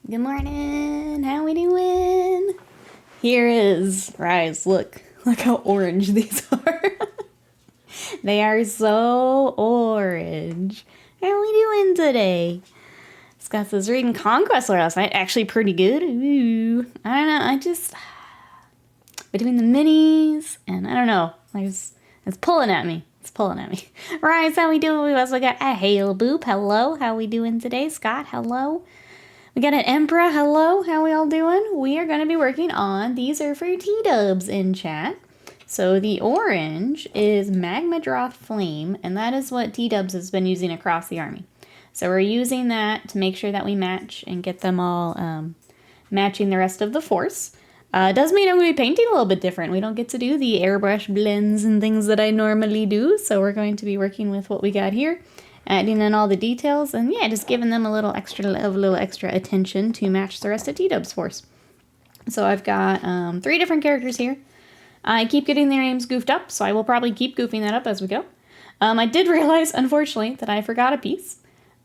Good morning. How we doing? Here is Rise. Look how orange these are. They are so orange. How we doing today? Scott says reading Conquest last night. Actually pretty good. Ooh. I don't know. I just between the minis and I don't know. It's pulling at me. It's pulling at me. Rise, how we doing? We also got a Hail Boop. Hello. How we doing today? Scott, hello. We got an Emperor. Hello. How we all doing? We are going to be working on, these are for T-dubs in chat. So the orange is Magma Droth Flame, and that is what T-dubs has been using across the army. So we're using that to make sure that we match and get them all matching the rest of the force. It does mean I'm going to be painting a little bit different. We don't get to do the airbrush blends and things that I normally do. So we're going to be working with what we got here, adding in all the details, and yeah, just giving them a little extra attention to match the rest of T-dub's force. So I've got 3 different characters here. I keep getting their names goofed up, so I will probably keep goofing that up as we go. I did realize, unfortunately, that I forgot a piece.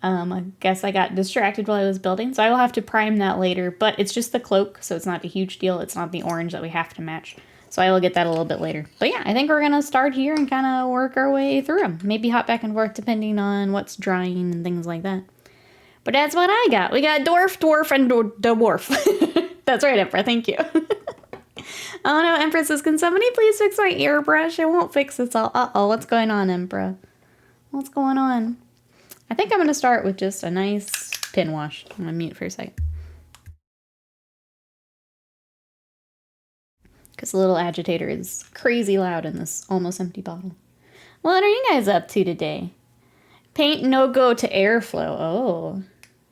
I guess I got distracted while I was building, so I will have to prime that later, but it's just the cloak, so it's not a huge deal. It's not the orange that we have to match, so I will get that a little bit later. But yeah, I think we're going to start here and kind of work our way through them. Maybe hop back and forth depending on what's drying and things like that. But that's what I got. We got dwarf, and dwarf. That's right, Emperor. Thank you. Oh no, Empress says, can somebody please fix my airbrush? It won't fix this all. Uh-oh, what's going on, Emperor? What's going on? I think I'm going to start with just a nice pin wash. I'm going to mute for a second. Because the little agitator is crazy loud in this almost empty bottle. What are you guys up to today? Paint no go to airflow. Oh.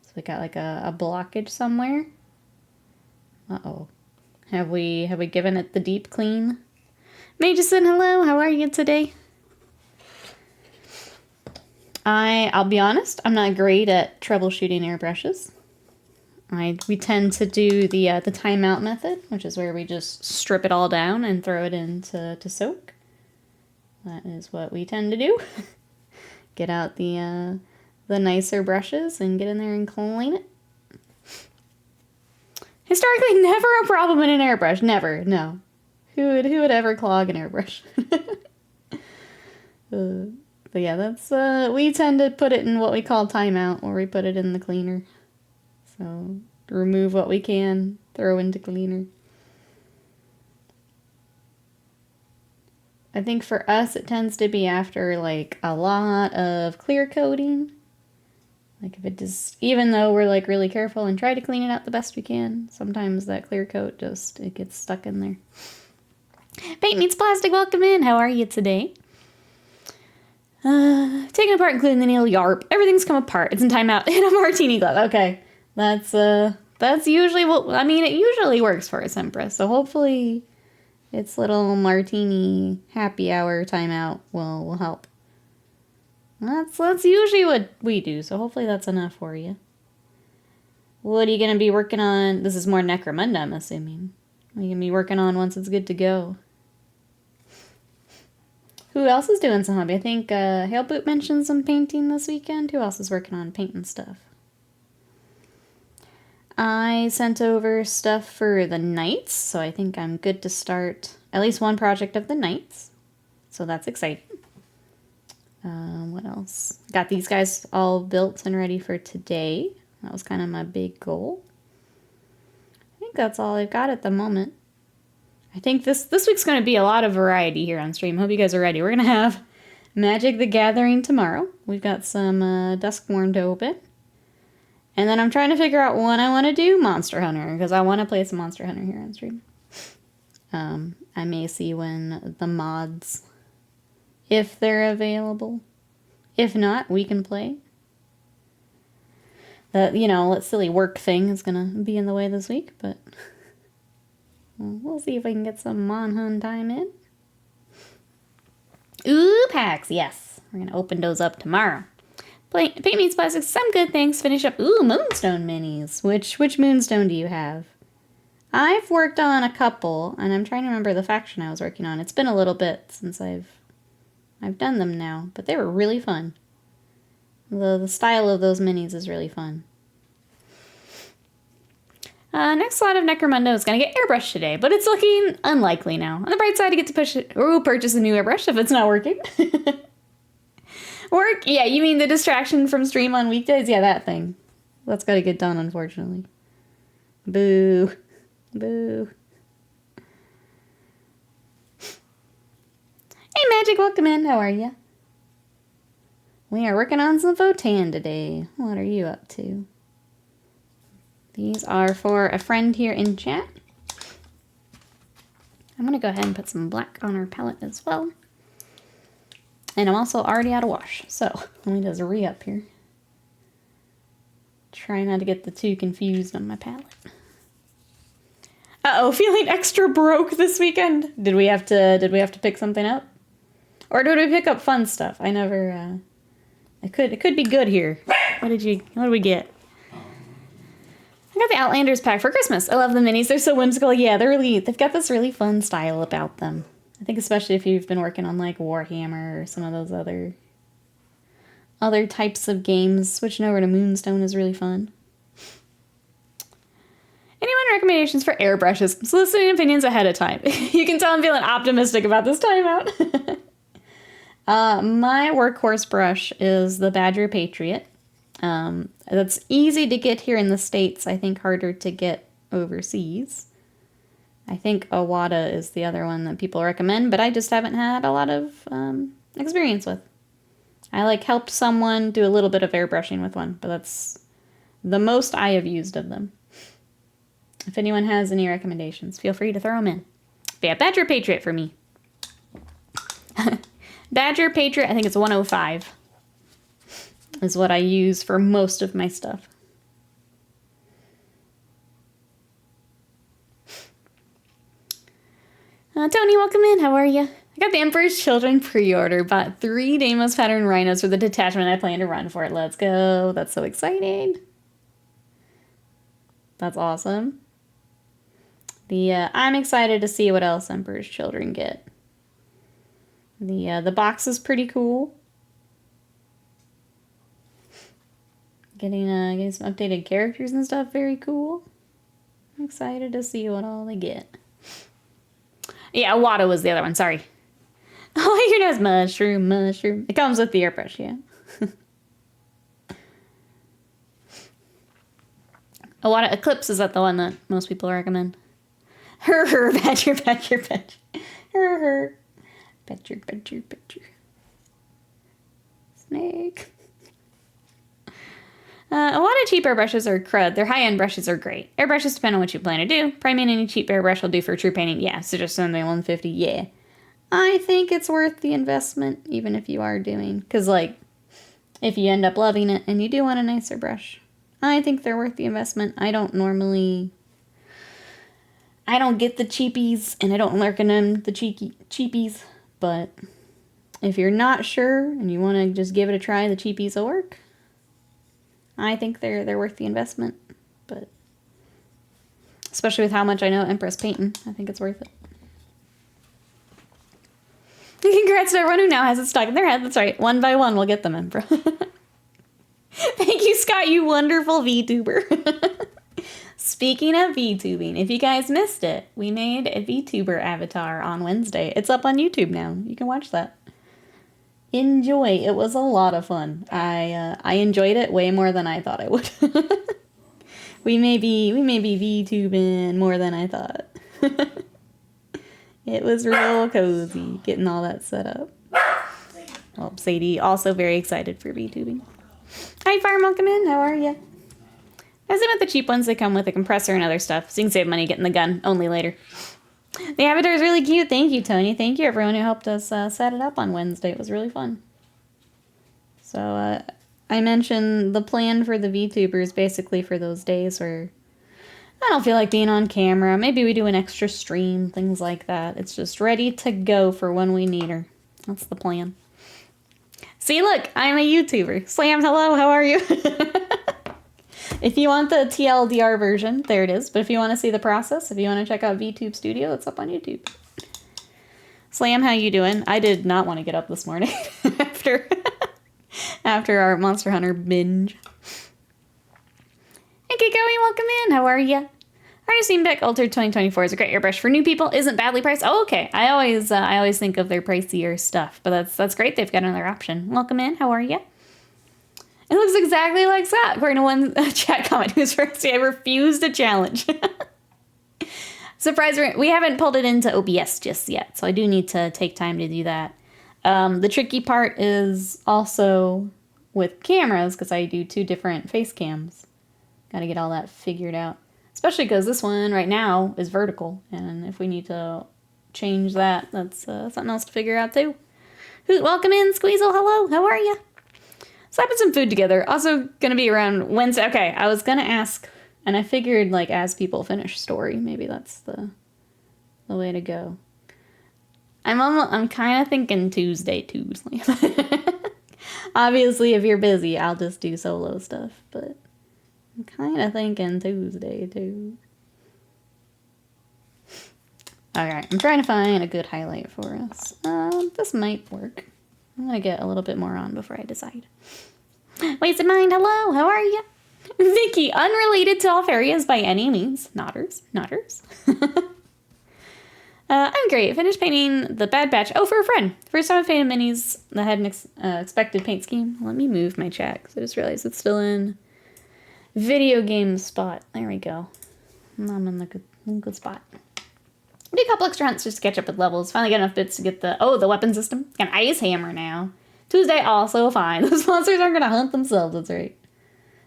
So we got like a blockage somewhere. Uh-oh. Have we given it the deep clean? Majason, hello. How are you today? I'll be honest, I'm not great at troubleshooting airbrushes. We tend to do the timeout method, which is where we just strip it all down and throw it into soak. That is what we tend to do. Get out the nicer brushes and get in there and clean it. Historically, never a problem in an airbrush. Never, no. Who would ever clog an airbrush? But yeah, that's, we tend to put it in what we call timeout, where we put it in the cleaner. So, remove what we can, throw into cleaner. I think for us, it tends to be after, like, a lot of clear coating. Like, if it just, even though we're, like, really careful and try to clean it out the best we can, sometimes that clear coat just, it gets stuck in there. Paint Meets Plastic, welcome in. How are you today? Taken apart, including the nail yarp. Everything's come apart. It's in timeout. In a martini glove. Okay. That's usually what, I mean, it usually works for us, Empress. So hopefully its little martini happy hour timeout will help. That's usually what we do. So hopefully that's enough for you. What are you going to be working on? This is more Necromunda, I'm assuming. What are you going to be working on once it's good to go? Who else is doing some hobby? I think Hailboot mentioned some painting this weekend. Who else is working on painting stuff? I sent over stuff for the Knights, so I think I'm good to start at least one project of the Knights. So that's exciting. What else? Got these guys all built and ready for today. That was kind of my big goal. I think that's all I've got at the moment. I think this week's going to be a lot of variety here on stream. Hope you guys are ready. We're going to have Magic the Gathering tomorrow. We've got some Duskmourn to open. And then I'm trying to figure out when I want to do Monster Hunter, because I want to play some Monster Hunter here on stream. I may see when the mods, if they're available. If not, we can play. That, that silly work thing is going to be in the way this week, but we'll see if I can get some Mon-Hun time in. Ooh, packs, yes. We're going to open those up tomorrow. Paint Meets Plastics, some good things. Finish up. Ooh, Moonstone minis. Which Moonstone do you have? I've worked on a couple, and I'm trying to remember the faction I was working on. It's been a little bit since I've done them now, but they were really fun. The style of those minis is really fun. Next lot of Necromunda is going to get airbrushed today, but it's looking unlikely now. On the bright side, I get to purchase a new airbrush if it's not working. Work? Yeah, you mean the distraction from stream on weekdays? Yeah, that thing. That's got to get done, unfortunately. Boo. Boo. Hey, Magic, welcome in. How are you? We are working on some Votann today. What are you up to? These are for a friend here in chat. I'm going to go ahead and put some black on our palette as well. And I'm also already out of wash, so let me just re-up here. Try not to get the two confused on my palette. Uh-oh, feeling extra broke this weekend. Did we have to pick something up? Or did we pick up fun stuff? I never, it could be good here. What did we get? I got the Outlanders pack for Christmas. I love the minis. They're so whimsical. Yeah, they've got this really fun style about them. I think especially if you've been working on like Warhammer or some of those other types of games. Switching over to Moonstone is really fun. Anyone recommendations for airbrushes? Soliciting opinions ahead of time. You can tell I'm feeling optimistic about this timeout. My workhorse brush is the Badger Patriot. That's easy to get here in the States. I think harder to get overseas. I think Awada is the other one that people recommend, but I just haven't had a lot of experience with. I helped someone do a little bit of airbrushing with one, but that's the most I have used of them. If anyone has any recommendations, feel free to throw them in. But yeah, Badger Patriot for me. Badger Patriot, I think it's 105. Is what I use for most of my stuff. Tony, welcome in. How are you? I got the Emperor's Children pre-order. Bought 3 Deimos pattern rhinos for the detachment I plan to run for it. Let's go. That's so exciting. That's awesome. I'm excited to see what else Emperor's Children get. The box is pretty cool. Getting some updated characters and stuff, very cool. I'm excited to see what all they get. Yeah, Wada was the other one, sorry. Oh, your nose, mushroom. It comes with the airbrush, yeah. Awada Eclipse, is that the one that most people recommend? Badger. Badger. Snake. A lot of cheap airbrushes are crud. Their high-end brushes are great. Airbrushes depend on what you plan to do. Priming any cheap airbrush will do for true painting. Yeah, so just something $150. Yeah. I think it's worth the investment, even if you are doing... Because, if you end up loving it and you do want a nicer brush, I think they're worth the investment. I don't get the cheapies, and I don't recommend the cheapies. But if you're not sure and you want to just give it a try, the cheapies will work. I think they're worth the investment, but especially with how much I know Empress painting, I think it's worth it. Congrats to everyone who now has it stuck in their head. That's right. One by one, we'll get them, Empress. Thank you, Scott, you wonderful VTuber. Speaking of VTubing, if you guys missed it, we made a VTuber avatar on Wednesday. It's up on YouTube now. You can watch that. Enjoy. It was a lot of fun. I enjoyed it way more than I thought I would. we may be VTubing more than I thought. It was real cozy getting all that set up. Well, Sadie also very excited for VTubing. Hi, Farm, welcome in. How are you? I was about the cheap ones. They come with a compressor and other stuff, so you can save money getting the gun only later. The avatar is really cute. Thank you, Tony. Thank you, everyone who helped us set it up on Wednesday. It was really fun. So, I mentioned the plan for the VTubers basically for those days where I don't feel like being on camera. Maybe we do an extra stream, things like that. It's just ready to go for when we need her. That's the plan. See, look, I'm a YouTuber. Slam, hello, how are you? If you want the TLDR version, there it is. But if you want to see the process, if you want to check out VTube Studio, it's up on YouTube. Slam, how you doing? I did not want to get up this morning after our Monster Hunter binge. Hey, Kikoey, welcome in. How are you? Artist Steam Deck Altered 2024 is a great airbrush for new people. Isn't badly priced. Oh, okay. I always think of their pricier stuff, but that's great. They've got another option. Welcome in. How are you? It looks exactly like Scott, according to one chat comment who's first. I refused a challenge. Surprise! We haven't pulled it into OBS just yet, so I do need to take time to do that. The tricky part is also with cameras, because I do 2 different face cams. Got to get all that figured out. Especially because this one right now is vertical, and if we need to change that, that's something else to figure out too. Welcome in, Squeezel. Hello, how are you? Slapping some food together. Also gonna be around Wednesday. Okay, I was gonna ask, and I figured like as people finish story, maybe that's the way to go. I'm kind of thinking Tuesday. Obviously, if you're busy, I'll just do solo stuff, but I'm kind of thinking Tuesday too. Alright, I'm trying to find a good highlight for us. This might work. I'm gonna get a little bit more on before I decide. Wasted Mind, hello, how are you? Vicky, unrelated to Alfarias by any means. Nodders. I'm great. Finished painting the Bad Batch. Oh, for a friend. First time I've painted minis that had an expected paint scheme. Let me move my chat, because I just realized it's still in video game spot. There we go. I'm in the good spot. I did a couple extra hunts just to catch up with levels. Finally got enough bits to get the weapon system. Got an ice hammer now. Tuesday also fine. Those monsters aren't going to hunt themselves. That's right.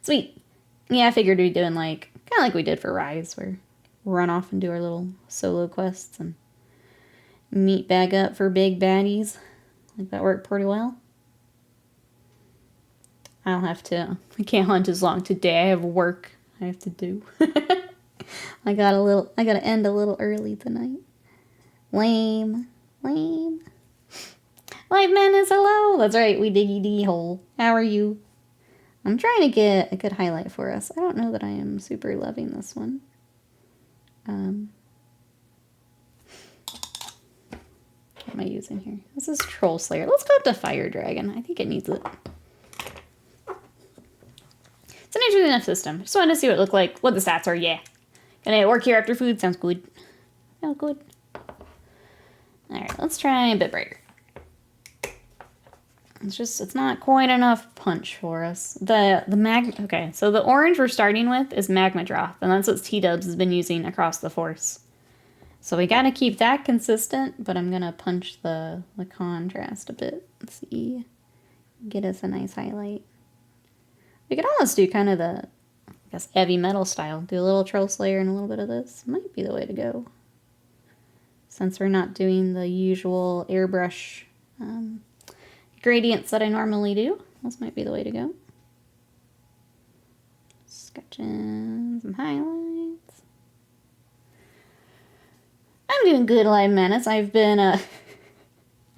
Sweet. Yeah, I figured we'd be doing kind of like we did for Rise, where we run off and do our little solo quests and meet back up for big baddies. I think that worked pretty well. I can't hunt as long today. I have work I have to do. I gotta end a little early tonight. Lame. Live Menace, hello! That's right, we diggy hole. How are you? I'm trying to get a good highlight for us. I don't know that I am super loving this one. What am I using here? This is Troll Slayer. Let's go up to Fire Dragon. I think it needs it. It's an interesting enough system. Just wanted to see what it looked like, what the stats are, yeah. Gonna work here after food, sounds good. Sounds good. Alright, let's try a bit brighter. It's not quite enough punch for us. Okay, so the orange we're starting with is Magma Droth, and that's what T-Dubs has been using across the Force. So we gotta keep that consistent, but I'm gonna punch the contrast a bit. Let's see. Get us a nice highlight. We could almost do kind of the, I guess, heavy metal style. Do a little Troll Slayer and a little bit of this. Might be the way to go. Since we're not doing the usual airbrush gradients that I normally do. This might be the way to go. Sketching some highlights. I'm doing good, Live Menace. I've been,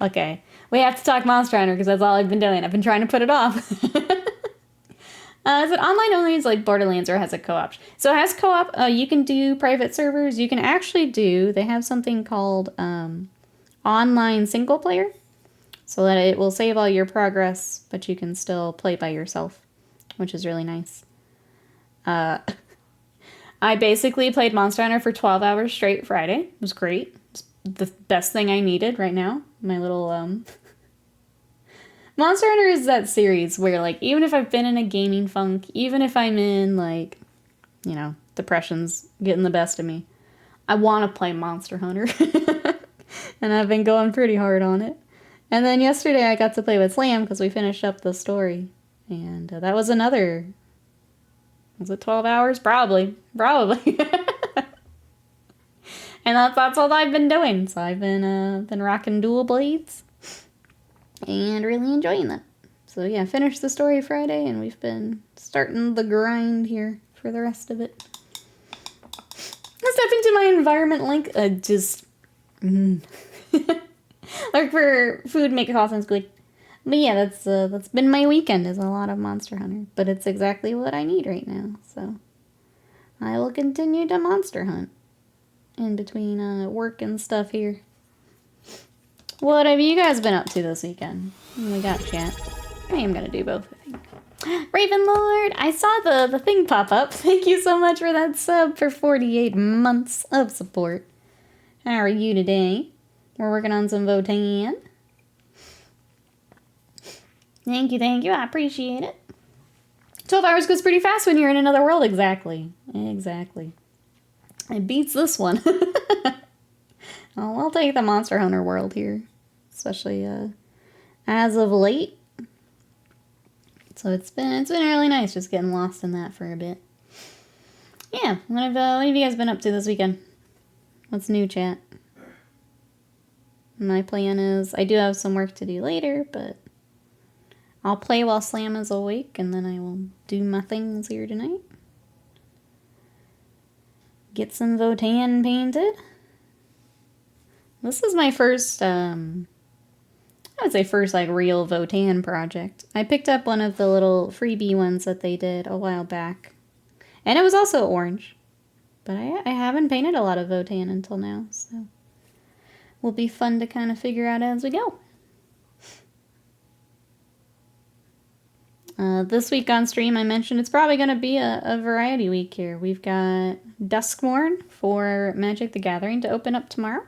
okay. We have to talk Monster Hunter because that's all I've been doing. I've been trying to put it off. Is it online only? Is like Borderlands, or has a co-op? So it has co-op. You can do private servers. You can actually they have something called online single player. So that it will save all your progress, but you can still play by yourself, which is really nice. I basically played Monster Hunter for 12 hours straight Friday. It was great. It's the best thing I needed right now. My little, Monster Hunter is that series where, like, even if I've been in a gaming funk, even if I'm in, like, you know, depression's getting the best of me, I want to play Monster Hunter. And I've been going pretty hard on it. And then yesterday I got to play with Slam because we finished up the story. And that was another... Was it 12 hours? Probably. And that's all I've been doing. So I've been rocking dual blades. And really enjoying that. So yeah, finished the story Friday. And we've been starting the grind here for the rest of it. Let's step into my environment link. Look for food, make it all sounds good. But yeah, that's been my weekend, is a lot of Monster Hunter. But it's exactly what I need right now, so I will continue to Monster Hunt in between work and stuff here. What have you guys been up to this weekend? We got chat. I am gonna do both, I think. Raven Lord, I saw the thing pop up. Thank you so much for that sub for 48 months of support. How are you today? We're working on some Votann. Thank you. I appreciate it. 12 hours goes pretty fast when you're in another world. Exactly. Exactly. It beats this one. I'll take the Monster Hunter world here. Especially as of late. So it's been really nice just getting lost in that for a bit. Yeah, what have you guys been up to this weekend? What's new, chat? My plan is, I do have some work to do later, but I'll play while Slam is awake, and then I will do my things here tonight. Get some Votann painted. This is my first, I would say first, like, real Votann project. I picked up one of the little freebie ones that they did a while back. And it was also orange. But I haven't painted a lot of Votann until now, so will be fun to kind of figure out as we go. This week on stream, I mentioned it's probably going to be a variety week here. We've got Duskmorn for Magic the Gathering to open up tomorrow.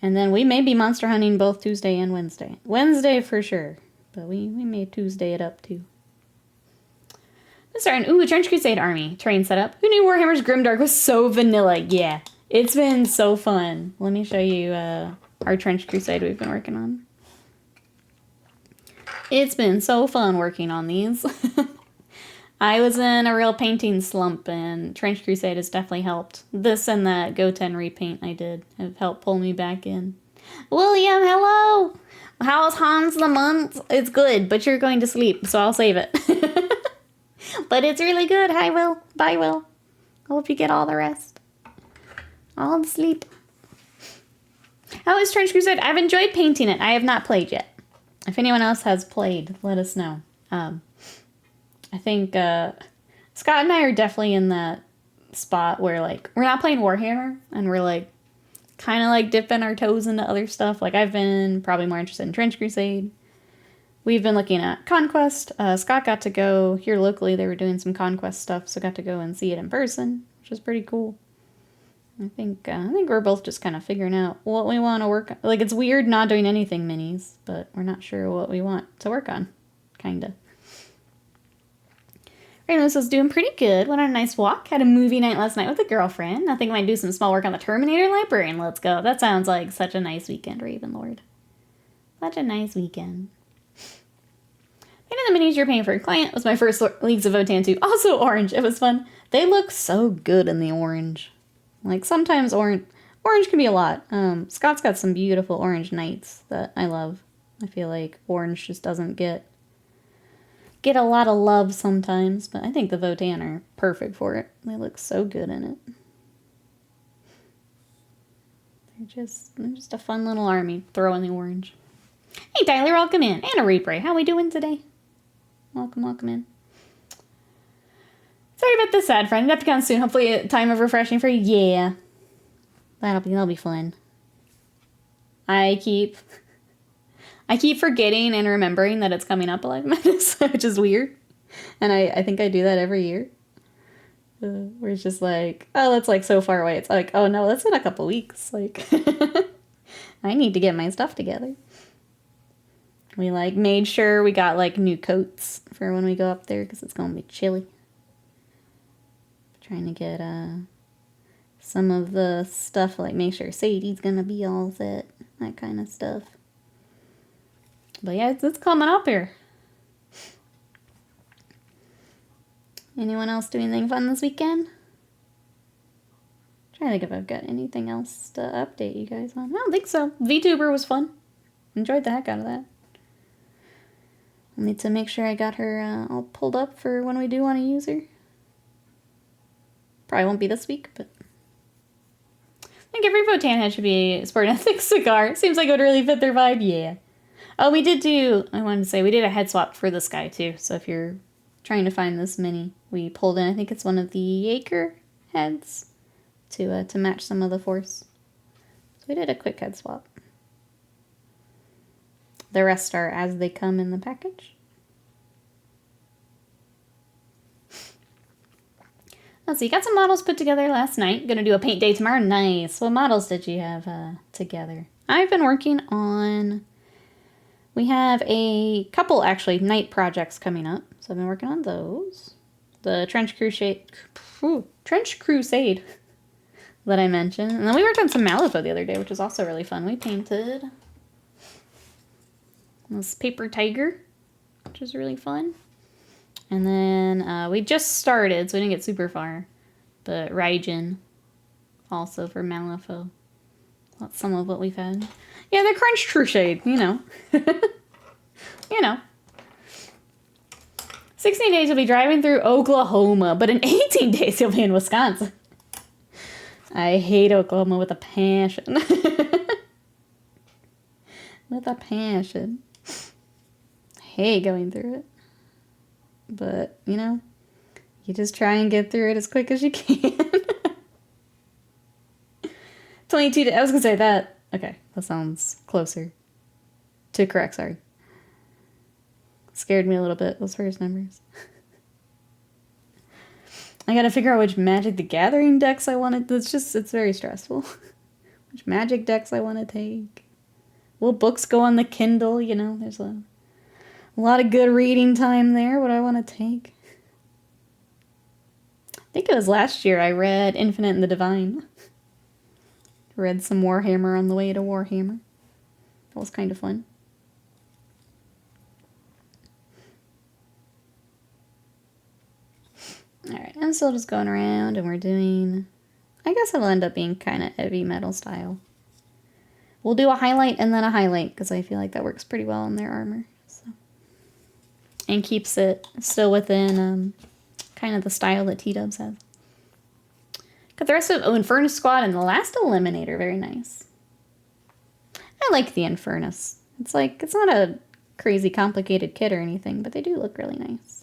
And then we may be monster hunting both Tuesday and Wednesday. Wednesday for sure, but we may Tuesday it up too. Starting, ooh, a Trench Crusade army terrain setup. Who knew Warhammer's Grimdark was so vanilla? Yeah, it's been so fun. Let me show you our Trench Crusade we've been working on. It's been so fun working on these. I was in a real painting slump, and Trench Crusade has definitely helped. This and that Votann repaint I did have helped pull me back in. William, hello! How's Hans the month? It's good, but you're going to sleep, so I'll save it. But it's really good. Hi, Will. Bye, Will. I hope you get all the rest. All the sleep. How is Trench Crusade? I've enjoyed painting it. I have not played yet. If anyone else has played, let us know. I think Scott and I are definitely in that spot where, like, we're not playing Warhammer, and we're, like, kind of, like, dipping our toes into other stuff. Like, I've been probably more interested in Trench Crusade. We've been looking at Conquest. Scott got to go here locally. They were doing some Conquest stuff, so got to go and see it in person, which was pretty cool. I think we're both just kind of figuring out what we want to work on. Like, it's weird not doing anything minis, but we're not sure what we want to work on, kinda. Ramos was doing pretty good. Went on a nice walk. Had a movie night last night with a girlfriend. I think I might do some small work on the Terminator Librarian. Let's go. That sounds like such a nice weekend, Ravenlord. Such a nice weekend. Painting the minis you're paying for a client was my first Leagues of Votann 2. Also orange. It was fun. They look so good in the orange. Like, sometimes orange can be a lot. Scott's got some beautiful orange knights that I love. I feel like orange just doesn't get a lot of love sometimes, but I think the Votann are perfect for it. They look so good in it. They're just a fun little army. Throw in the orange. Hey Tyler, welcome in. And a Reaper. How we doing today? Welcome in. Sorry about this ad friend. It'll have to come soon. Hopefully a time of refreshing for you. Yeah. That'll be fun. I keep forgetting and remembering that it's coming up Alive Madness, which is weird. And I think I do that every year. Where it's just like, oh, that's like so far away. It's like, oh no, that's in a couple weeks. Like, I need to get my stuff together. We like made sure we got like new coats for when we go up there because it's gonna be chilly. Trying to get some of the stuff, like make sure Sadie's gonna be all set, that kind of stuff. But yeah, it's coming up here. Anyone else doing anything fun this weekend? Trying to think if I've got anything else to update you guys on. I don't think so. VTuber was fun. Enjoyed the heck out of that. I need to make sure I got her all pulled up for when we do want to use her. Probably won't be this week, but I think every Votann head should be sporting a thick cigar. Seems like it would really fit their vibe. Yeah. Oh, we did a head swap for this guy too. So if you're trying to find this mini, we pulled in, I think it's one of the Jaeger heads to match some of the force. So we did a quick head swap. The rest are as they come in the package. Let's see, got some models put together last night. Gonna do a paint day tomorrow. Nice. What models did you have together? I've been working on... We have a couple, actually, night projects coming up. So I've been working on those. The Trench Crusade that I mentioned. And then we worked on some Malifaux the other day, which was also really fun. We painted this paper tiger, which was really fun. And then we just started, so we didn't get super far. But Raijin, also for Malifaux. That's some of what we've had. Yeah, the Crunch Crusade, you know. You know. 16 days you'll be driving through Oklahoma, but in 18 days you'll be in Wisconsin. I hate Oklahoma with a passion. With a passion. I hate going through it. But, you know, you just try and get through it as quick as you can. 22 days. I was going to say that. Okay, that sounds closer to correct, sorry. Scared me a little bit, those first numbers. I gotta figure out which Magic the Gathering decks I wanted. It's very stressful. Which Magic decks I want to take. Will books go on the Kindle? You know, there's a lot of good reading time there. What do I want to take? I think it was last year I read Infinite and the Divine. Read some Warhammer on the way to Warhammer. That was kind of fun. Alright, I'm still just going around and we're doing... I guess it'll end up being kind of heavy metal style. We'll do a highlight and then a highlight because I feel like that works pretty well in their armor. So. And keeps it still within kind of the style that T-Dubs has. Got the rest of Infernus Squad and the last Eliminator. Very nice. I like the Infernus. It's like, it's not a crazy complicated kit or anything, but they do look really nice.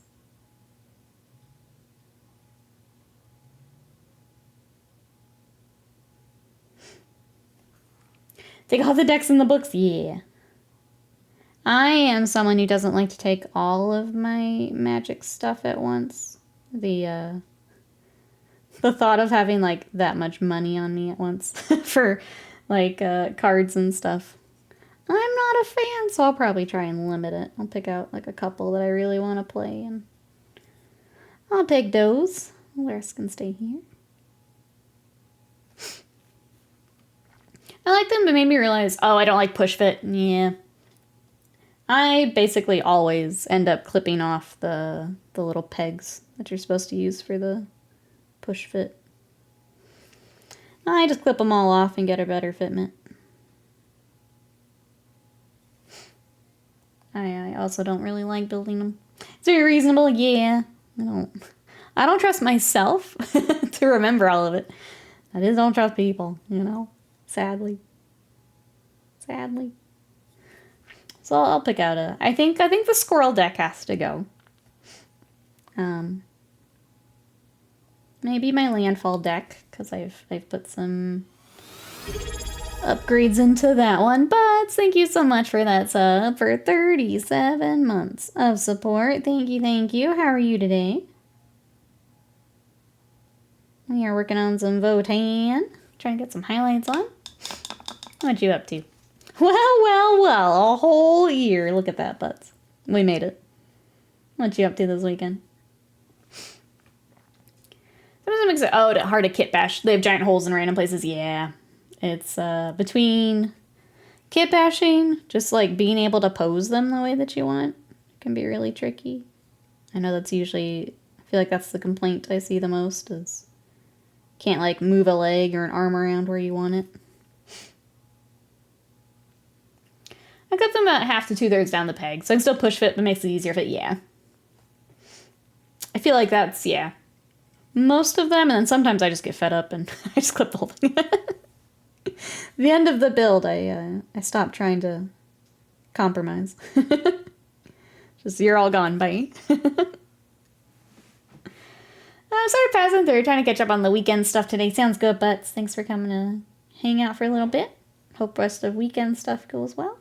Take all the decks in the books? Yeah. I am someone who doesn't like to take all of my Magic stuff at once. The thought of having, like, that much money on me at once for, like, cards and stuff. I'm not a fan, so I'll probably try and limit it. I'll pick out, like, a couple that I really want to play, and I'll take those. The rest can stay here. I like them, but made me realize, oh, I don't like push fit. Yeah. I basically always end up clipping off the little pegs that you're supposed to use for the push fit. I just clip them all off and get a better fitment. I also don't really like building them. It's very reasonable, yeah. I don't trust myself to remember all of it. I just don't trust people, you know. Sadly. So I'll pick out a... I think the squirrel deck has to go. Maybe my landfall deck, because I've put some upgrades into that one. But thank you so much for that sub for 37 months of support. Thank you. How are you today? We are working on some Votann. Trying to get some highlights on. What you up to? Well, a whole year. Look at that, butts. We made it. What you up to this weekend? Oh, hard to kit bash. They have giant holes in random places. Yeah. It's between kit bashing, just like being able to pose them the way that you want. It can be really tricky. I know that's usually, I feel like that's the complaint I see the most is can't like move a leg or an arm around where you want it. I cut them about half to 2/3 down the peg, so I can still push fit, but makes it easier fit. Yeah. I feel like that's, yeah. Most of them, and then sometimes I just get fed up and I just clip the whole thing. The end of the build, I stopped trying to compromise. Just, you're all gone, bye. I started passing through, trying to catch up on the weekend stuff today. Sounds good, butts. Thanks for coming to hang out for a little bit. Hope rest of weekend stuff goes well.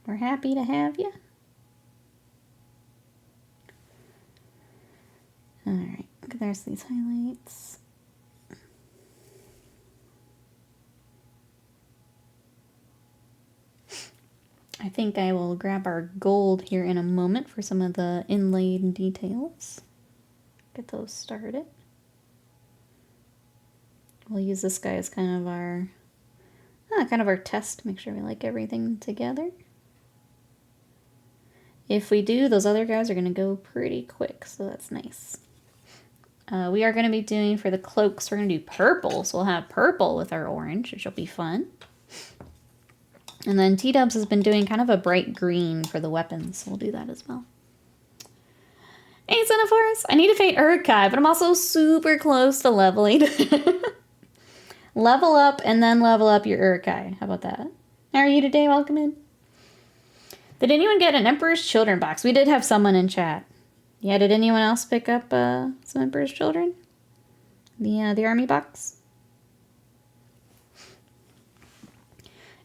We're happy to have you. Alright, there's these highlights. I think I will grab our gold here in a moment for some of the inlaid details. Get those started. We'll use this guy as kind of our test to make sure we like everything together. If we do, those other guys are going to go pretty quick, so that's nice. We are going to be doing, for the cloaks, we're going to do purple, so we'll have purple with our orange, which will be fun. And then T-Dubs has been doing kind of a bright green for the weapons, so we'll do that as well. Hey, Cenophorus! I need to fate Urkai, but I'm also super close to leveling. Level up and then level up your Urkai. How about that? How are you today? Welcome in. Did anyone get an Emperor's Children box? We did have someone in chat. Yeah, did anyone else pick up some Emperor's Children? The army box?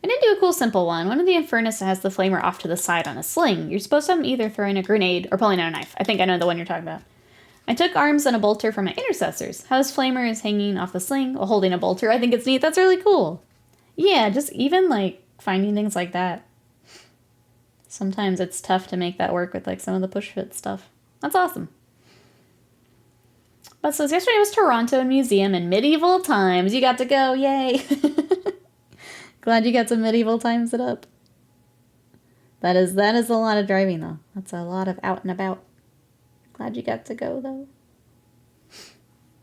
I did do a cool simple one. One of the Infernus has the flamer off to the side on a sling. You're supposed to have them either throwing a grenade or pulling out a knife. I think I know the one you're talking about. I took arms and a bolter from my intercessors. How his flamer is hanging off the sling while holding a bolter. I think it's neat. That's really cool. Yeah, just even like finding things like that. Sometimes it's tough to make that work with like some of the push fit stuff. That's awesome. But so yesterday was Toronto Museum in medieval times. You got to go. Yay. Glad you got some medieval times it up. That is a lot of driving though. That's a lot of out and about. Glad you got to go though.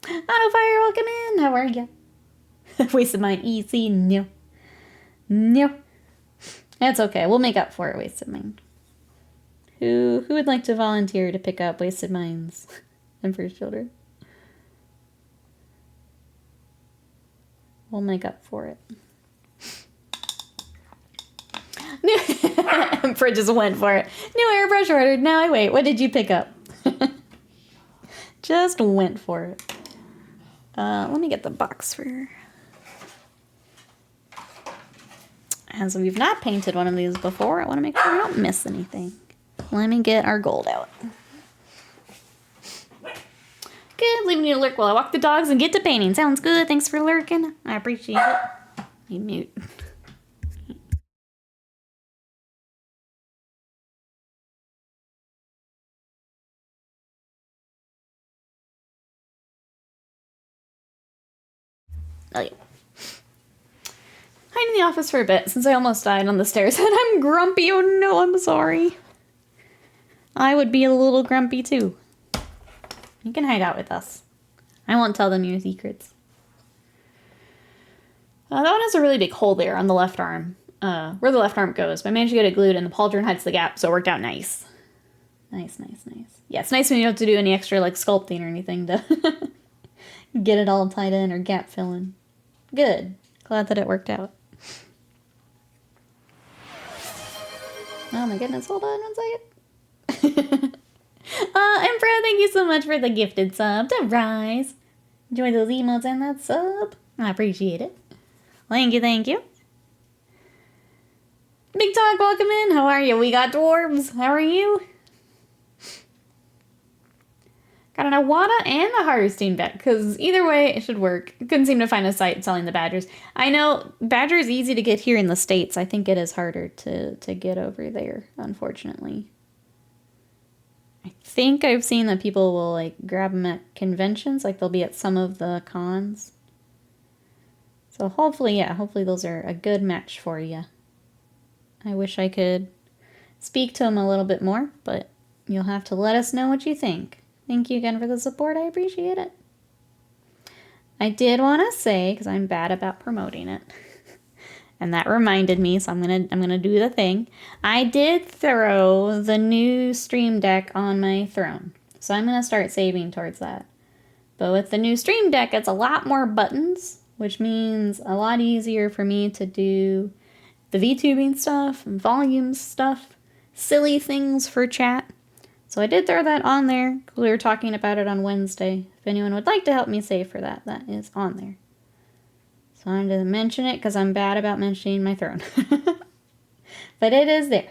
Autofire, welcome in. How are you? Wasted my EC. No. No. That's okay. We'll make up for it, Wasted Mind. Who would like to volunteer to pick up Wasted Minds? Emperor's Children. We'll make up for it. Emperor just went for it. New airbrush ordered. Now I wait. What did you pick up? Just went for it. Let me get the box for... As we've not painted one of these before, I want to make sure we don't miss anything. Let me get our gold out. Good, leaving you to lurk while I walk the dogs and get to painting. Sounds good. Thanks for lurking. I appreciate it. You mute. Oh yeah. Hide in the office for a bit since I almost died on the stairs and I'm grumpy. Oh no, I'm sorry. I would be a little grumpy too. You can hide out with us. I won't tell them your secrets. That one has a really big hole there on the left arm. Where the left arm goes. But I managed to get it glued and the pauldron hides the gap, so it worked out nice. Nice, nice, nice. Yeah, it's nice when you don't have to do any extra like sculpting or anything to get it all tied in or gap filling. Good. Glad that it worked out. Oh my goodness, hold on 1 second. Emperor, thank you so much for the gifted sub to Rise. Enjoy those emotes and that sub. I appreciate it. Thank you, thank you. Big Talk, welcome in. How are you? We got dwarves. How are you? Got an Awada and a Harvesting bet, because either way, it should work. Couldn't seem to find a site selling the badgers. I know badger is easy to get here in the States. I think it is harder to get over there, unfortunately. I think I've seen that people will like grab them at conventions, like they'll be at some of the cons. So hopefully, yeah, hopefully those are a good match for you. I wish I could speak to them a little bit more, but you'll have to let us know what you think. Thank you again for the support. I appreciate it. I did want to say, because I'm bad about promoting it, and that reminded me, so I'm gonna do the thing. I did throw the new Stream Deck on my throne, so I'm gonna start saving towards that. But with the new Stream Deck, it's a lot more buttons, which means a lot easier for me to do the VTubing stuff, and volume stuff, silly things for chat. So I did throw that on there. We were talking about it on Wednesday. If anyone would like to help me save for that, that is on there. So I wanted to mention it because I'm bad about mentioning my throne. But it is there.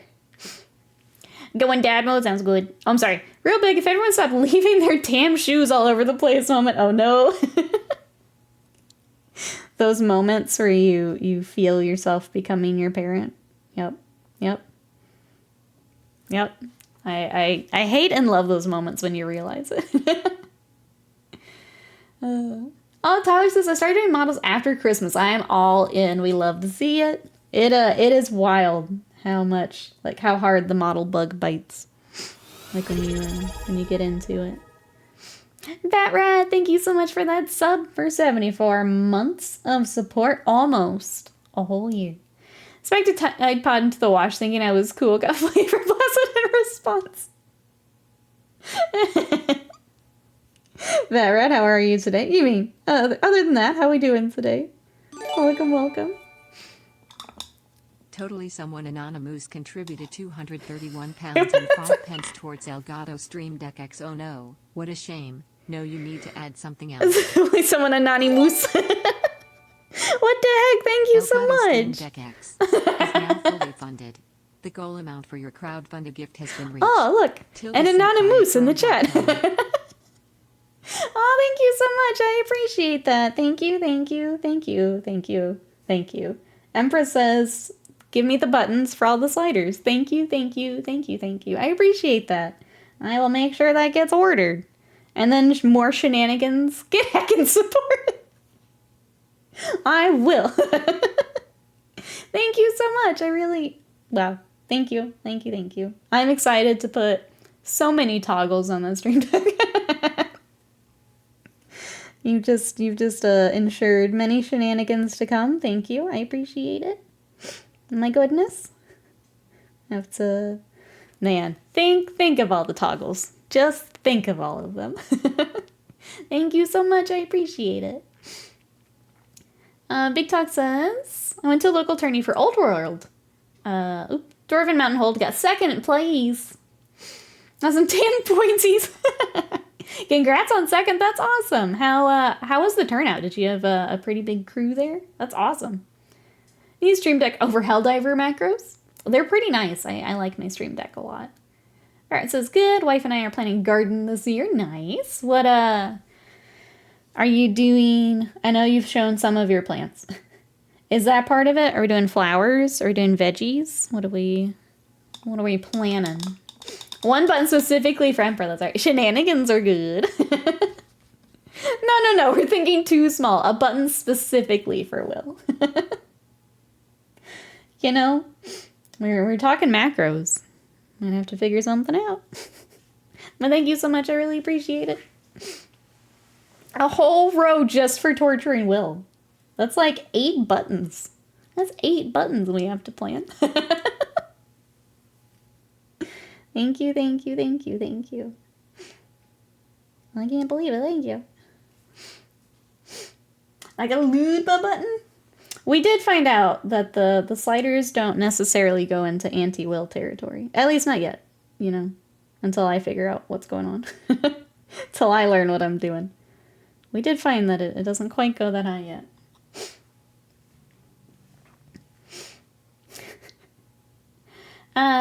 Going dad mode sounds good. Oh, I'm sorry. Real big, if everyone stopped leaving their damn shoes all over the place moment. Oh, no. Those moments where you feel yourself becoming your parent. Yep. Yep. Yep. I hate and love those moments when you realize it. Oh, Tyler says, I started doing models after Christmas. I am all in. We love to see it. It is wild how much, like, how hard the model bug bites. Like, when you get into it. Bat Rat, thank you so much for that sub for 74 months of support. Almost a whole year. Expected I'd pod into the wash thinking I was cool. Got flavor blasted in response. Bat Rat, how are you today? You mean, other than that, how we doing today? Welcome, welcome. Totally Someone Anonymous contributed £231 and 5 pence towards Elgato Stream Deck X. Oh no, what a shame. No, you need to add something else. Totally Someone Anonymous. What the heck? Thank you so much. Stream Deck X is now fully funded. The goal amount for your crowdfunded gift has been reached. Oh, look, an Anonymous in the chat. Oh, thank you so much. I appreciate that. Thank you, thank you, thank you, thank you, thank you. Empress says, give me the buttons for all the sliders. Thank you, thank you, thank you, thank you. I appreciate that. I will make sure that gets ordered. And then more shenanigans get hacking support. I will. Thank you so much. I really, wow. Thank you, thank you, thank you. I'm excited to put so many toggles on the Stream Deck. You've just ensured many shenanigans to come. Thank you. I appreciate it. My goodness. I have to, man, think of all the toggles. Just think of all of them. Thank you so much. I appreciate it. Big Talk says, I went to a local tourney for Old World. Dwarven Mountain Hold got second in place. That's some 10 pointsies. Congrats on second. That's awesome. How was the turnout? Did you have a pretty big crew there? That's awesome. These Stream Deck over Helldiver macros. They're pretty nice. I like my Stream Deck a lot. All right, it says good. Wife and I are planning garden this year. Nice. What are you doing? I know you've shown some of your plants. Is that part of it? Are we doing flowers? Are we doing veggies? What are we planning? One button specifically for Emperor. That's right. Shenanigans are good. No. We're thinking too small. A button specifically for Will. You know, we're talking macros. Might have to figure something out. But thank you so much. I really appreciate it. A whole row just for torturing Will. That's like 8 buttons. That's 8 buttons we have to plan. Thank you, thank you, thank you, thank you. I can't believe it. Thank you. I got a Luba button. We did find out that the sliders don't necessarily go into anti-will territory. At least not yet, you know, until I figure out what's going on. Till I learn what I'm doing. We did find that it doesn't quite go that high yet.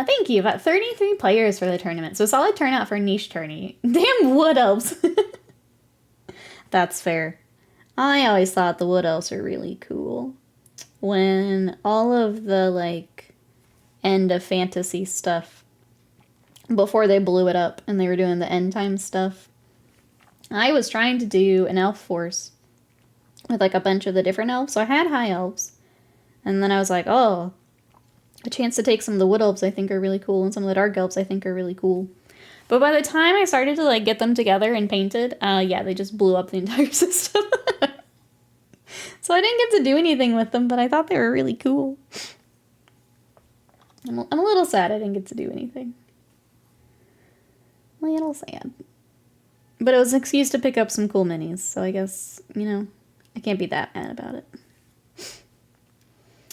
Thank you. About 33 players for the tournament. So solid turnout for a niche tourney. Damn wood elves. That's fair. I always thought the wood elves were really cool. When all of the, like, end of fantasy stuff, before they blew it up and they were doing the end time stuff, I was trying to do an elf force with, like, a bunch of the different elves. So I had high elves. And then I was like, oh, a chance to take some of the wood elves I think are really cool, and some of the dark elves I think are really cool. But by the time I started to, like, get them together and painted, yeah, they just blew up the entire system. So I didn't get to do anything with them, but I thought they were really cool. I'm a little sad I didn't get to do anything. A little sad. But it was an excuse to pick up some cool minis, so I guess, you know, I can't be that mad about it.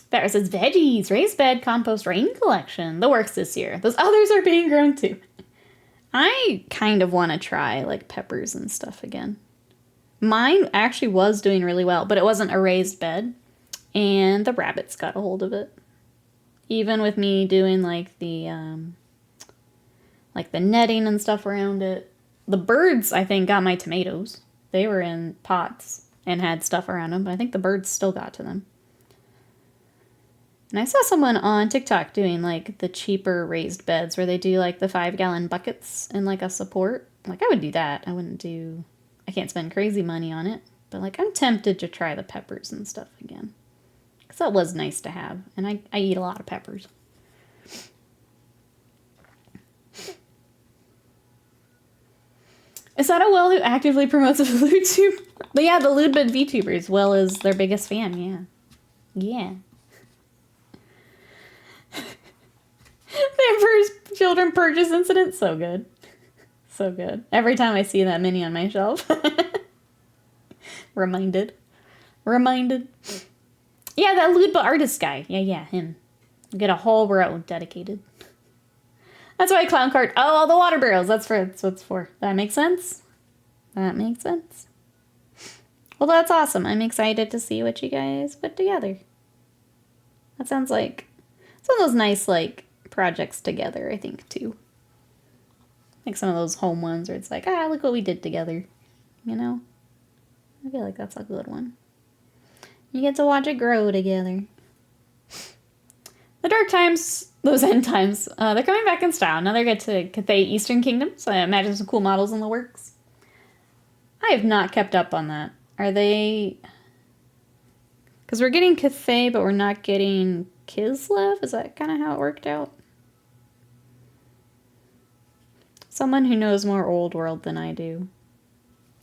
Barra says, veggies, raised bed, compost, rain collection. The works this year. Those others are being grown too. I kind of want to try, like, peppers and stuff again. Mine actually was doing really well, but it wasn't a raised bed. And the rabbits got a hold of it. Even with me doing, like, the like the netting and stuff around it. The birds, I think, got my tomatoes. They were in pots and had stuff around them, but I think the birds still got to them. And I saw someone on TikTok doing like the cheaper raised beds where they do like the 5-gallon buckets and like a support. Like I would do that. I can't spend crazy money on it, but like I'm tempted to try the peppers and stuff again. Because that was nice to have. And I eat a lot of peppers. Is that a Will who actively promotes a lewd tube? Yeah, the lewdbid VTubers. Will is their biggest fan, yeah. Yeah. Their first children purchase incident, so good. So good. Every time I see that mini on my shelf. Reminded. Yeah, that lewdbid artist guy. Yeah, him. Get a whole row dedicated. That's why clown cart. Oh, all the water barrels. That's what it's for. That makes sense. Well, that's awesome. I'm excited to see what you guys put together. That sounds like it's one of those nice, like, projects together, I think, too. Like some of those home ones where it's like, look what we did together. You know? I feel like that's a good one. You get to watch it grow together. The Dark Times, those End Times, they're coming back in style. Now they get to Cathay Eastern Kingdom, so I imagine some cool models in the works. I have not kept up on that. Are they... Because we're getting Cathay, but we're not getting Kislev? Is that kind of how it worked out? Someone who knows more Old World than I do.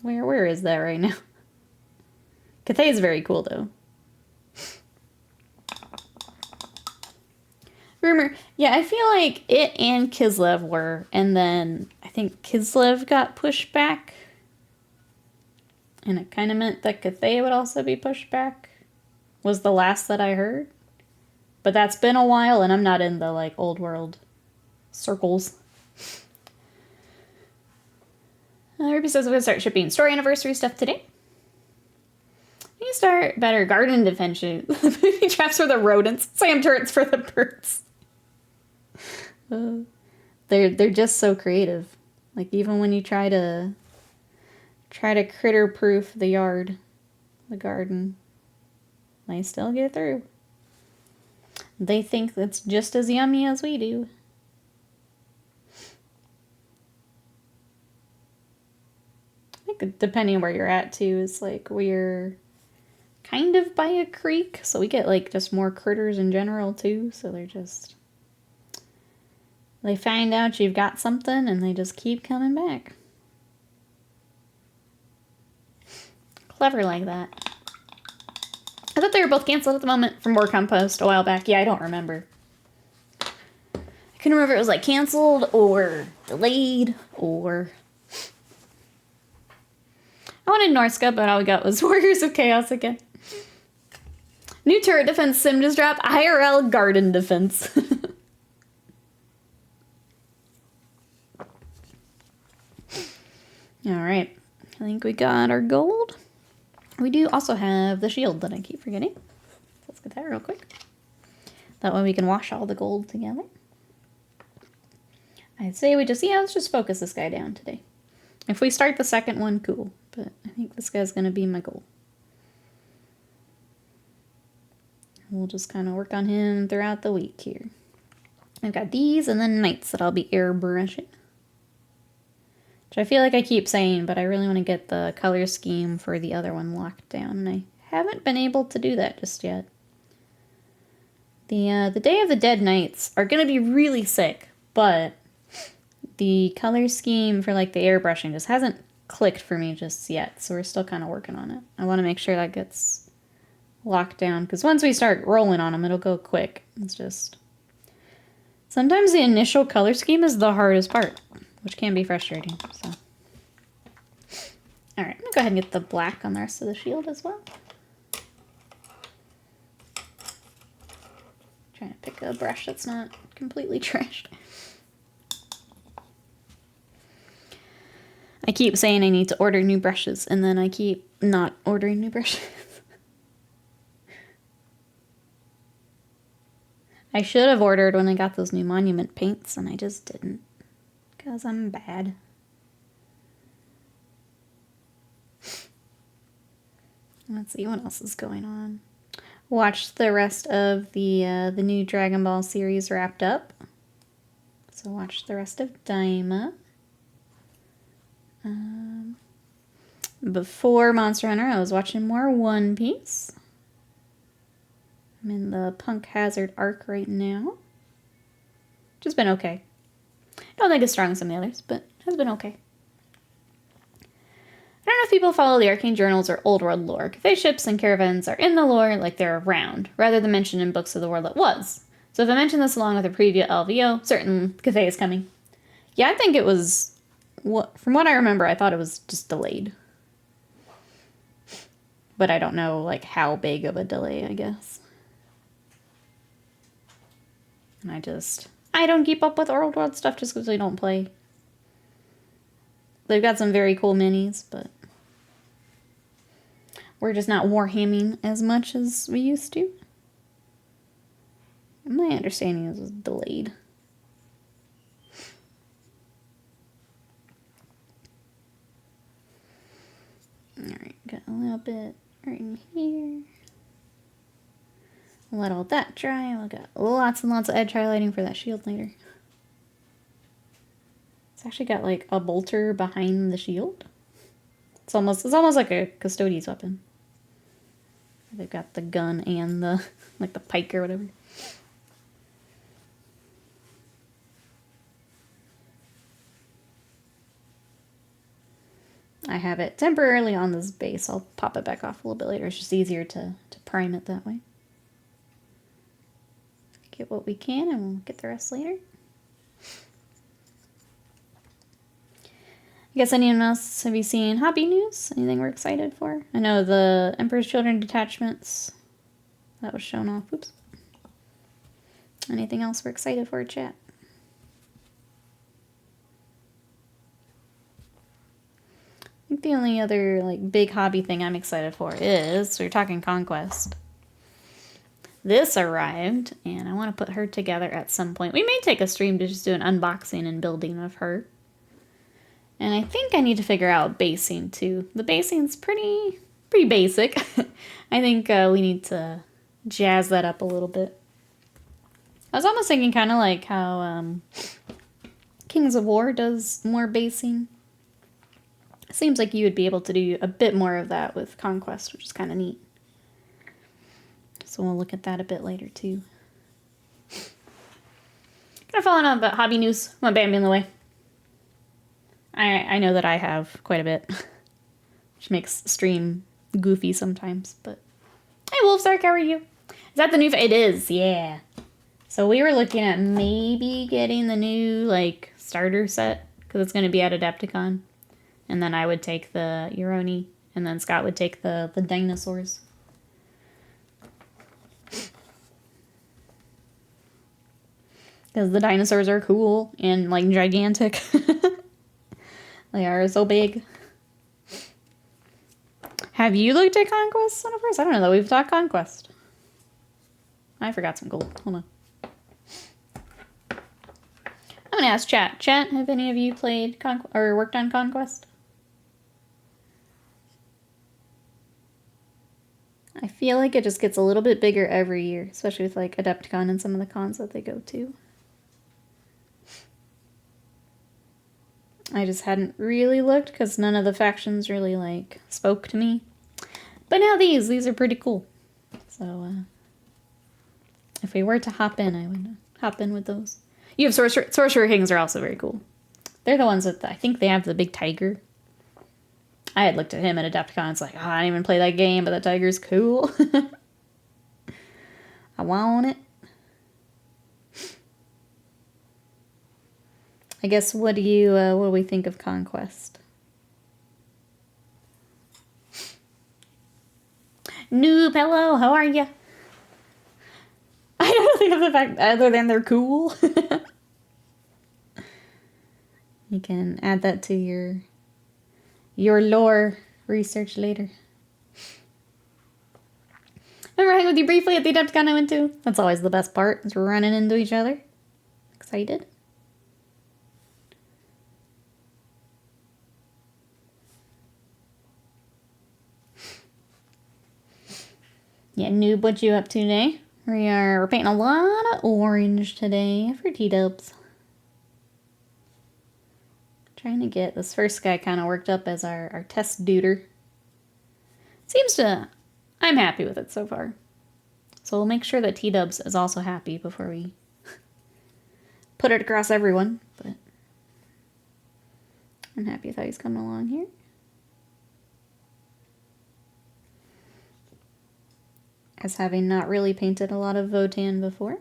Where is that right now? Cathay is very cool, though. Rumor. Yeah, I feel like it and Kislev were, and then I think Kislev got pushed back. And it kind of meant that Cathay would also be pushed back. Was the last that I heard. But that's been a while, and I'm not in the, like, Old World circles. Ruby says we're going to start shipping store anniversary stuff today. You start better garden defense. Booby traps for the rodents. Slam turrets for the birds. They're just so creative. Like, even when you try to critter proof the yard, the garden, they still get through. They think that's just as yummy as we do. I think depending on where you're at too, is like we're kind of by a creek, so we get like just more critters in general too, so they find out you've got something and they just keep coming back. Clever like that. I thought they were both canceled at the moment for more compost a while back. Yeah, I don't remember. I couldn't remember if it was like canceled or delayed or... I wanted Norska, but all we got was Warriors of Chaos again. New turret defense sim just dropped. IRL garden defense. Alright. I think we got our gold. We do also have the shield that I keep forgetting. Let's get that real quick. That way we can wash all the gold together. I'd say let's just focus this guy down today. If we start the second one, cool. But I think this guy's going to be my goal. We'll just kind of work on him throughout the week here. I've got these and then knights that I'll be airbrushing. Which I feel like I keep saying, but I really want to get the color scheme for the other one locked down. And I haven't been able to do that just yet. The Day of the Dead Knights are going to be really sick, but the color scheme for like the airbrushing just hasn't clicked for me just yet. So we're still kind of working on it. I want to make sure that gets locked down, because once we start rolling on them, it'll go quick. It's just... Sometimes the initial color scheme is the hardest part, which can be frustrating, so. Alright, I'm gonna go ahead and get the black on the rest of the shield as well. Trying to pick a brush that's not completely trashed. I keep saying I need to order new brushes, and then I keep not ordering new brushes. I should have ordered when I got those new monument paints, and I just didn't. Because I'm bad. Let's see what else is going on. Watched the rest of the new Dragon Ball series wrapped up. So watched the rest of Daima. Before Monster Hunter, I was watching more One Piece. I'm in the Punk Hazard arc right now. Just been okay. Don't think it's strong as some of the others, but has been okay. I don't know if people follow the Arcane Journals or Old World lore. Cathay ships and caravans are in the lore like they're around, rather than mentioned in books of the world that was. So if I mention this along with a preview LVO, certain Cathay is coming. Yeah, I think it was... From what I remember, I thought it was just delayed. But I don't know, like, how big of a delay, I guess. And I don't keep up with Old World stuff just because we don't play. They've got some very cool minis, but we're just not warhamming as much as we used to. My understanding is it was delayed. Alright, got a little bit right in here. Let all that dry. We got lots and lots of edge highlighting for that shield later. It's actually got like a bolter behind the shield. It's almost like a custodian's weapon. They've got the gun and the like the pike or whatever. I have it temporarily on this base. I'll pop it back off a little bit later. It's just easier to prime it that way. Get what we can and we'll get the rest later. I guess anyone else, have you seen hobby news? Anything we're excited for? I know the Emperor's Children detachments. That was shown off. Oops. Anything else we're excited for, chat? I think the only other like big hobby thing I'm excited for is, so we're talking Conquest. This arrived, and I want to put her together at some point. We may take a stream to just do an unboxing and building of her. And I think I need to figure out basing too. The basing's pretty basic. I think we need to jazz that up a little bit. I was almost thinking kind of like how Kings of War does more basing. Seems like you would be able to do a bit more of that with Conquest, which is kind of neat. So we'll look at that a bit later too. Gonna follow on about hobby news. Want Bambi in the way? I know that I have quite a bit, which makes stream goofy sometimes, but... Hey, Wolfsark, how are you? Is that the new... It is, yeah. So we were looking at maybe getting the new, like, starter set, because it's going to be at Adepticon. And then I would take the Euroni, and then Scott would take the dinosaurs. Because the dinosaurs are cool and, like, gigantic. They are so big. Have you looked at Conquest on a first? I don't know that we've talked Conquest. I forgot some gold. Hold on. I'm gonna ask chat. Chat, have any of you played or worked on Conquest? I feel like it just gets a little bit bigger every year, especially with like Adepticon and some of the cons that they go to. I just hadn't really looked because none of the factions really, like, spoke to me. But now these are pretty cool. So, if we were to hop in, I would hop in with those. You have Sorcerer Kings are also very cool. They're the ones that I think they have the big tiger. I had looked at him at Adepticon. It's like, oh, I didn't even play that game, but that tiger's cool. I want it. I guess, what do we think of Conquest? Noob, hello, how are you? I don't think of the fact other than they're cool. You can add that to your lore research later. Remember hanging with you briefly at the Adepticon I went to? That's always the best part, is running into each other. Excited? Yeah, Noob, what you up to today? We're painting a lot of orange today for T-dubs. Trying to get this first guy kind of worked up as our test duder. I'm happy with it so far. So we'll make sure that T-dubs is also happy before we put it across everyone. But I'm happy with how he's coming along here. As having not really painted a lot of Votann before.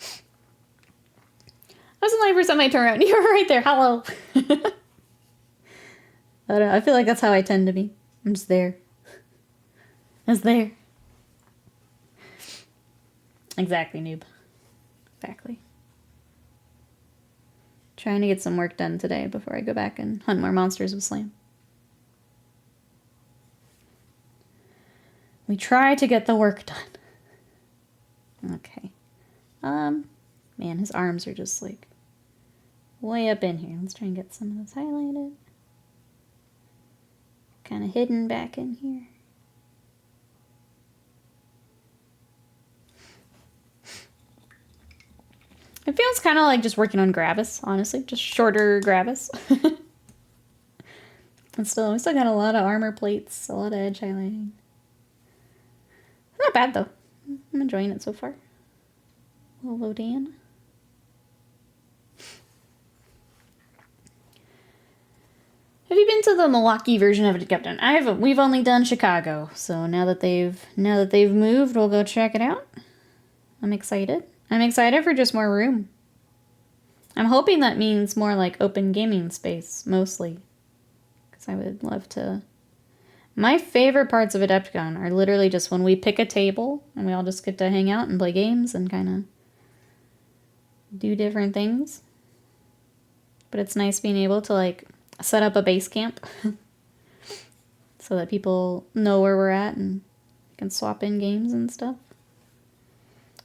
I wasn't like for somebody to turn around. You were right there. Hello. I don't know. I feel like that's how I tend to be. I'm just there. Just there. Exactly, noob. Exactly. Trying to get some work done today before I go back and hunt more monsters with Slam. We try to get the work done. Okay. Man, his arms are just like way up in here. Let's try and get some of this highlighted. Kind of hidden back in here. It feels kind of like just working on Gravis, honestly. Just shorter Gravis. And still, we still got a lot of armor plates, a lot of edge highlighting. Not bad, though. I'm enjoying it so far. A little Votann. Have you been to the Milwaukee version of it, Captain? We've only done Chicago, so now that they've moved, we'll go check it out. I'm excited. I'm excited for just more room. I'm hoping that means more like open gaming space, mostly. Because I would love to... My favorite parts of Adepticon are literally just when we pick a table and we all just get to hang out and play games and kind of do different things. But it's nice being able to like set up a base camp so that people know where we're at and can swap in games and stuff.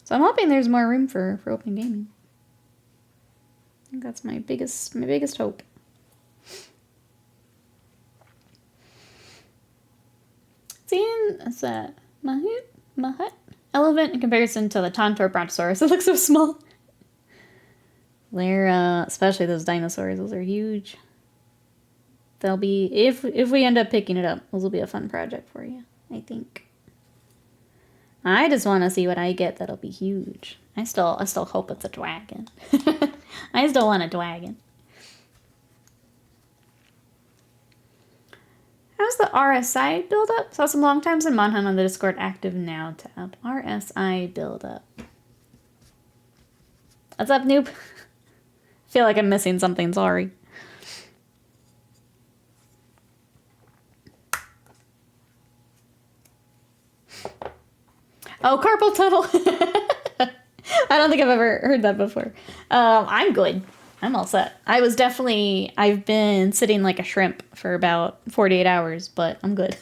So I'm hoping there's more room for open gaming. I think that's my biggest hope. Seeing that Mahut elephant in comparison to the Tontor Brontosaurus, it looks so small. They're especially those dinosaurs, those are huge. They'll be if we end up picking it up, those will be a fun project for you, I think. I just want to see what I get that'll be huge. I still hope it's a dragon. I still want a dragon. How's the RSI build-up? Saw some long times in Monhunt on the Discord active now tab. RSI build-up. What's up, noob? Feel like I'm missing something, sorry. Oh, carpal tunnel. I don't think I've ever heard that before. I'm good. I'm all set. I've been sitting like a shrimp for about 48 hours, but I'm good.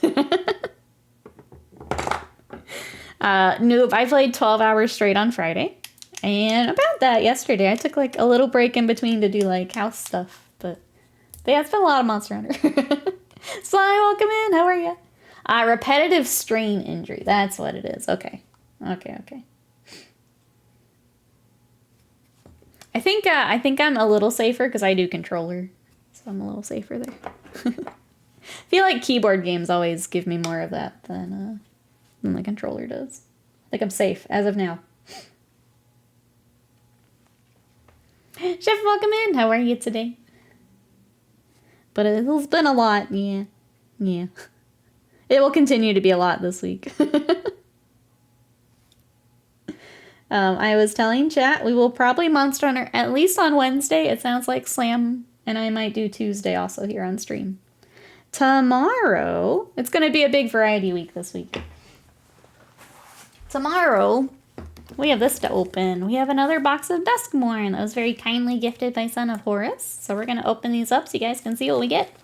Nope, I played 12 hours straight on Friday. And about that yesterday, I took like a little break in between to do like house stuff. But yeah, it's been a lot of Monster Hunter. Sly, welcome in. How are you? Repetitive strain injury. That's what it is. Okay. I think I'm a little safer because I do controller, so I'm a little safer there. I feel like keyboard games always give me more of that than the controller does. I think I'm safe as of now. Chef, welcome in. How are you today? But it's been a lot, yeah. It will continue to be a lot this week. I was telling chat, we will probably Monster Hunter at least on Wednesday. It sounds like Slam, and I might do Tuesday also here on stream. Tomorrow, it's going to be a big variety week this week. Tomorrow, we have this to open. We have another box of Duskmourn that was very kindly gifted by Son of Horus. So we're going to open these up so you guys can see what we get.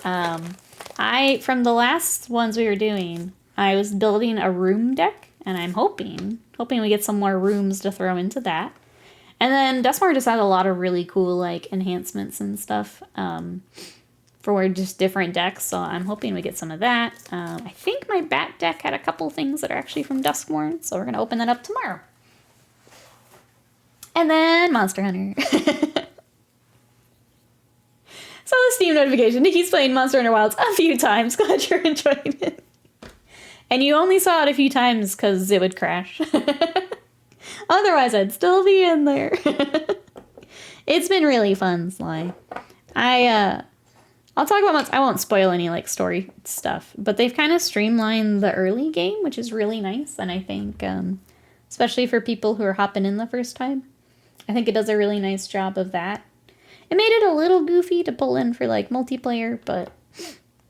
From the last ones we were doing, I was building a room deck, and I'm hoping we get some more rooms to throw into that. And then Duskmourn just had a lot of really cool like enhancements and stuff. for just different decks, so I'm hoping we get some of that. I think my bat deck had a couple things that are actually from Duskmourn, so we're going to open that up tomorrow. And then Monster Hunter. So the Steam notification. Nikki's playing Monster Hunter Wilds a few times. Glad you're enjoying it. And you only saw it a few times because it would crash. Otherwise, I'd still be in there. It's been really fun, Sly. I'll talk about I won't spoil any like story stuff, but they've kind of streamlined the early game, which is really nice. And I think, especially for people who are hopping in the first time, I think it does a really nice job of that. It made it a little goofy to pull in for like multiplayer, but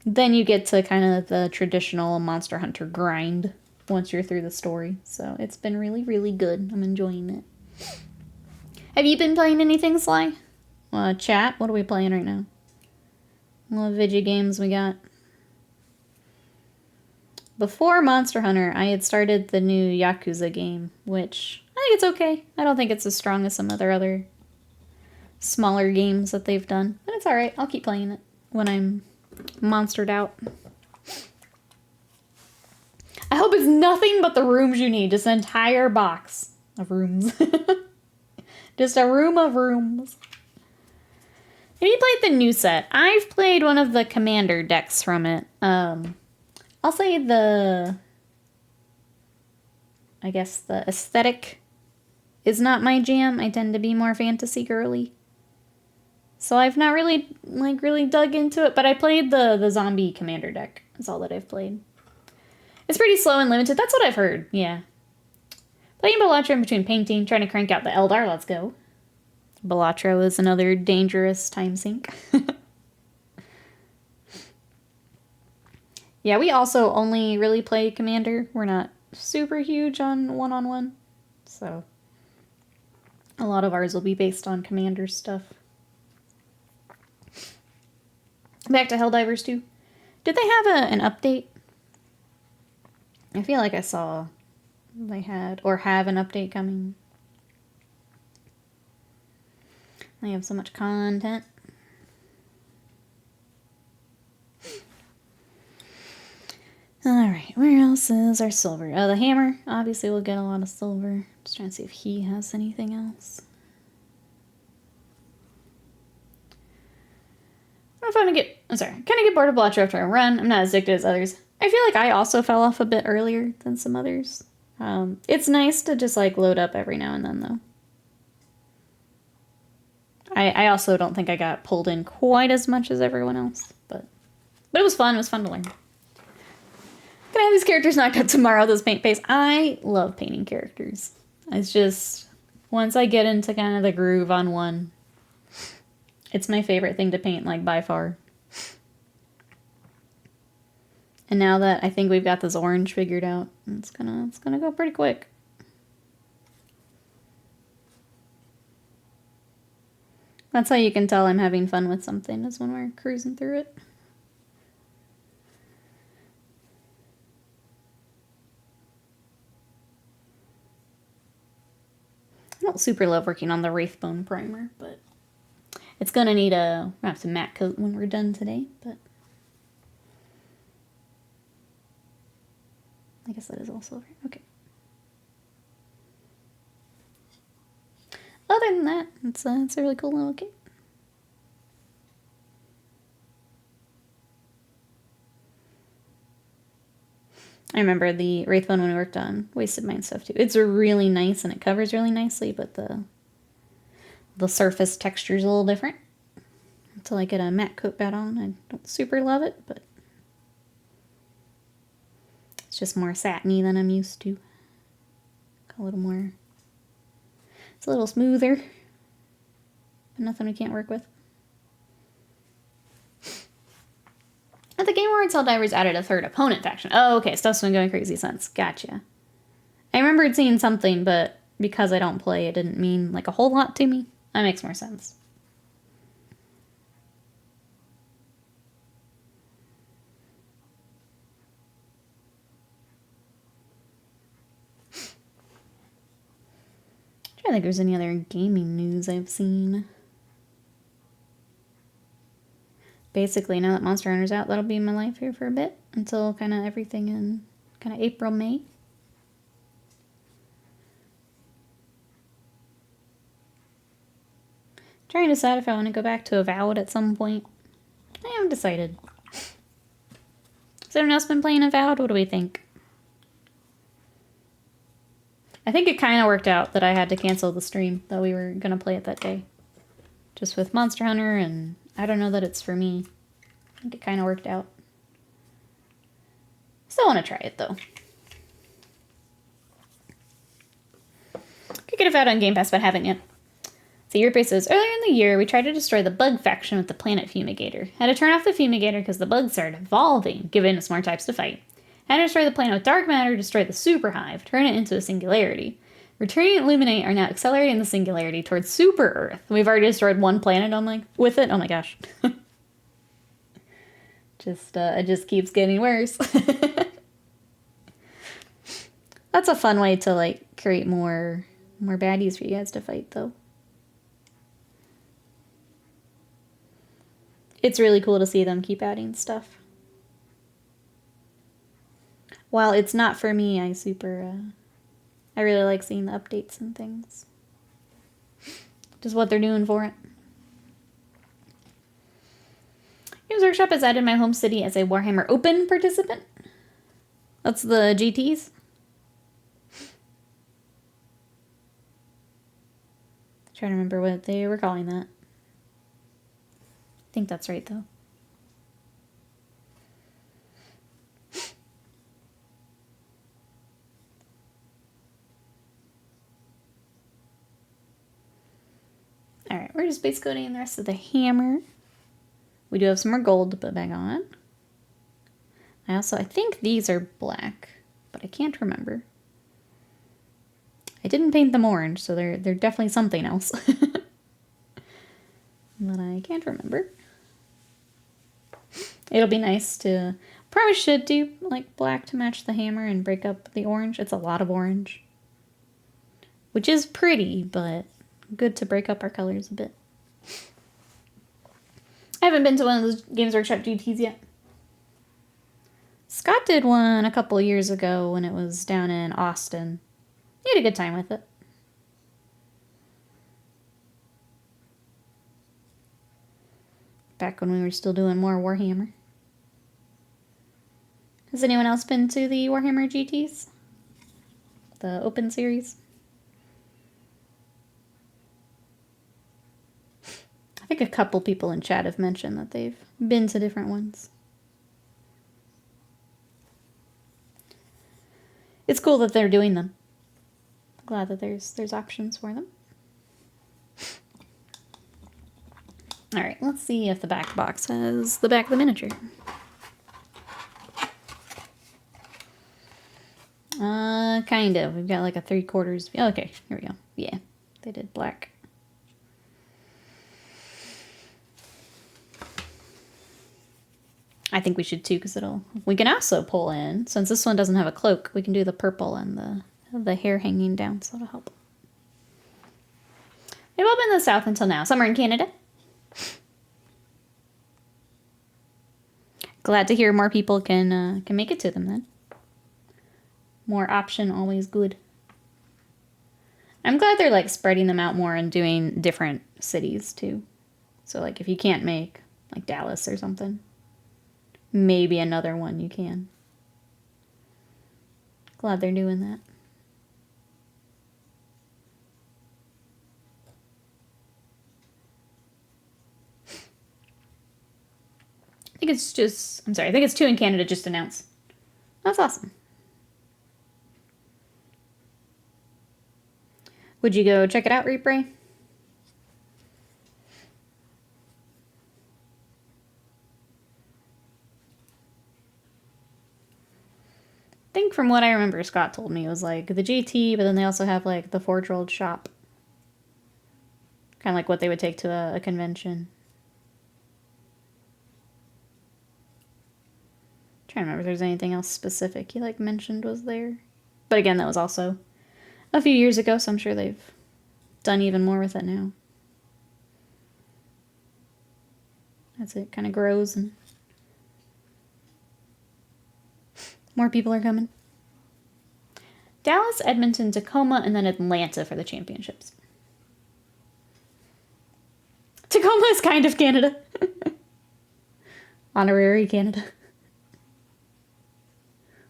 then you get to kind of the traditional Monster Hunter grind once you're through the story. So it's been really, really good. I'm enjoying it. Have you been playing anything, Sly? Chat, what are we playing right now? What video games we got? Before Monster Hunter, I had started the new Yakuza game, which I think it's okay. I don't think it's as strong as some other smaller games that they've done. But it's alright. I'll keep playing it when I'm monstered out. I hope it's nothing but the rooms you need. Just an entire box of rooms. Just a room of rooms. Have you played the new set? I've played one of the commander decks from it. I'll say I guess the aesthetic is not my jam. I tend to be more fantasy girly. So I've not really dug into it, but I played the zombie commander deck. That's all that I've played. It's pretty slow and limited. That's what I've heard, yeah. Playing Balatro in between painting, trying to crank out the Eldar, let's go. Balatro is another dangerous time sink. Yeah, we also only really play Commander. We're not super huge on one-on-one. So a lot of ours will be based on Commander stuff. Back to Helldivers 2. Did they have an update? I feel like I saw they had, or have an update coming. They have so much content. Alright, where else is our silver? Oh, the hammer. Obviously we'll get a lot of silver. Just trying to see if he has anything else. I'm kind of get bored of Balatro after I run. I'm not as addicted as others. I feel like I also fell off a bit earlier than some others. It's nice to just like load up every now and then though. I also don't think I got pulled in quite as much as everyone else, but it was fun. It was fun to learn. Gonna have these characters knocked out tomorrow, those paint paste. I love painting characters. It's just, once I get into kind of the groove on one, it's my favorite thing to paint, like, by far. And now that I think we've got this orange figured out, it's gonna go pretty quick. That's how you can tell I'm having fun with something, is when we're cruising through it. I don't super love working on the Wraithbone primer, but it's gonna need a perhaps a matte coat when we're done today, but I guess that is all silver. Okay. Other than that, it's a really cool little kit. I remember the Wraithbone when we worked on Wasted Mind stuff too. It's really nice and it covers really nicely, but the surface texture is a little different. Until I get a matte coat bat on, I don't super love it, but it's just more satiny than I'm used to. A little more. It's a little smoother, but nothing we can't work with. At the Game Awards, Helldivers added a third opponent faction. Oh, okay, stuff's been going crazy since. Gotcha. I remembered seeing something, but because I don't play, it didn't mean like a whole lot to me. That makes more sense. I'm trying to think if there's any other gaming news I've seen. basically, now that Monster Hunter's out, that'll be my life here for a bit until kind of everything in kind of April, May. Trying to decide if I want to go back to Avowed at some point. I haven't decided. Has anyone else been playing Avowed? What do we think? I think it kind of worked out that I had to cancel the stream that we were going to play it that day. Just with Monster Hunter, and I don't know that it's for me. I think it kind of worked out. Still want to try it, though. Could get Avowed on Game Pass, but haven't yet. So Europe says, earlier in the year, we tried to destroy the bug faction with the Planet Fumigator. Had to turn off the Fumigator because the bugs started evolving, giving us more types to fight. Had to destroy the planet with Dark Matter, destroy the Super Hive, turn it into a Singularity. Returning and Illuminate are now accelerating the Singularity towards Super Earth. We've already destroyed one planet with it. Oh my gosh. It just keeps getting worse. That's a fun way to, like, create more baddies for you guys to fight, though. It's really cool to see them keep adding stuff. While it's not for me, I really like seeing the updates and things. Just what they're doing for it. Games Workshop has added my home city as a Warhammer Open participant. That's the GTs. Trying to remember what they were calling that. I think that's right, though. Alright, we're just base coating the rest of the hammer. We do have some more gold to put back on. I think these are black, but I can't remember. I didn't paint them orange, so they're definitely something else. But I can't remember. It'll be nice to... Probably should do, like, black to match the hammer and break up the orange. It's a lot of orange. Which is pretty, but good to break up our colors a bit. I haven't been to one of those Games Workshop GTs yet. Scott did one a couple years ago when it was down in Austin. He had a good time with it. Back when we were still doing more Warhammer. Has anyone else been to the Warhammer GTs? The Open Series? I think a couple people in chat have mentioned that they've been to different ones. It's cool that they're doing them. Glad that there's options for them. Alright, let's see if the back box has the back of the miniature. Kind of. We've got like a 3/4. Oh, okay, here we go. Yeah, they did black. I think we should too, because we can also pull in, since this one doesn't have a cloak, we can do the purple and the hair hanging down, so that'll help. They've all been in the South until now. Some are in Canada. Glad to hear more people can make it to them then. More option, always good. I'm glad they're like spreading them out more and doing different cities too. So like if you can't make like Dallas or something, maybe another one you can. Glad they're doing that. I think it's 2 in Canada just announced. That's awesome. Would you go check it out, Reaper? I think from what I remember, Scott told me it was like the GT, but then they also have like the Forge World shop. Kind of like what they would take to a convention. Trying to remember if there's anything else specific he like mentioned was there. But again, that was also a few years ago, so I'm sure they've done even more with it now. as it kind of grows and more people are coming. Dallas, Edmonton, Tacoma, and then Atlanta for the championships. Tacoma is kind of Canada. Honorary Canada.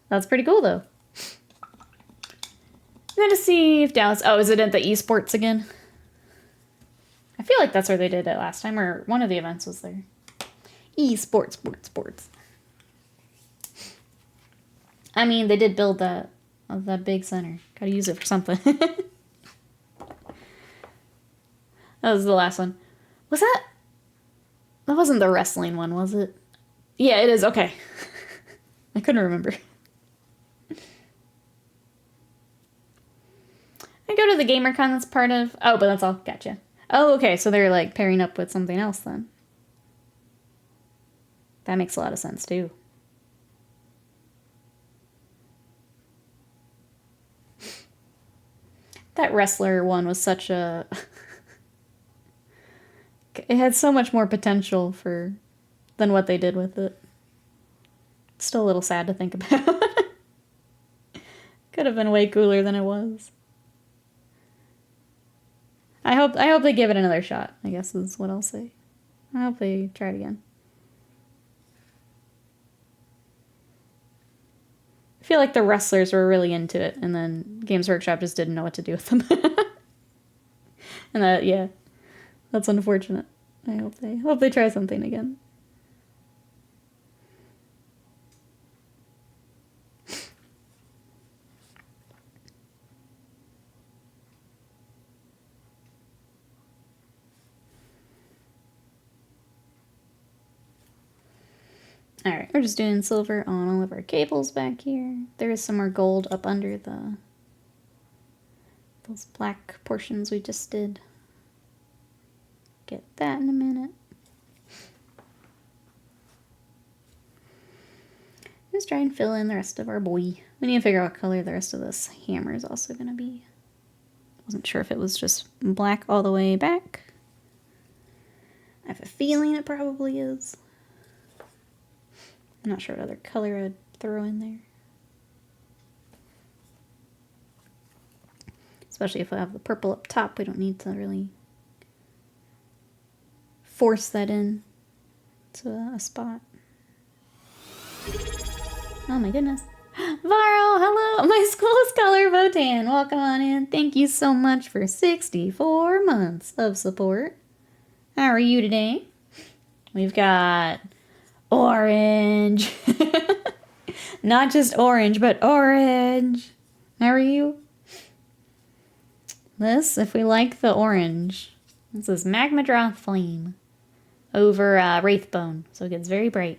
That's pretty cool, though. I'm going to see if Dallas... Oh, is it at the esports again? I feel like that's where they did it last time, or one of the events was there. Esports, sports. I mean, they did build that big center. Gotta use it for something. That was the last one. Was that... That wasn't the wrestling one, was it? Yeah, it is. Okay. I couldn't remember. I go to the GamerCon that's part of... Oh, but that's all. Gotcha. Oh, okay. So they're like pairing up with something else then. That makes a lot of sense too. That wrestler one was such a... It had so much more potential than what they did with it. It's still a little sad to think about. Could have been way cooler than it was. I hope they give it another shot, I guess is what I'll say. I hope they try it again. I feel like the wrestlers were really into it, and then Games Workshop just didn't know what to do with them. And that, yeah, that's unfortunate. I hope they try something again. Alright, we're just doing silver on all of our cables back here. There is some more gold up under those black portions we just did. Get that in a minute. Just try and fill in the rest of our boy. We need to figure out what color the rest of this hammer is also going to be. Wasn't sure if it was just black all the way back. I have a feeling it probably is. I'm not sure what other color I'd throw in there. Especially if I have the purple up top, we don't need to really force that in to a spot. Oh my goodness. Varro, hello! My school's color, Votann. Welcome on in. Thank you so much for 64 months of support. How are you today? We've got orange. Not just orange, but orange. How are you? This, if we like the orange, this is Magma Droth Flame over Wraithbone, so it gets very bright.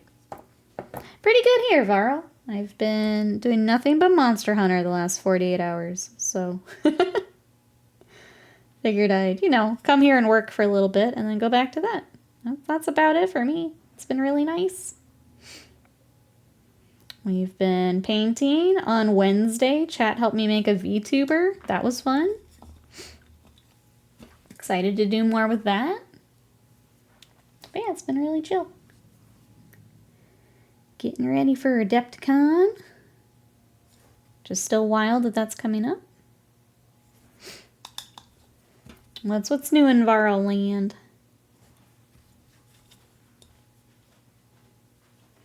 Pretty good here, Varro. I've been doing nothing but Monster Hunter the last 48 hours, so figured I'd, come here and work for a little bit and then go back to that. That's about it for me. It's been really nice. We've been painting on Wednesday. Chat helped me make a VTuber. That was fun. Excited to do more with that. But yeah, it's been really chill. Getting ready for Adepticon. Just still wild that that's coming up. That's what's new in Varro land.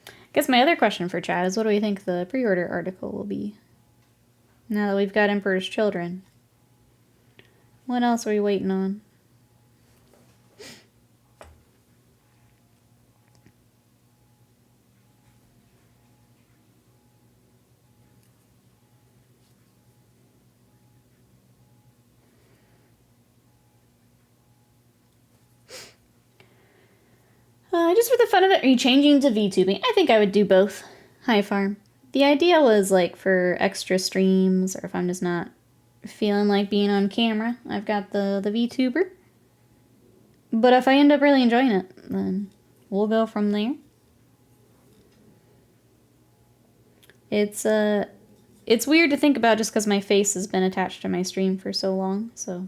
I guess my other question for chat is, what do we think the pre-order article will be? Now that we've got Emperor's Children. What else are we waiting on? Just for the fun of it, are you changing to VTubing? I think I would do both. Hi, Farm. The idea was like for extra streams, or if I'm just not feeling like being on camera, I've got the VTuber. But if I end up really enjoying it, then we'll go from there. It's weird to think about just because my face has been attached to my stream for so long, so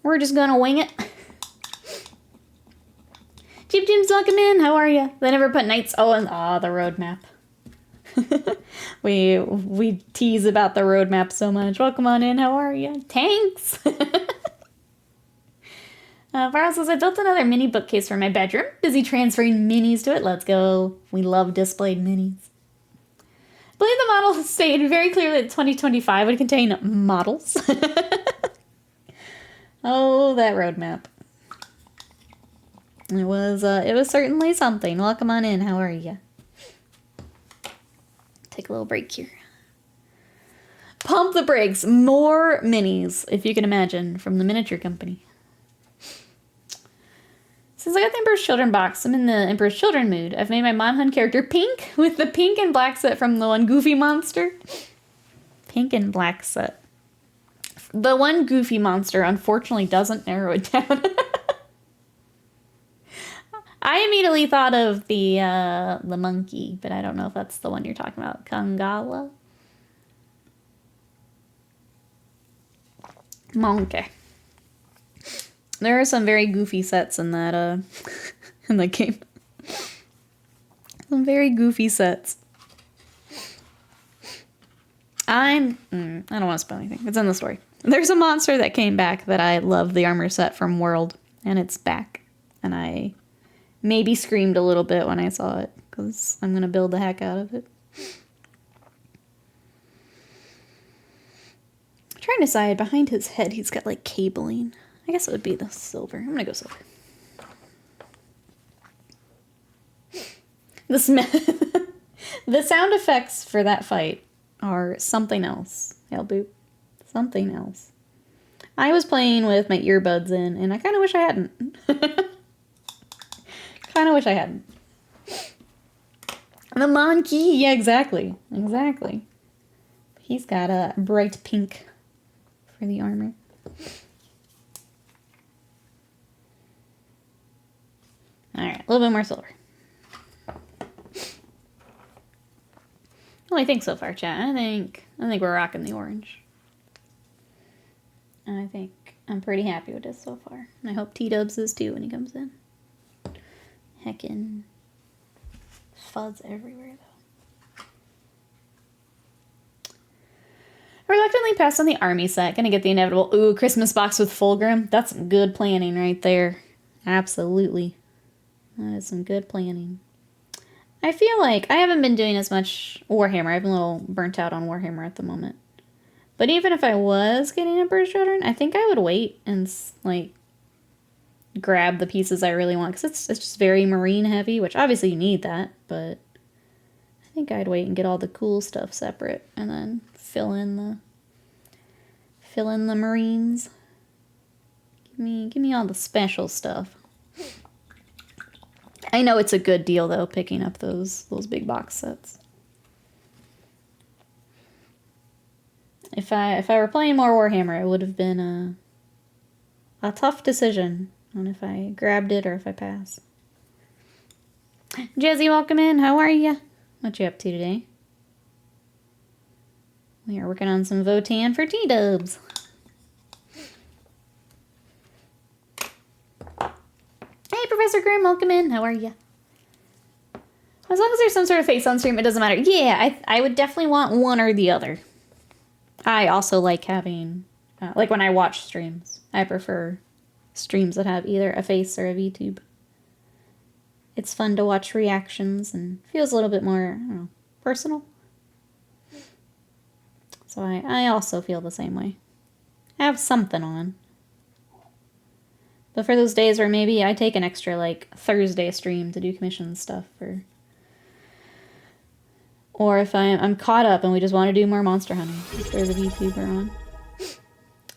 we're just gonna wing it. Jim Jim's welcome in. How are you? They never put knights. Oh, and the roadmap. we tease about the roadmap so much. Welcome on in. How are you? Thanks. Varl says, I built another mini bookcase for my bedroom. Busy transferring minis to it. Let's go. We love displayed minis. I believe the model stated very clearly that 2025 would contain models. Oh, that roadmap. It was certainly something. Welcome on in. How are you? Take a little break here. Pump the brakes. More minis, if you can imagine, from the miniature company. Since I got the Emperor's Children box, I'm in the Emperor's Children mood. I've made my Mon Hun character pink with the pink and black set from the one Goofy monster. Pink and black set. The one Goofy monster, unfortunately, doesn't narrow it down. I immediately thought of the monkey, but I don't know if that's the one you're talking about. Kangala? Monkey. There are some very goofy sets in that in the game. Some very goofy sets. I don't want to spoil anything. It's in the story. There's a monster that came back that I love the armor set from World, and it's back. And I maybe screamed a little bit when I saw it, because I'm going to build the heck out of it. I'm trying to decide, behind his head he's got like cabling. I guess it would be the silver. I'm going to go silver. The sound effects for that fight are something else. Hell boop. Something else. I was playing with my earbuds in, and I kind of wish I hadn't. Kind of wish I hadn't. The monkey. Yeah, exactly. Exactly. He's got a bright pink for the armor. Alright, a little bit more silver. Well, I think so far, chat. I think we're rocking the orange. And I think I'm pretty happy with this so far. And I hope T-Dubs is too when he comes in. Heckin' fuzz everywhere, though. Reluctantly passed on the army set. Gonna get the inevitable, ooh, Christmas box with Fulgrim. That's some good planning right there. Absolutely. That is some good planning. I feel like I haven't been doing as much Warhammer. I'm a little burnt out on Warhammer at the moment. But even if I was getting Emperor's Children, I think I would wait and, like, grab the pieces I really want. Because it's just very marine heavy, which obviously you need that. But I think I'd wait and get all the cool stuff separate. And then fill in the marines. Give me all the special stuff. I know it's a good deal, though, picking up those big box sets. If I were playing more Warhammer, it would have been a tough decision on if I grabbed it or if I pass. Jazzy, welcome in. How are you? What you up to today? We are working on some Votann for T-Dubs. Hey, Professor Grimm, welcome in. How are you? As long as there's some sort of face on stream, it doesn't matter. Yeah, I would definitely want one or the other. I also like having, like when I watch streams, I prefer streams that have either a face or a VTube. It's fun to watch reactions and feels a little bit more, I don't know, personal. So I also feel the same way. I have something on. But for those days where maybe I take an extra, like, Thursday stream to do commission stuff, or if I'm caught up and we just want to do more monster hunting, if there's a VTuber on.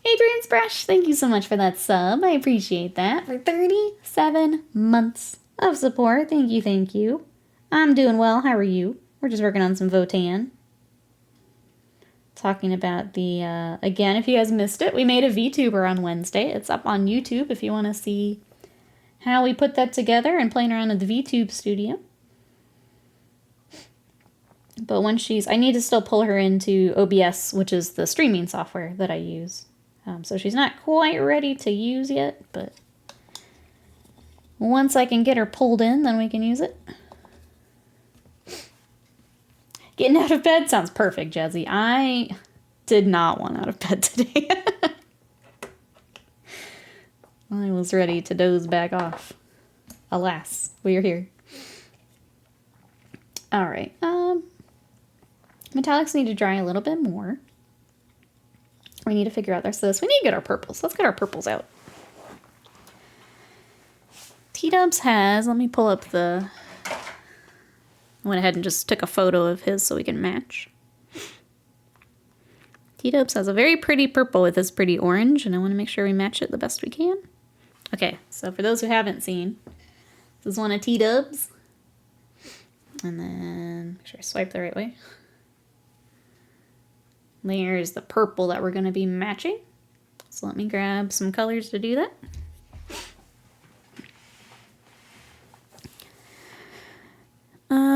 Adrian's Brush, thank you so much for that sub. I appreciate that. For 37 months of support. Thank you, thank you. I'm doing well. How are you? We're just working on some Votann. Talking about the, again, if you guys missed it, we made a VTuber on Wednesday. It's up on YouTube if you want to see how we put that together and playing around in the VTube studio. But when I need to still pull her into OBS, which is the streaming software that I use. So she's not quite ready to use yet, but Once I can get her pulled in, then we can use it. Getting out of bed sounds perfect, Jazzy. I did not want out of bed today. I was ready to doze back off. Alas, we are here. All right. Metallics need to dry a little bit more. We need to figure out the rest of this. We need to get our purples. Let's get our purples out. T-Dubs has, let me pull up the, I went ahead and just took a photo of his so we can match. T-Dubs has a very pretty purple with this pretty orange, and I want to make sure we match it the best we can. Okay, so for those who haven't seen, this is one of T-Dubs. And then, make sure I swipe the right way. There's the purple that we're going to be matching. So let me grab some colors to do that.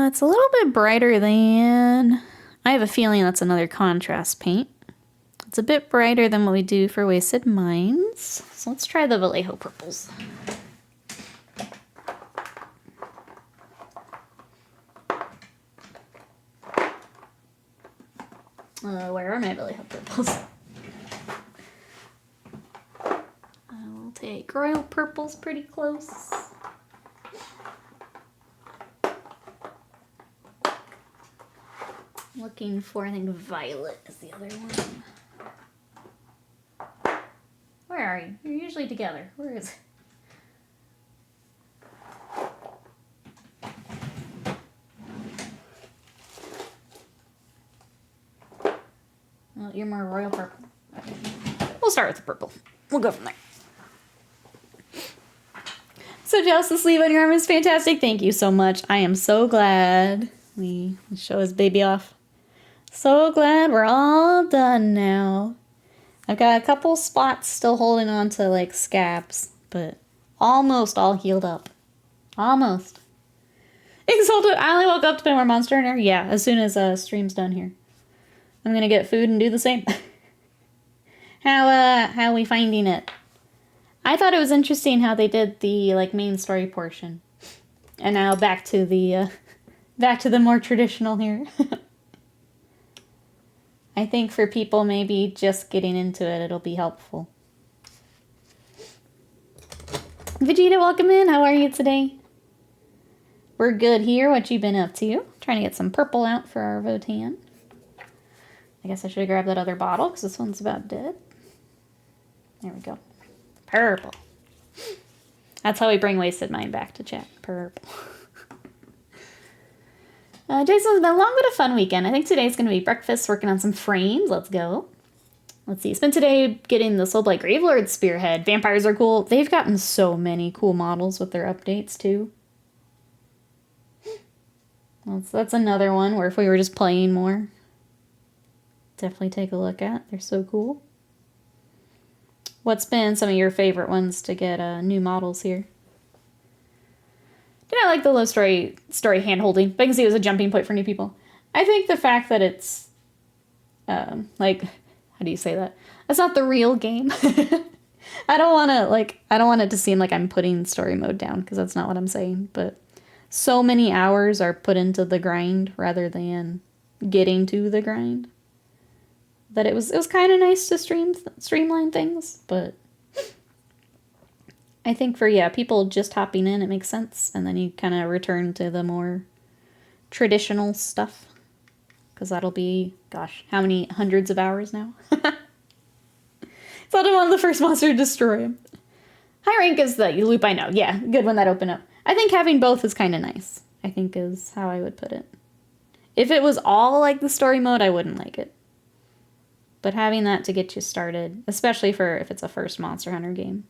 It's a little bit brighter than... I have a feeling that's another contrast paint. It's a bit brighter than what we do for Wasted Minds. So let's try the Vallejo purples. Where are my Vallejo purples? I'll take Royal Purples pretty close. Looking for, I think, Violet is the other one. Where are you? You're usually together. Where is it? Well, you're more royal purple. Okay. We'll start with the purple. We'll go from there. So Joust, the sleeve on your arm is fantastic. Thank you so much. I am so glad we show his baby off. So glad we're all done now. I've got a couple spots still holding on to like scabs, but almost all healed up. Almost. Exalted, I only woke up to play more Monster Hunter. Yeah, as soon as stream's done here. I'm gonna get food and do the same. How are we finding it? I thought it was interesting how they did the like main story portion. And now back to the more traditional here. I think for people maybe just getting into it, it'll be helpful. Vegeta, welcome in. How are you today? We're good here. What you been up to? Trying to get some purple out for our Votann. I guess I should have grabbed that other bottle because this one's about dead. There we go. Purple. That's how we bring Wasted Mind back to chat. Purple. Jason's been a long but a fun weekend. I think today's going to be breakfast, working on some frames. Let's go. Let's see. Spent today getting the Soulblight Gravelord Spearhead. Vampires are cool. They've gotten so many cool models with their updates, too. Well, that's another one where if we were just playing more, definitely take a look at. They're so cool. What's been some of your favorite ones to get new models here? I like the low story hand-holding, but I can see it was a jumping point for new people. I think the fact that it's, like, how do you say that? It's not the real game. I don't want it to seem like I'm putting story mode down, because that's not what I'm saying, but so many hours are put into the grind rather than getting to the grind that it was kind of nice to streamline things, but I think for, people just hopping in, it makes sense. And then you kind of return to the more traditional stuff. Because that'll be, gosh, how many hundreds of hours now? Thought I wanted the first monster to destroy him. High rank is the loop, I know. Yeah, good when that opened up. I think having both is kind of nice, I think is how I would put it. If it was all like the story mode, I wouldn't like it. But having that to get you started, especially for if it's a first Monster Hunter game,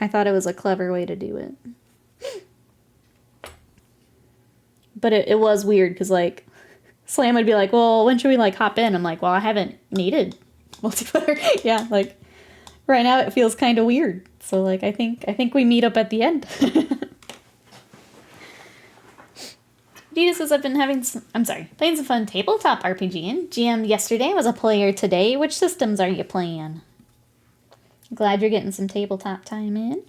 I thought it was a clever way to do it. But it was weird, because, like, Slam would be like, well, when should we, like, hop in? I'm like, well, I haven't needed multiplayer. Yeah, like, right now it feels kind of weird. So, like, I think we meet up at the end. Adidas says I've been playing some fun tabletop RPGing. GM yesterday, was a player today. Which systems are you playing? Glad you're getting some tabletop time in.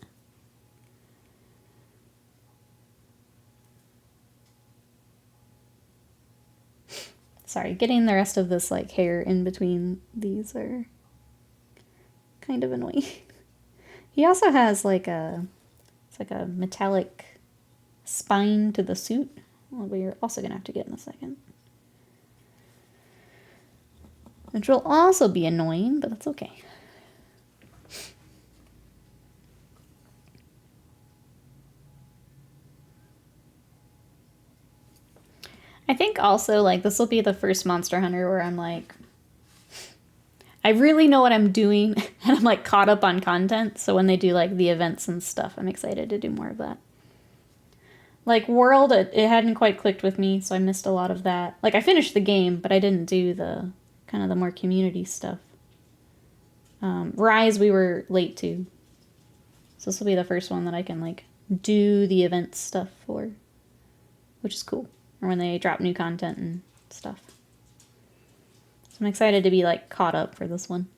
Sorry, getting the rest of this like hair in between these are kind of annoying. He also has like it's like a metallic spine to the suit. Well, we're also gonna have to get in a second. Which will also be annoying, but that's okay. I think also, like, this will be the first Monster Hunter where I'm like, I really know what I'm doing, and I'm, like, caught up on content, so when they do, like, the events and stuff, I'm excited to do more of that. Like, World, it hadn't quite clicked with me, so I missed a lot of that. Like, I finished the game, but I didn't do the, kind of the more community stuff. Rise, we were late to. So this will be the first one that I can, like, do the event stuff for, which is cool. Or when they drop new content and stuff. So I'm excited to be, like, caught up for this one.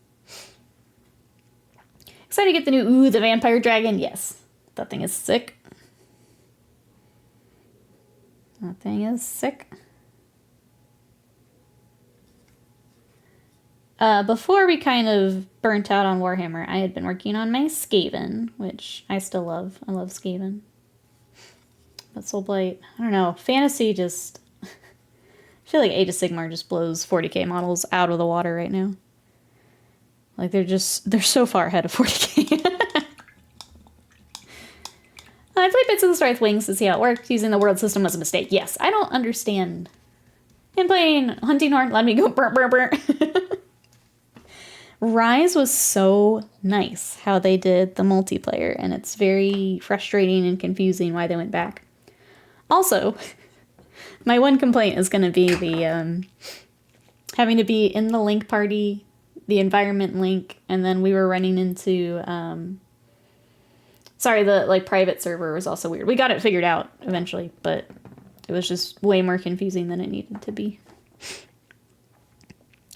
Excited to get the new, the Vampire Dragon. Yes. That thing is sick. That thing is sick. Before we kind of burnt out on Warhammer, I had been working on my Skaven, which I still love. I love Skaven. But Soulblight, I don't know. Fantasy just... I feel like Age of Sigmar just blows 40k models out of the water right now. Like, they're so far ahead of 40k. I played bits of the Starth Wings to see how it worked. Using the world system was a mistake. Yes, I don't understand. And playing Hunting Horn let me go burr, burr, burr. Rise was so nice how they did the multiplayer, and it's very frustrating and confusing why they went back. Also, my one complaint is going to be the having to be in the link party, the environment link, and then we were running into... the like private server was also weird. We got it figured out eventually, but it was just way more confusing than it needed to be.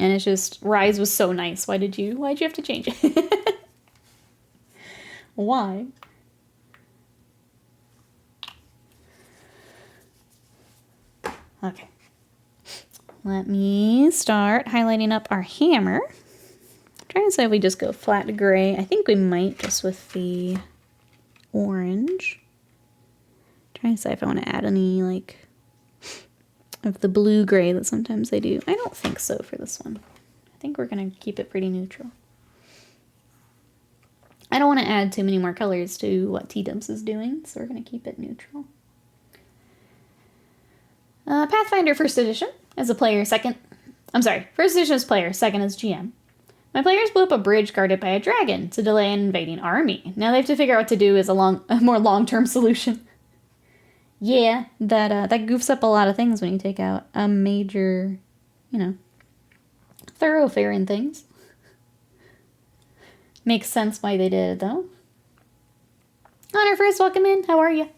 And it's just, Rise was so nice. Why'd you have to change it? Why? Okay. Let me start highlighting up our hammer. I'm trying to say if we just go flat to gray. I think we might just with the orange. I'm trying to say if I want to add any, like, of the blue gray that sometimes they do. I don't think so for this one. I think we're going to keep it pretty neutral. I don't want to add too many more colors to what T-Dubs is doing, so we're going to keep it neutral. Pathfinder First Edition as a player second. I'm sorry, First Edition as player, second as GM. My players blew up a bridge guarded by a dragon to delay an invading army. Now they have to figure out what to do as a more long-term solution. Yeah, that goofs up a lot of things when you take out a major, thoroughfare in things. Makes sense why they did it, though. Honor first, welcome in. How are you?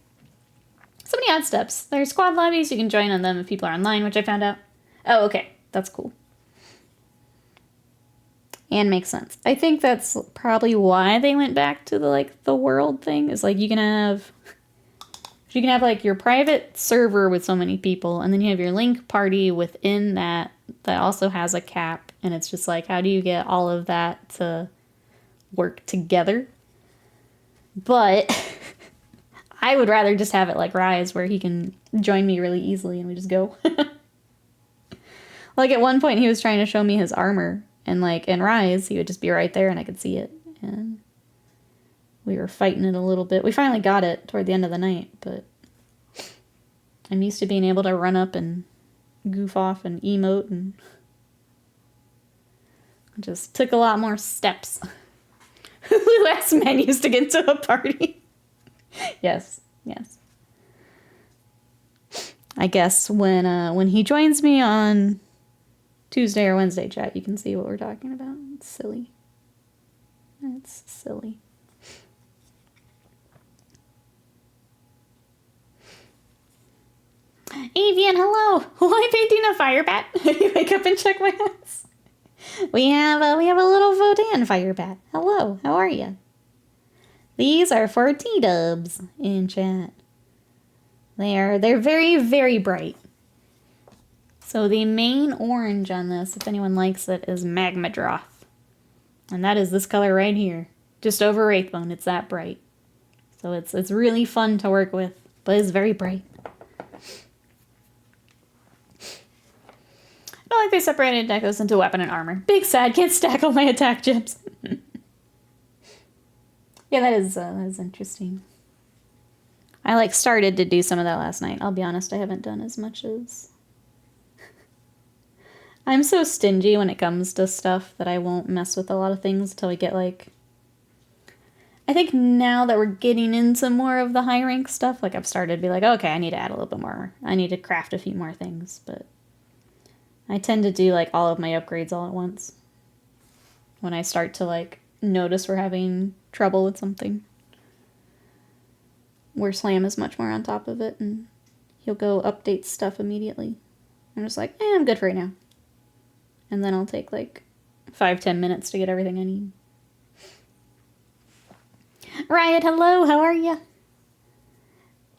So many odd steps. There's squad lobbies. You can join on them if people are online, which I found out. Oh, okay. That's cool. And makes sense. I think that's probably why they went back to the world thing. Is like you can have like your private server with so many people, and then you have your link party within that also has a cap, and it's just like, how do you get all of that to work together? But I would rather just have it like Rise, where he can join me really easily and we just go. Like at one point he was trying to show me his armor, and like in Rise he would just be right there and I could see it, and we were fighting it a little bit. We finally got it toward the end of the night, but I'm used to being able to run up and goof off and emote, and it just took a lot more steps. Who asks menus to get into a party? Yes. I guess when he joins me on Tuesday or Wednesday chat, you can see what we're talking about. It's silly. It's silly. Avian, hello. Why am I painting a fire bat? You wake up and check my house. We have a little Votann fire bat. Hello, how are you? These are for T-Dubs in chat. They're very, very bright. So the main orange on this, if anyone likes it, is Magma Droth. And that is this color right here. Just over Wraithbone, it's that bright. So it's really fun to work with, but it's very bright. I don't like they separated decos into weapon and armor. Big sad, can't stack all my attack chips. Yeah, that is interesting. I like started to do some of that last night. I'll be honest, I haven't done as much as... I'm so stingy when it comes to stuff that I won't mess with a lot of things until we get like... I think now that we're getting into more of the high rank stuff, like I've started to be like, okay, I need to add a little bit more. I need to craft a few more things, but I tend to do like all of my upgrades all at once. When I start to like notice we're having trouble with something. Where Slam is much more on top of it and he'll go update stuff immediately. I'm just like, I'm good for right now. And then I'll take like 5-10 minutes to get everything I need. Riot, hello, how are you?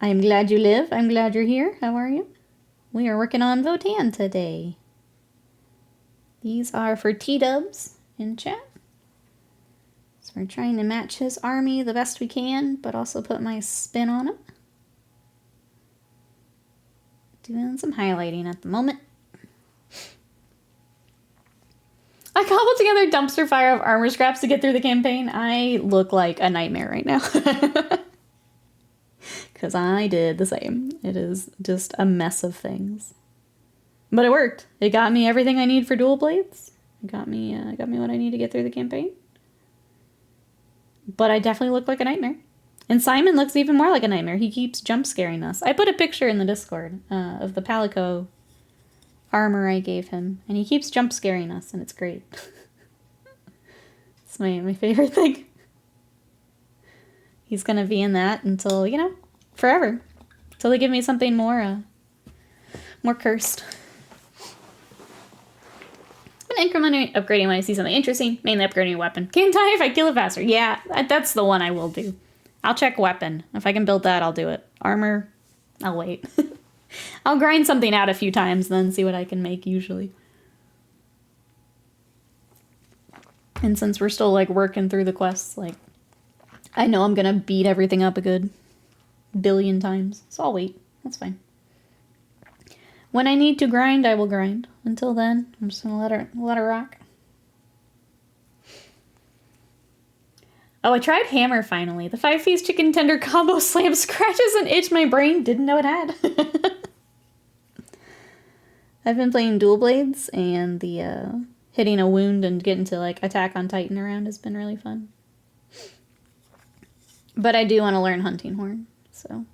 I'm glad you live. I'm glad you're here. How are you? We are working on Votann today. These are for T-dubs in chat. So we're trying to match his army the best we can, but also put my spin on it. Doing some highlighting at the moment. I cobbled together a dumpster fire of armor scraps to get through the campaign. I look like a nightmare right now. Because I did the same. It is just a mess of things. But it worked. It got me everything I need for dual blades. It got me what I need to get through the campaign. But I definitely look like a nightmare. And Simon looks even more like a nightmare. He keeps jump scaring us. I put a picture in the Discord of the Palico armor I gave him. And he keeps jump scaring us, and it's great. It's my favorite thing. He's going to be in that until, you know, forever. Until they give me something more cursed. I'm incrementally upgrading when I see something interesting, mainly upgrading a weapon. Can't die if I kill it faster. Yeah, that's the one I will do. I'll check weapon. If I can build that, I'll do it. Armor, I'll wait. I'll grind something out a few times, then see what I can make usually. And since we're still like working through the quests, like I know I'm gonna beat everything up a good billion times. So I'll wait. That's fine. When I need to grind, I will grind. Until then, I'm just gonna let her rock. Oh, I tried Hammer finally. The 5-piece chicken tender combo slam scratches an itch my brain didn't know it had. I've been playing dual blades, and the hitting a wound and getting to like attack on Titan around has been really fun. But I do want to learn hunting horn, so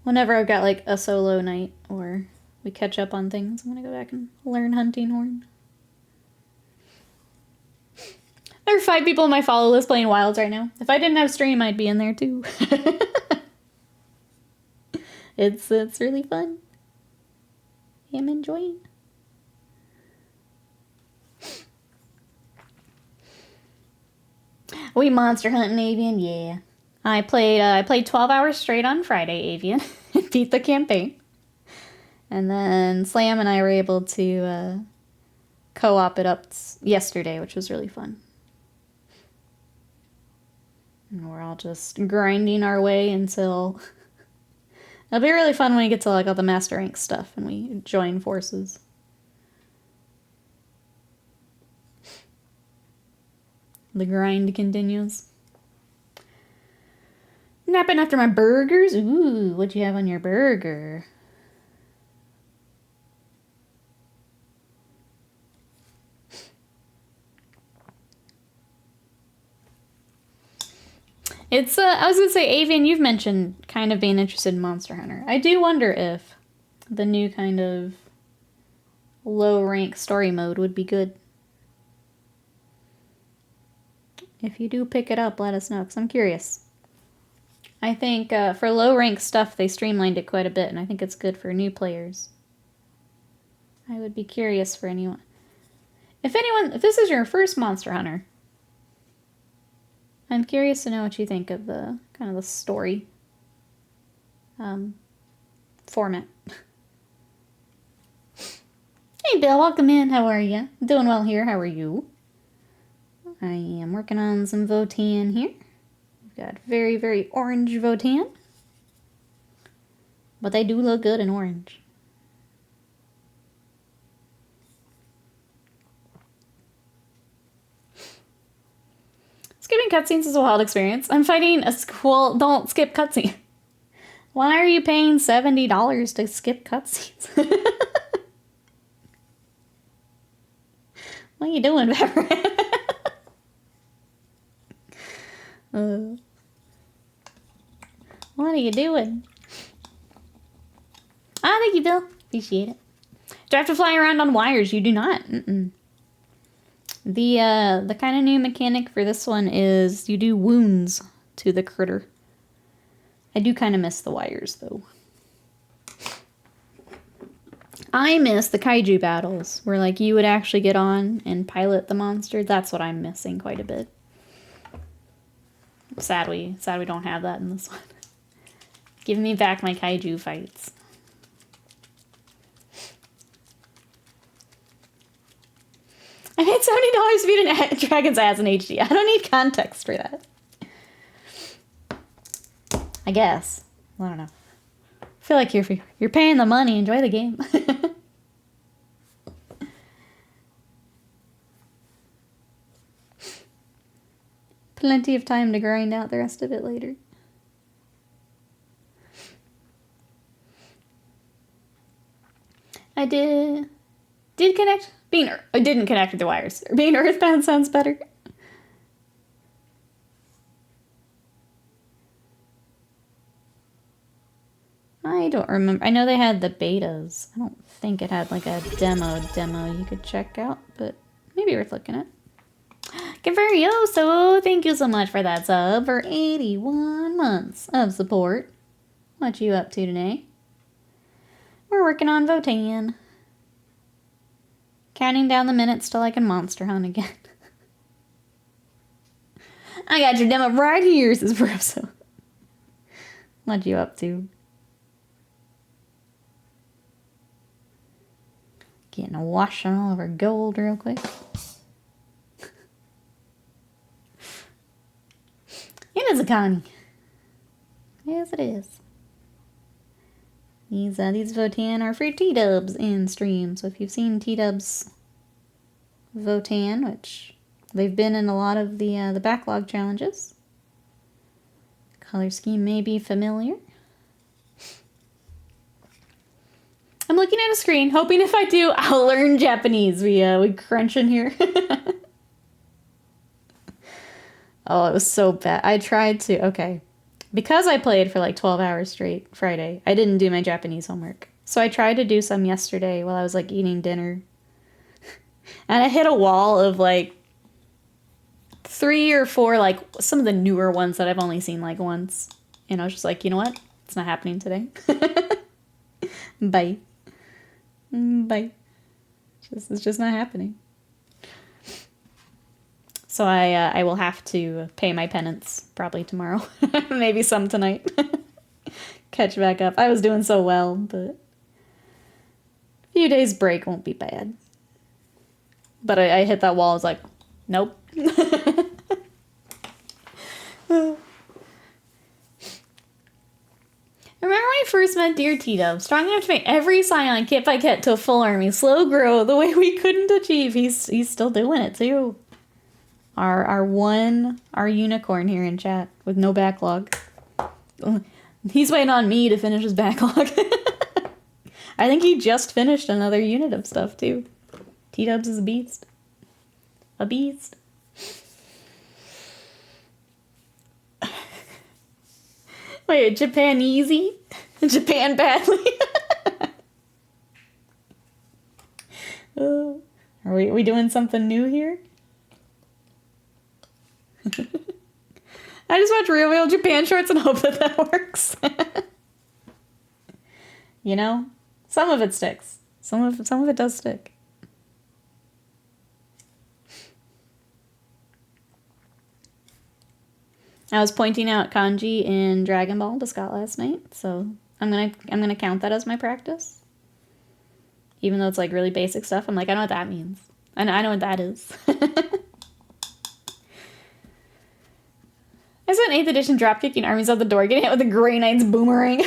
whenever I've got like a solo night or we catch up on things, I'm gonna go back and learn hunting horn. There are 5 people in my follow list playing Wilds right now. If I didn't have stream, I'd be in there too. It's really fun. I'm enjoying. We monster hunting Avian, yeah. I played 12 hours straight on Friday, Avian, and beat the campaign. And then Slam and I were able to co-op it up yesterday, which was really fun. And we're all just grinding our way until... It'll be really fun when we get to like all the master rank stuff and we join forces. The grind continues. Napping after my burgers? Ooh, what'd you have on your burger? It's, I was gonna say, Avian, you've mentioned kind of being interested in Monster Hunter. I do wonder if the new kind of low rank story mode would be good. If you do pick it up, let us know, because I'm curious. I think for low rank stuff, they streamlined it quite a bit, and I think it's good for new players. I would be curious for anyone. If this is your first Monster Hunter, I'm curious to know what you think of the kind of the story format. Hey Bill, welcome in. How are you? Doing well here. How are you? I am working on some Votann here. We've got very, very orange Votann. But they do look good in orange. Skipping cutscenes is a wild experience. I'm fighting a school. Don't skip cutscenes. Why are you paying $70 to skip cutscenes? What are you doing, Pepper? What are you doing? Ah, thank you, Bill. Appreciate it. Do I have to fly around on wires? You do not. The kind of new mechanic for this one is you do wounds to the critter. I do kind of miss the wires, though. I miss the kaiju battles, where like you would actually get on and pilot the monster. That's what I'm missing quite a bit. Sad we don't have that in this one. Give me back my kaiju fights. I paid $70 to beat a dragon's ass in HD. I don't need context for that. I guess. I don't know. I feel like you're paying the money. Enjoy the game. Plenty of time to grind out the rest of it later. I did connect. I didn't connect with the wires. Being earthbound sounds better. I don't remember. I know they had the betas. I don't think it had like a demo you could check out, but maybe worth looking at. Conferioso, thank you so much for that sub for 81 months of support. What you up to today? We're working on Votann. Counting down the minutes till I can monster hunt again. I got your demo right here, says Broso. What you up to? Getting a wash on all of our gold real quick. It is a Connie. Yes, it is. These Votann are for T-dubs in stream. So if you've seen T-dubs Votann, which they've been in a lot of the backlog challenges, color scheme may be familiar. I'm looking at a screen, hoping if I do, I'll learn Japanese. We crunch in here. Oh, it was so bad. I tried to, okay. Because I played for like 12 hours straight Friday, I didn't do my Japanese homework. So I tried to do some yesterday while I was like eating dinner. And I hit a wall of like 3 or 4, like some of the newer ones that I've only seen like once. And I was just like, you know what? It's not happening today. Bye. Bye. This is just not happening. So I will have to pay my penance probably tomorrow. Maybe some tonight. Catch back up. I was doing so well, but a few days break won't be bad. But I hit that wall. I was like, nope. Remember when I first met Dear Tito? Strong enough to make every Scion kit by kit to a full army. Slow grow the way we couldn't achieve. He's still doing it too. Our unicorn here in chat with no backlog. He's waiting on me to finish his backlog. I think he just finished another unit of stuff too. T-Dubs is a beast. A beast. Wait, Japan easy? Japan badly? Are we doing something new here? I just watch real Japan shorts and hope that works. You know, some of it sticks. Some of it does stick. I was pointing out kanji in Dragon Ball to Scott last night, so I'm gonna count that as my practice. Even though it's like really basic stuff, I'm like, I know what that means. I know what that is. I saw an 8th edition dropkicking armies out the door, getting hit with a Grey Knight's boomerang.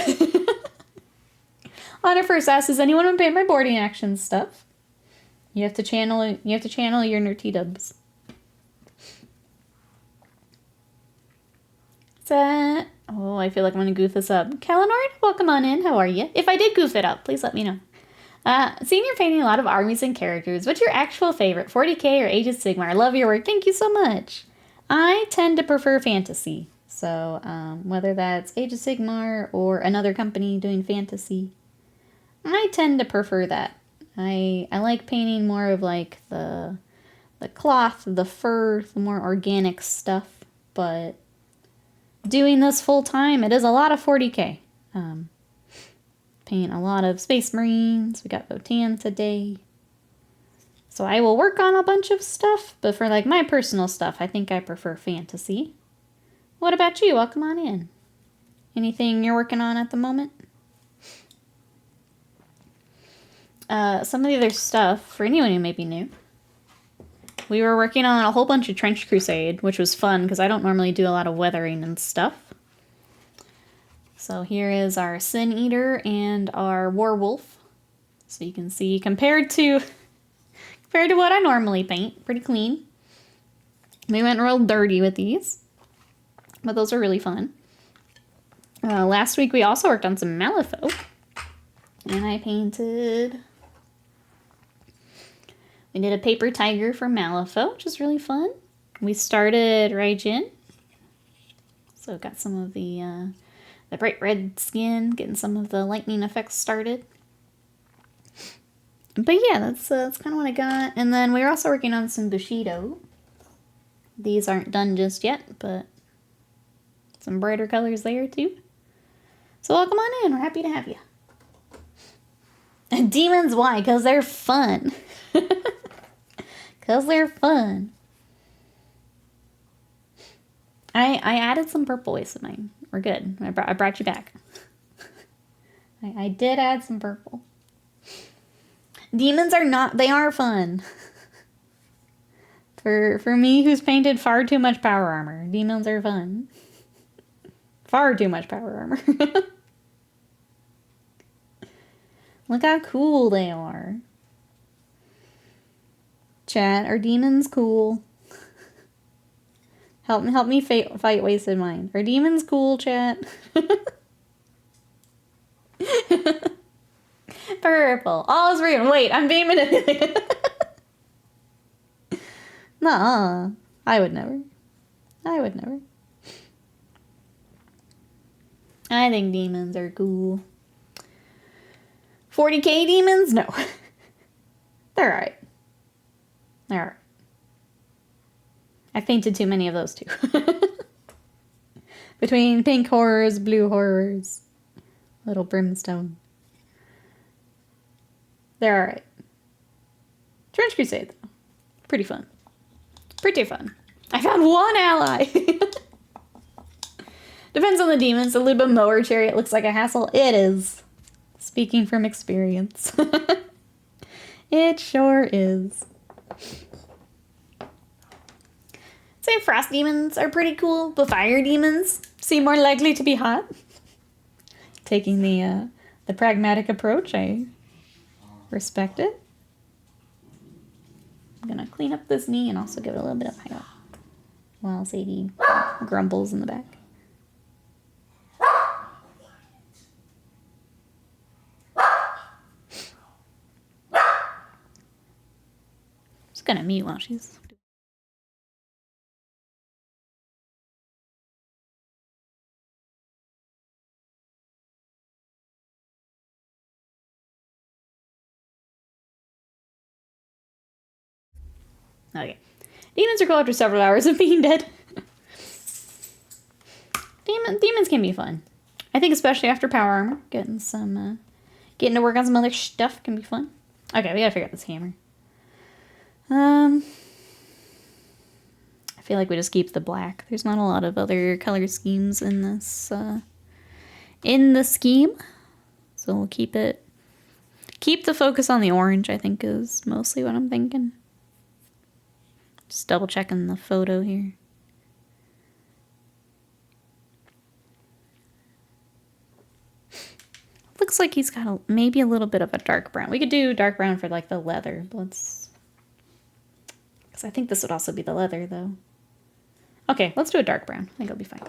On our first ask, does anyone want to pay my boarding action stuff? You have to channel your nerdy dubs. Oh, I feel like I'm gonna goof this up. Kalinord, welcome on in. How are you? If I did goof it up, please let me know. Seeing you're painting a lot of armies and characters, what's your actual favorite? 40K or Age of Sigmar? I love your work. Thank you so much. I tend to prefer fantasy. So, whether that's Age of Sigmar or another company doing fantasy, I tend to prefer that. I like painting more of like the cloth, the fur, the more organic stuff, but doing this full time, it is a lot of 40K. Paint a lot of Space Marines. We got Votann today. So I will work on a bunch of stuff, but for like my personal stuff, I think I prefer fantasy. What about you? Welcome on in. Anything you're working on at the moment? Some of the other stuff, for anyone who may be new, we were working on a whole bunch of Trench Crusade, which was fun because I don't normally do a lot of weathering and stuff. So here is our Sin Eater and our Werewolf. So you can see compared to what I normally paint, pretty clean. We went real dirty with these, but those are really fun. Last week we also worked on some Malifaux, and I painted. We did a paper tiger for Malifaux, which is really fun. We started Raijin, so got some of the bright red skin, getting some of the lightning effects started. But yeah, that's kind of what I got. And then we were also working on some Bushido. These aren't done just yet, but some brighter colors there too. So welcome on in. We're happy to have you. And demons, why? Because they're fun. Because they're fun. I added some purple waste of mine. We're good. I brought you back. I did add some purple. Demons are not, they are fun. For me, who's painted far too much power armor, demons are fun. Far too much power armor. Look how cool they are. Chat, are demons cool? Help me fight wasted mind. Are demons cool, chat? Purple. All's real. Wait, I'm being manipulated. Nuh-uh. I would never. I would never. I think demons are cool. 40K demons? No. They're alright. They're alright. I've painted too many of those too. Between pink horrors, blue horrors, little brimstone. They're alright. Trench Crusade, though. Pretty fun. Pretty fun. I found one ally! Depends on the demons. The Luba Mower Chariot looks like a hassle. It is. Speaking from experience. It sure is. Say frost demons are pretty cool, but fire demons seem more likely to be hot. Taking the pragmatic approach, I respect it. I'm gonna clean up this knee and also give it a little bit of highlight while Sadie grumbles in the back. Just gonna mute while she's... Okay. Demons are cool after several hours of being dead. Demons can be fun. I think especially after power armor. Getting to work on some other stuff can be fun. Okay, we gotta figure out this hammer. I feel like we just keep the black. There's not a lot of other color schemes in this, in the scheme. So we'll keep it Keep the focus on the orange, I think, is mostly what I'm thinking. Just double checking the photo here. Looks like he's got maybe a little bit of a dark brown. We could do dark brown for like the leather, but let's... Because I think this would also be the leather, though. Okay, let's do a dark brown. I think it'll be fine.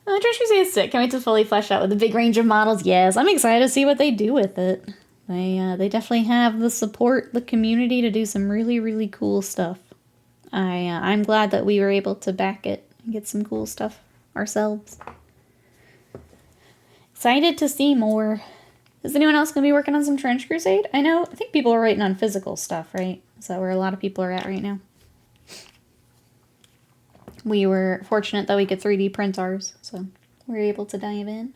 Trash Crusade is sick. Can't wait to fully flesh out with a big range of models. Yes, I'm excited to see what they do with it. They definitely have the support, the community to do some really, really cool stuff. I'm glad that we were able to back it and get some cool stuff ourselves. Excited to see more. Is anyone else going to be working on some Trench Crusade? I think people are writing on physical stuff, right? Is that where a lot of people are at right now? We were fortunate that we could 3D print ours, so we were able to dive in.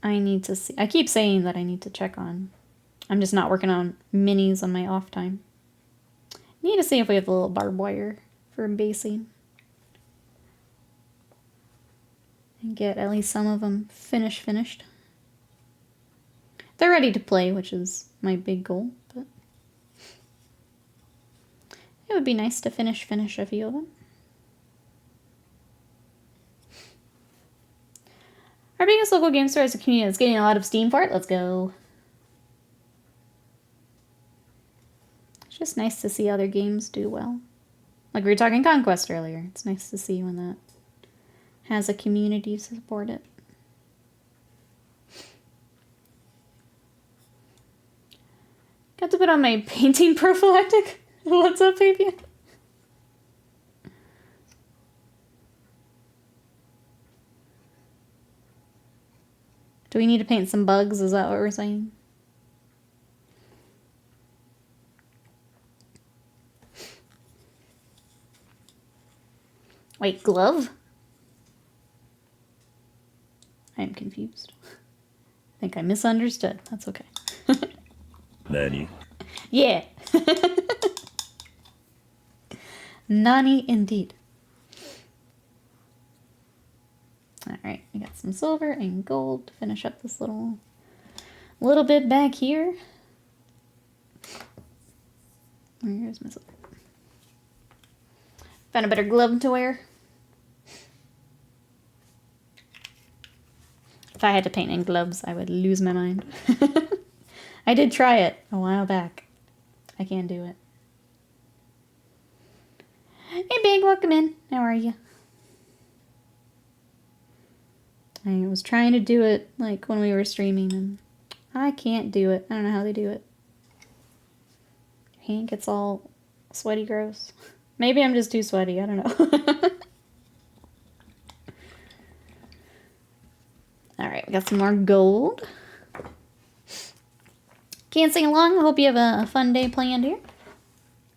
I need to see. I keep saying that I need to check on. I'm just not working on minis on my off time. Need to see if we have a little barbed wire for basing. And get at least some of them finished. They're ready to play, which is my big goal, but it would be nice to finish a few of them. Our biggest local game store is a community that's getting a lot of steam for it. Let's go. It's just nice to see other games do well. Like we were talking Conquest earlier. It's nice to see when that has a community to support it. Got to put on my painting prophylactic. What's up, Fabian? Do we need to paint some bugs? Is that what we're saying? Wait, glove? I am confused. I think I misunderstood. That's okay. Nani? Yeah. Nani indeed. Alright, we got some silver and gold to finish up this little bit back here. Where's my silver? Found a better glove to wear. If I had to paint in gloves, I would lose my mind. I did try it a while back. I can't do it. Hey, Big, welcome in. How are you? I was trying to do it like when we were streaming, and I can't do it. I don't know how they do it. Hank gets all sweaty gross. Maybe I'm just too sweaty. I don't know. Alright, we got some more gold. Can't sing along. I hope you have a fun day planned here.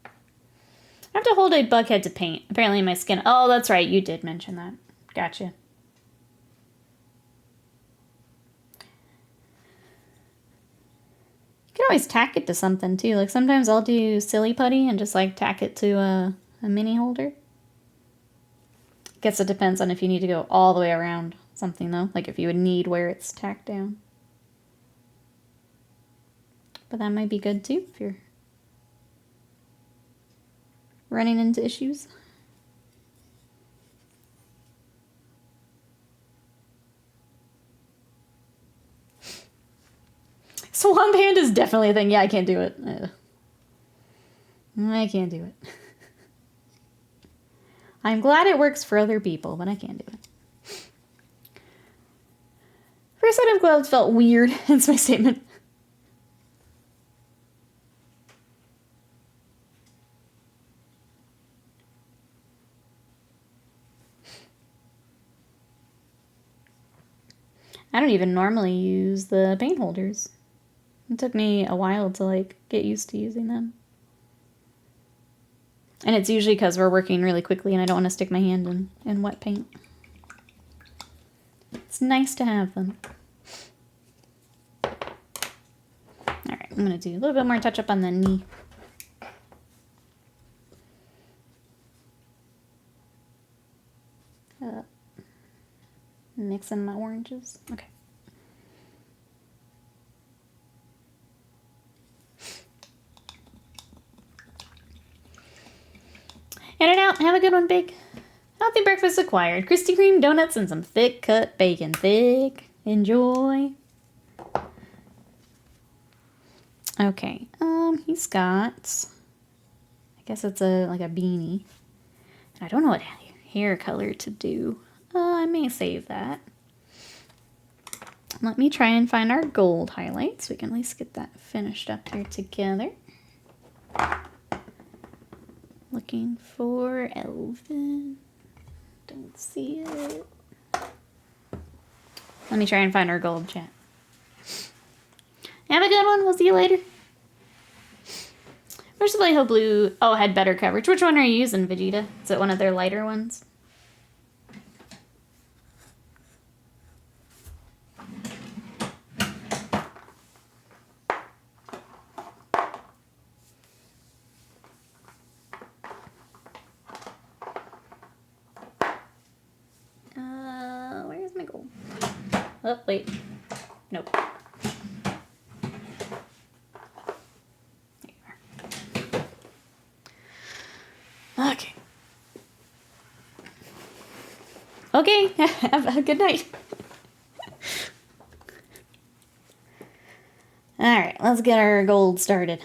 I have to hold a bug head to paint. Apparently my skin... Oh, that's right. You did mention that. Gotcha. You can always tack it to something, too. Like, sometimes I'll do silly putty and just, like, tack it to a mini holder. Guess it depends on if you need to go all the way around something, though. Like, if you would need where it's tacked down. But that might be good, too, if you're running into issues. Swamp hand is definitely a thing. Yeah, I can't do it. I can't do it. I'm glad it works for other people, but I can't do it. First set of gloves felt weird. That's my statement. I don't even normally use the paint holders. It took me a while to, like, get used to using them. And it's usually because we're working really quickly and I don't want to stick my hand in wet paint. It's nice to have them. Alright, I'm going to do a little bit more touch up on the knee. Mixing my oranges. Okay. In and out. Have a good one, Big. Healthy breakfast acquired. Krispy Kreme donuts and some thick cut bacon. Thick. Enjoy. Okay. He's got, I guess it's like a beanie. And I don't know what hair color to do. I may save that. Let me try and find our gold highlights. We can at least get that finished up here together. Looking for Elvin. Don't see it. Let me try and find our gold, chat. Have a good one. We'll see you later. Where's the Vallejo Blue? Oh, had better coverage. Which one are you using, Vegeta? Is it one of their lighter ones? Where's my gold? Oh, wait. Nope. Okay. Okay, have a good night. Alright, let's get our gold started.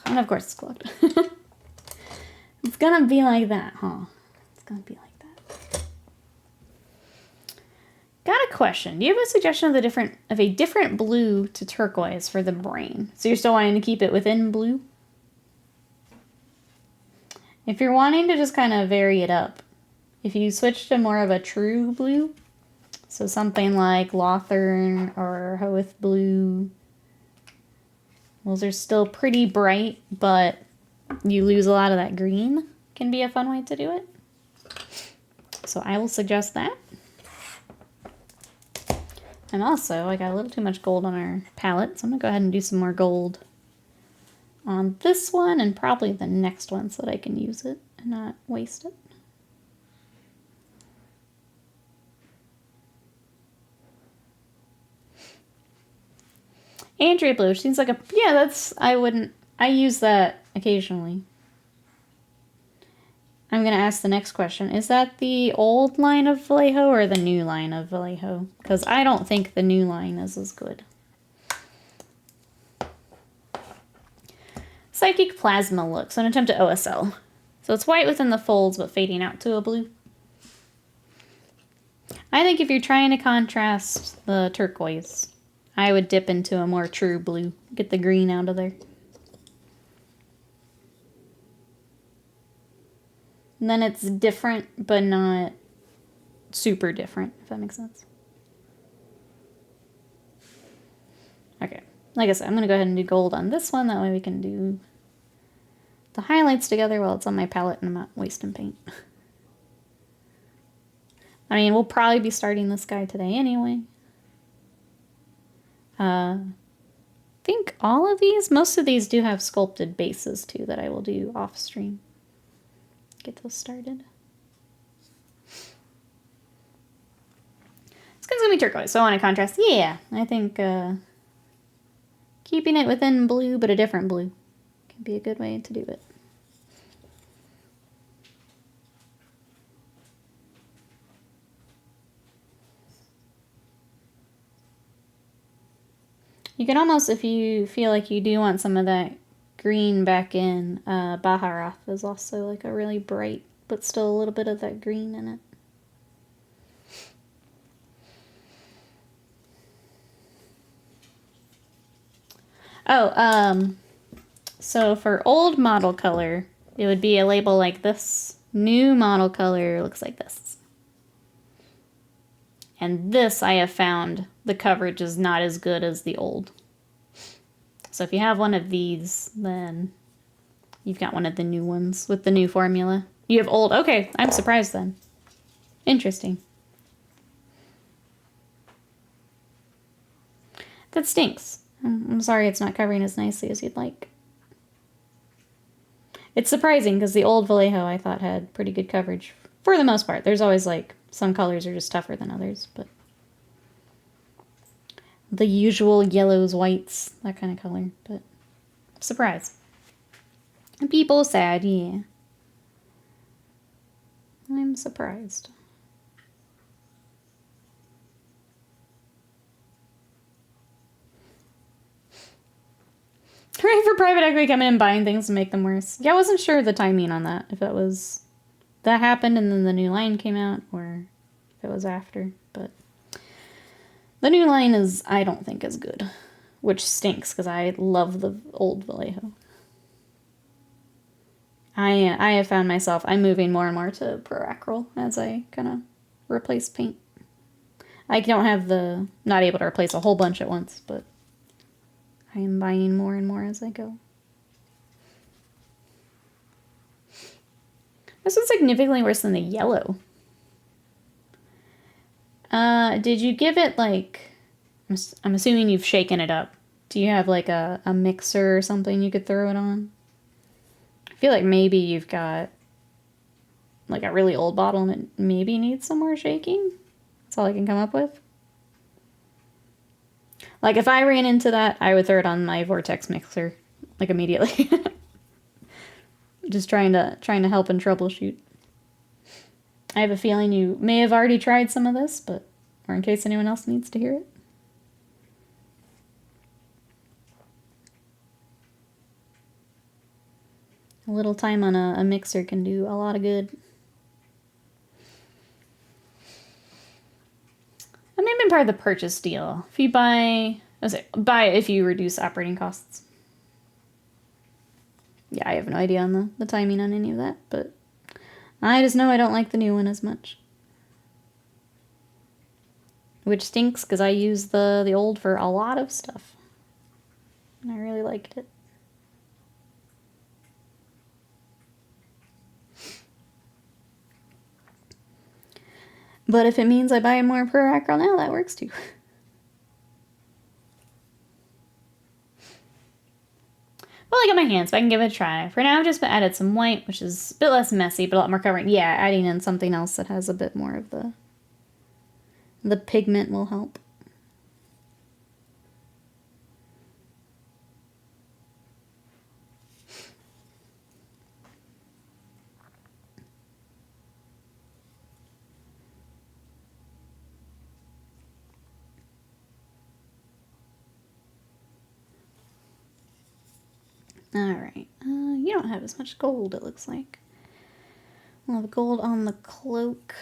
And of course it's clogged. It's gonna be like that, huh? It's gonna be like that. Got a question. Do you have a suggestion of a different blue to turquoise for the brain? So you're still wanting to keep it within blue? If you're wanting to just kind of vary it up, if you switch to more of a true blue, so something like Lothern or Hoeth blue, those are still pretty bright, but you lose a lot of that green, can be a fun way to do it. So I will suggest that. And also, I got a little too much gold on our palette, so I'm going to go ahead and do some more gold on this one and probably the next one so that I can use it and not waste it. Andrea Blue, seems like a, yeah, that's, I use that occasionally. I'm going to ask the next question. Is that the old line of Vallejo or the new line of Vallejo? Because I don't think the new line is as good. Psychic Plasma looks, an attempt at OSL. So it's white within the folds, but fading out to a blue. I think if you're trying to contrast the turquoise, I would dip into a more true blue. Get the green out of there. And then it's different, but not super different, if that makes sense. Okay. Like I said, I'm going to go ahead and do gold on this one. That way we can do the highlights together while it's on my palette and I'm not wasting paint. I mean, we'll probably be starting this guy today anyway. I think all of these, most of these do have sculpted bases too that I will do off stream. Get those started. It's gonna be turquoise, so I want to contrast. Yeah, I think keeping it within blue, but a different blue, can be a good way to do it. You can almost, if you feel like you do want some of that green back in, Baharath is also like a really bright, but still a little bit of that green in it. Oh, so for old model color, it would be a label like this. New model color looks like this. And this, I have found, the coverage is not as good as the old. So if you have one of these, then you've got one of the new ones with the new formula. You have old. Okay, I'm surprised then. Interesting. That stinks. I'm sorry it's not covering as nicely as you'd like. It's surprising because the old Vallejo I thought had pretty good coverage for the most part. There's always like some colors are just tougher than others, but the usual yellows, whites, that kind of color. But surprise. And people sad, yeah. I'm surprised. Right, for private equity coming and buying things to make them worse. Yeah, I wasn't sure the timing on that. If it was that happened and then the new line came out, or if it was after. But the new line is, I don't think, as good, which stinks because I love the old Vallejo. I have found myself, I'm moving more and more to pro-acryl as I kind of replace paint. I don't have not able to replace a whole bunch at once, but I am buying more and more as I go. This is significantly worse than the yellow. Did you give it, like, I'm assuming you've shaken it up. Do you have, like, a mixer or something you could throw it on? I feel like maybe you've got, like, a really old bottle and it maybe needs some more shaking. That's all I can come up with. Like, if I ran into that, I would throw it on my Vortex mixer, like, immediately. Just trying to help and troubleshoot. I have a feeling you may have already tried some of this, but, or in case anyone else needs to hear it. A little time on a mixer can do a lot of good. That may have been part of the purchase deal. If you buy it if you reduce operating costs. Yeah, I have no idea on the timing on any of that, but I just know I don't like the new one as much. Which stinks because I use the old for a lot of stuff. And I really liked it. But if it means I buy more pro-acryl now, that works too. Well, I got my hands, so I can give it a try. For now, I've just added some white, which is a bit less messy, but a lot more covering. Yeah, adding in something else that has a bit more of the pigment will help. Alright, you don't have as much gold, it looks like. We'll have gold on the cloak.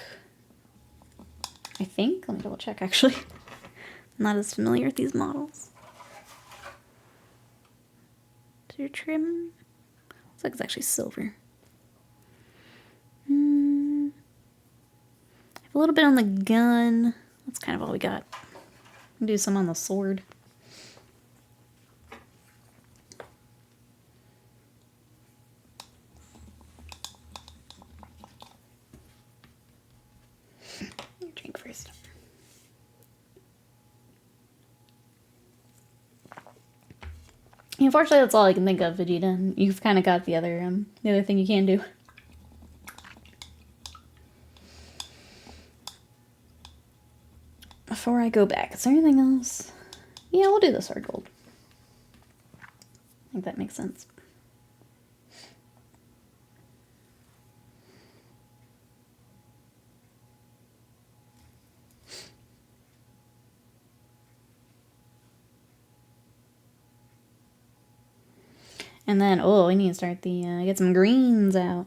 I think. Let me double check, actually. I'm not as familiar with these models. To your trim. Looks like it's actually silver. I have a little bit on the gun. That's kind of all we got. Do some on the sword. Drink first. Unfortunately, that's all I can think of, Vegeta. And you've kind of got the other thing you can do. Before I go back, is there anything else? Yeah, we'll do the sword gold. I think that makes sense. And then, oh, we need to start get some greens out.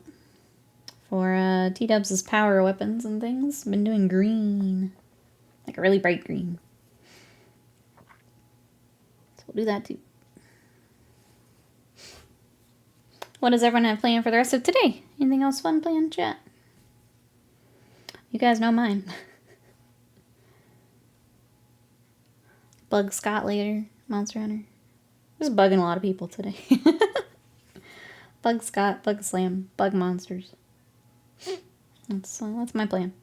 For T-Dubs' power weapons and things. Been doing green. Like a really bright green. So we'll do that too. What does everyone have planned for the rest of today? Anything else fun planned, chat? You guys know mine. Bug Scott later. Monster Hunter. Just bugging a lot of people today. Bug Scott, Bug Slam, Bug Monsters. That's my plan.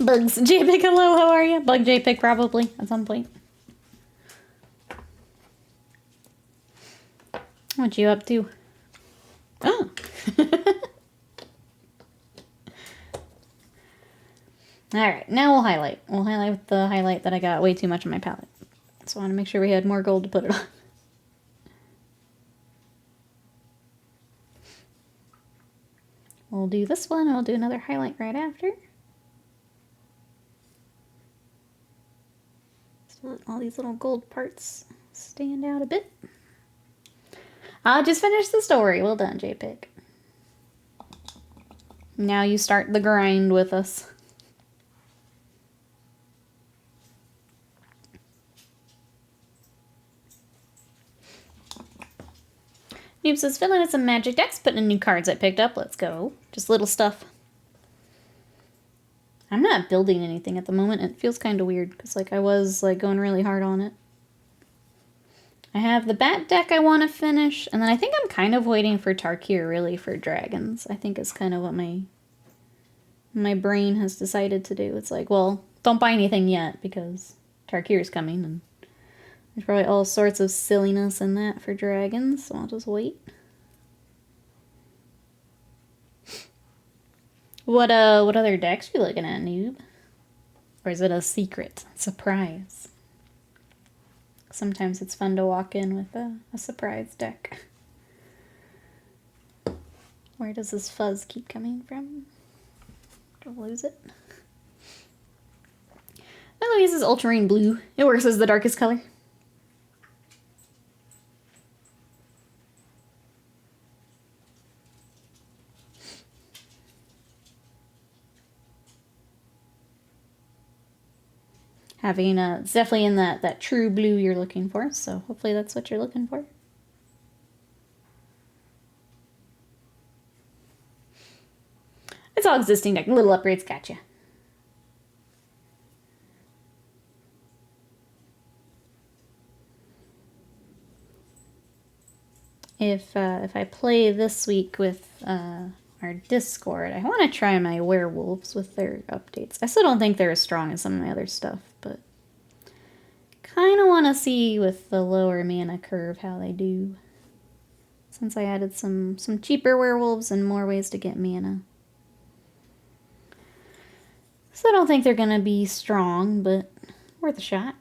Bugs. JPig, hello, how are you? Bug JPig probably at some point. What you up to? Oh. Alright, now we'll highlight. We'll highlight with the highlight that I got way too much on my palette. So I want to make sure we had more gold to put it on. We'll do this one, and we'll do another highlight right after. So all these little gold parts stand out a bit. I'll just finish the story. Well done, JPig. Now you start the grind with us. Noob says, filling in some magic decks, putting in new cards I picked up. Let's go. Just little stuff. I'm not building anything at the moment. It feels kind of weird because like I was like going really hard on it. I have the bat deck I want to finish, and then I think I'm kind of waiting for Tarkir really for dragons. I think is kind of what my brain has decided to do. It's like, well, don't buy anything yet because Tarkir's coming and there's probably all sorts of silliness in that for dragons, so I'll just wait. What other decks are you looking at, Noob? Or is it a secret surprise? Sometimes it's fun to walk in with a surprise deck. Where does this fuzz keep coming from? Don't lose it. Eloise is ultramarine blue. It works as the darkest color. Having it's definitely in that true blue you're looking for, so hopefully that's what you're looking for. It's all existing deck. Little upgrades, gotcha. If I play this week with our Discord, I want to try my werewolves with their updates. I still don't think they're as strong as some of my other stuff, but kind of want to see with the lower mana curve how they do. Since I added some cheaper werewolves and more ways to get mana. So I don't think they're going to be strong, but worth a shot.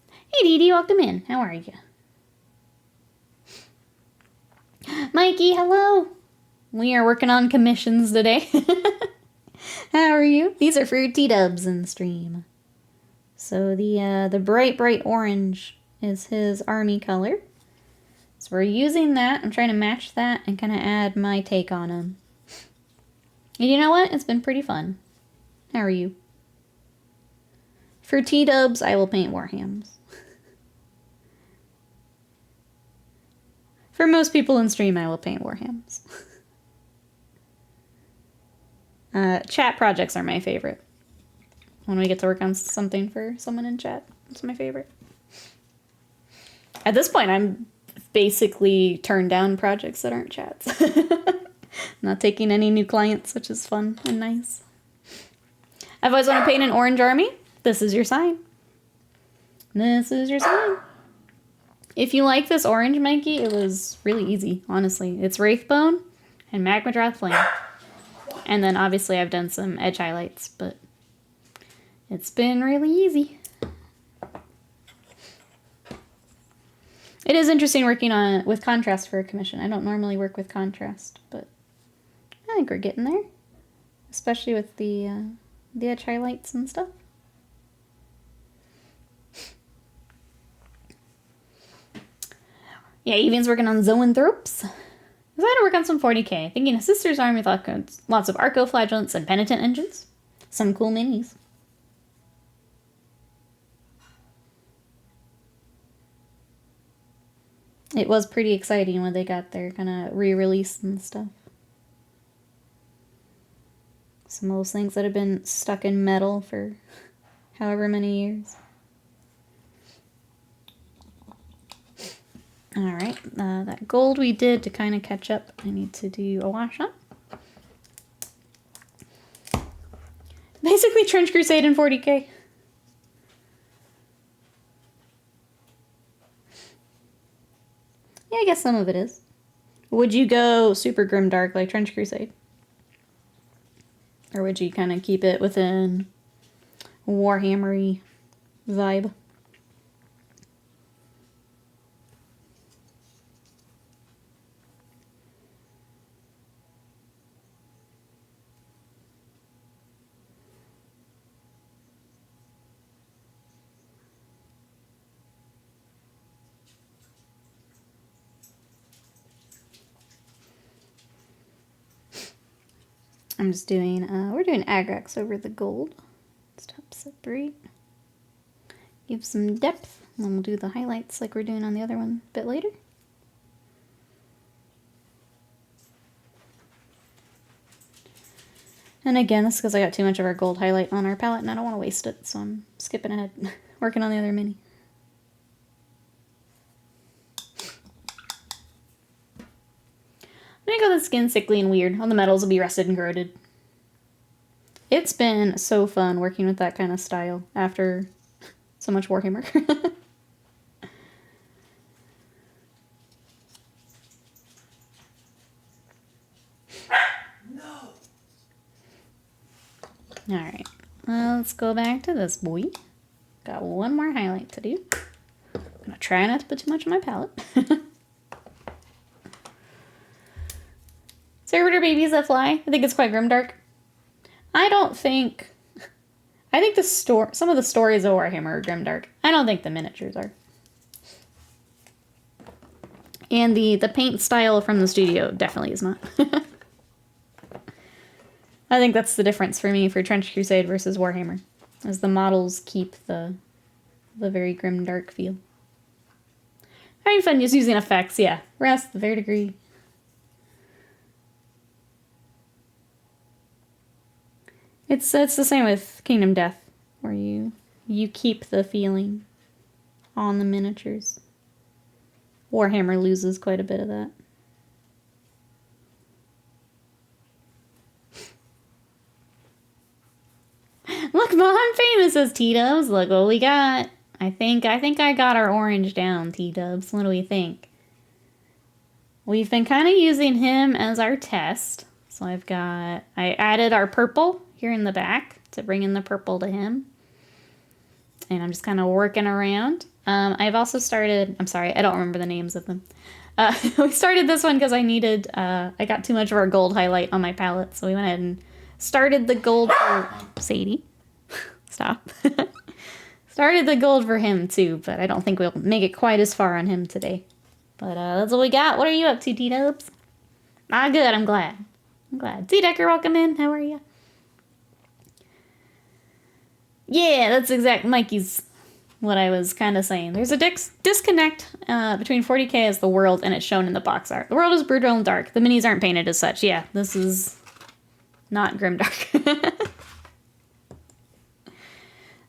Hey Dee Dee, welcome in. How are you? Mikey, hello. We are working on commissions today. How are you? These are for your T-dubs in the stream. So the bright orange is his army color. So we're using that. I'm trying to match that and kind of add my take on him. And you know what? It's been pretty fun. How are you? For T-dubs, I will paint Warhams. For most people in stream, I will paint Warhams. Chat projects are my favorite. When we get to work on something for someone in chat, it's my favorite. At this point, I'm basically turned down projects that aren't chats. Not taking any new clients, which is fun and nice. I've always wanted to paint an orange army. This is your sign. This is your sign. If you like this orange, Mikey, it was really easy, honestly. It's Wraithbone and Magmadroth Flame. And then obviously I've done some edge highlights, but it's been really easy. It is interesting working on with contrast for a commission. I don't normally work with contrast, but I think we're getting there. Especially with the edge highlights and stuff. Yeah, Evian's working on Zoanthropes. I decided to work on some 40k, thinking a sister's army with lots of Arco-Flagellants and Penitent engines. Some cool minis. It was pretty exciting when they got their kind of re-release and stuff. Some of those things that have been stuck in metal for however many years. Alright, that gold we did to kind of catch up, I need to do a wash up. say Trench Crusade in 40K? Yeah, I guess some of it is. Would you go super grimdark like Trench Crusade? Or would you kind of keep it within Warhammery vibe? I'm just doing, we're doing Agrax over the gold. Stop, separate. Give some depth, and then we'll do the highlights like we're doing on the other one a bit later. And again, this is because I got too much of our gold highlight on our palette and I don't want to waste it, so I'm skipping ahead, working on the other mini. I'm gonna go the skin sickly and weird. All the metals will be rusted and corroded. It's been so fun working with that kind of style after so much Warhammer. No. Alright, let's go back to this boy. Got one more highlight to do. I'm gonna try not to put too much on my palette. Servitor babies that fly. I think it's quite grimdark. I think some of the stories of Warhammer are grimdark. I don't think the miniatures are. And the paint style from the studio definitely is not. I think that's the difference for me for Trench Crusade versus Warhammer, as the models keep the very grimdark feel. Having fun just using effects, yeah. Rest, the verdigris. It's the same with Kingdom Death, where you keep the feeling on the miniatures. Warhammer loses quite a bit of that. Look, Mom, I'm famous, says T-Dubs. Look what we got. I think I got our orange down, T-Dubs. What do we think? We've been kind of using him as our test. So I added our purple here in the back to bring in the purple to him. And I'm just kind of working around. I've also started, I'm sorry, I don't remember the names of them. We started this one because I got too much of our gold highlight on my palette. So we went ahead and started the gold for Sadie. Stop. Started the gold for him too, but I don't think we'll make it quite as far on him today. But that's what we got. What are you up to, T-Dubs? Ah, good, I'm glad. T-Decker, welcome in. How are you? Yeah, that's exact Mikey's what I was kind of saying. There's a disconnect between 40K as the world and it's shown in the box art. The world is brutal and dark. The minis aren't painted as such. Yeah, this is not grimdark.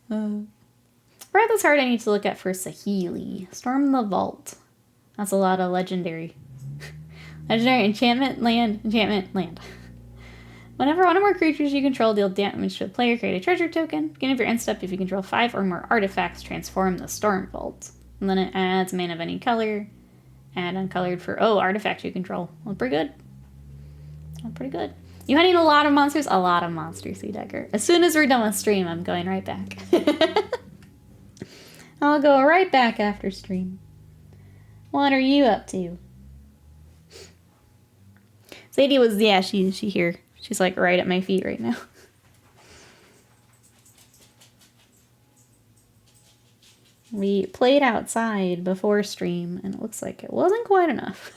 Right, that's hard. I need to look at for Saheeli. Storm the Vault. That's a lot of legendary. Legendary enchantment land. Whenever one or more creatures you control deal damage to a player, create a treasure token. Beginning of your end step, if you control 5 or more artifacts, transform the Storm Vault. And then it adds mana of any color. Add uncolored for, artifacts you control. Well, pretty good. Pretty good. You hunting a lot of monsters? A lot of monsters, C-Decker. As soon as we're done with stream, I'm going right back. I'll go right back after stream. What are you up to? Sadie was, yeah, she here. She's like right at my feet right now. We played outside before stream, and it looks like it wasn't quite enough.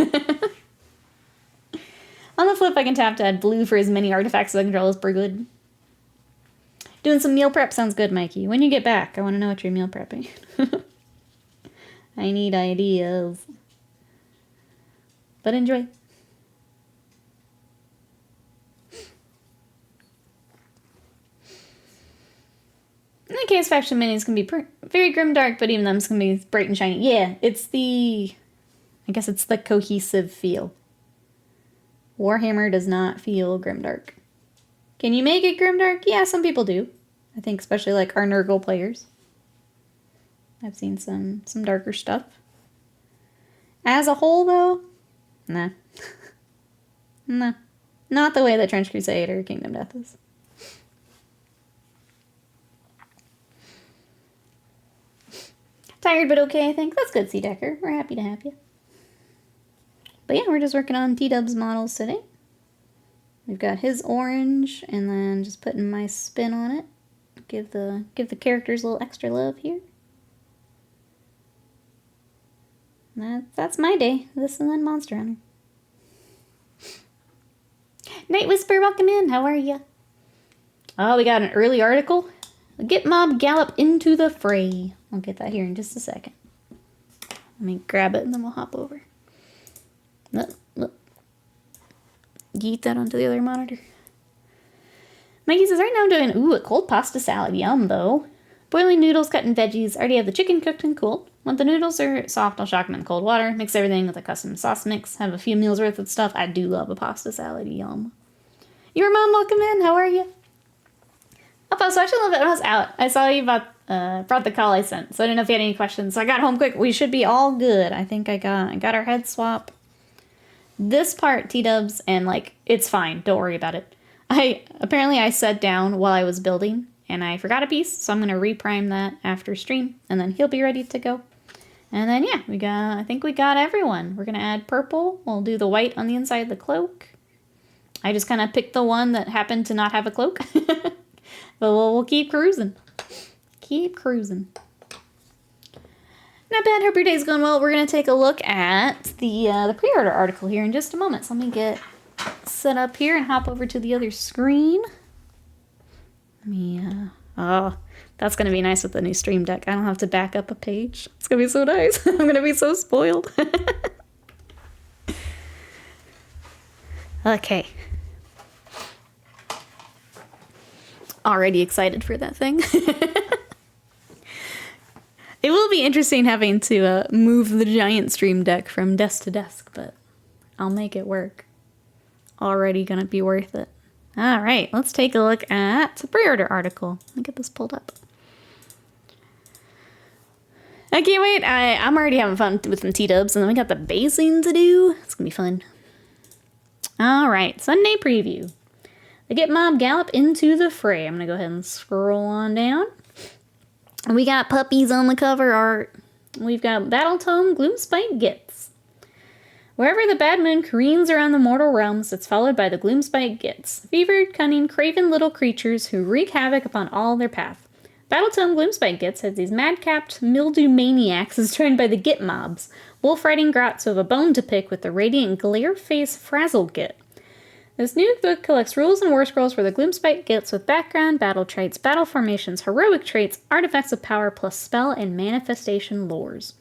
On the flip, I can tap to add blue for as many artifacts as I control is pretty good. Doing some meal prep sounds good, Mikey. When you get back, I want to know what you're meal prepping. I need ideas. But enjoy. In the case faction minis can be very grimdark, but even them can be bright and shiny. Yeah, I guess it's the cohesive feel. Warhammer does not feel grimdark. Can you make it grimdark? Yeah, some people do. I think especially like our Nurgle players. I've seen some darker stuff. As a whole, though, nah. Nah. Not the way that Trench Crusade or Kingdom Death is. Tired but okay, I think. That's good, Sea Decker. We're happy to have you. But yeah, we're just working on T-Dub's models today. We've got his orange, and then just putting my spin on it. Give the characters a little extra love here. That's my day. This and then Monster Hunter. Night Whisper, welcome in. How are you? Oh, we got an early article. Get mob gallop into the fray. I'll get that here in just a second. Let me grab it and then we'll hop over. Look. Yeet that onto the other monitor. Mikey says, right now I'm doing, a cold pasta salad. Yum, though. Boiling noodles, cut in veggies. Already have the chicken cooked and cooled. When the noodles are soft, I'll shock them in cold water. Mix everything with a custom sauce mix. Have a few meals worth of stuff. I do love a pasta salad. Yum. Your mom, welcome in. How are you? Oh, so I actually love it when I was out. I saw you brought the call I sent, so I didn't know if you had any questions. So I got home quick. We should be all good. I think I got our head swap. This part, T-dubs, and like, it's fine. Don't worry about it. Apparently I sat down while I was building, and I forgot a piece, so I'm going to reprime that after stream, and then he'll be ready to go. And then, yeah, I think we got everyone. We're going to add purple. We'll do the white on the inside of the cloak. I just kind of picked the one that happened to not have a cloak. But we'll keep cruising. Keep cruising. Not bad. Hope your day's going well. We're going to take a look at the pre-order article here in just a moment. So let me get set up here and hop over to the other screen. Oh, that's going to be nice with the new Stream Deck. I don't have to back up a page. It's going to be so nice. I'm going to be so spoiled. Okay. Already excited for that thing. It will be interesting having to move the giant Stream Deck from desk to desk, but I'll make it work. Already gonna be worth it. All right, let's take a look at the pre-order article. Let me get this pulled up. I can't wait. I'm already having fun with some T-dubs, and then we got the basing to do. It's gonna be fun. All right, Sunday preview. The Get Mob Gallop into the Fray. I'm gonna go ahead and scroll on down. We got puppies on the cover art. We've got Battle Tome Gloomspite Gits. Wherever the bad moon careens around the mortal realms, it's followed by the Gloomspite Gits. Fevered, cunning, craven little creatures who wreak havoc upon all their path. Battle Tome Gloomspite Gits has these madcapped mildew maniacs as joined by the Git mobs. Wolf-riding grots who have a bone to pick with the radiant glare-face Frazzle Git. This new book collects rules and war scrolls for the Gloomspite Gits with background, battle traits, battle formations, heroic traits, artifacts of power, plus spell and manifestation lores.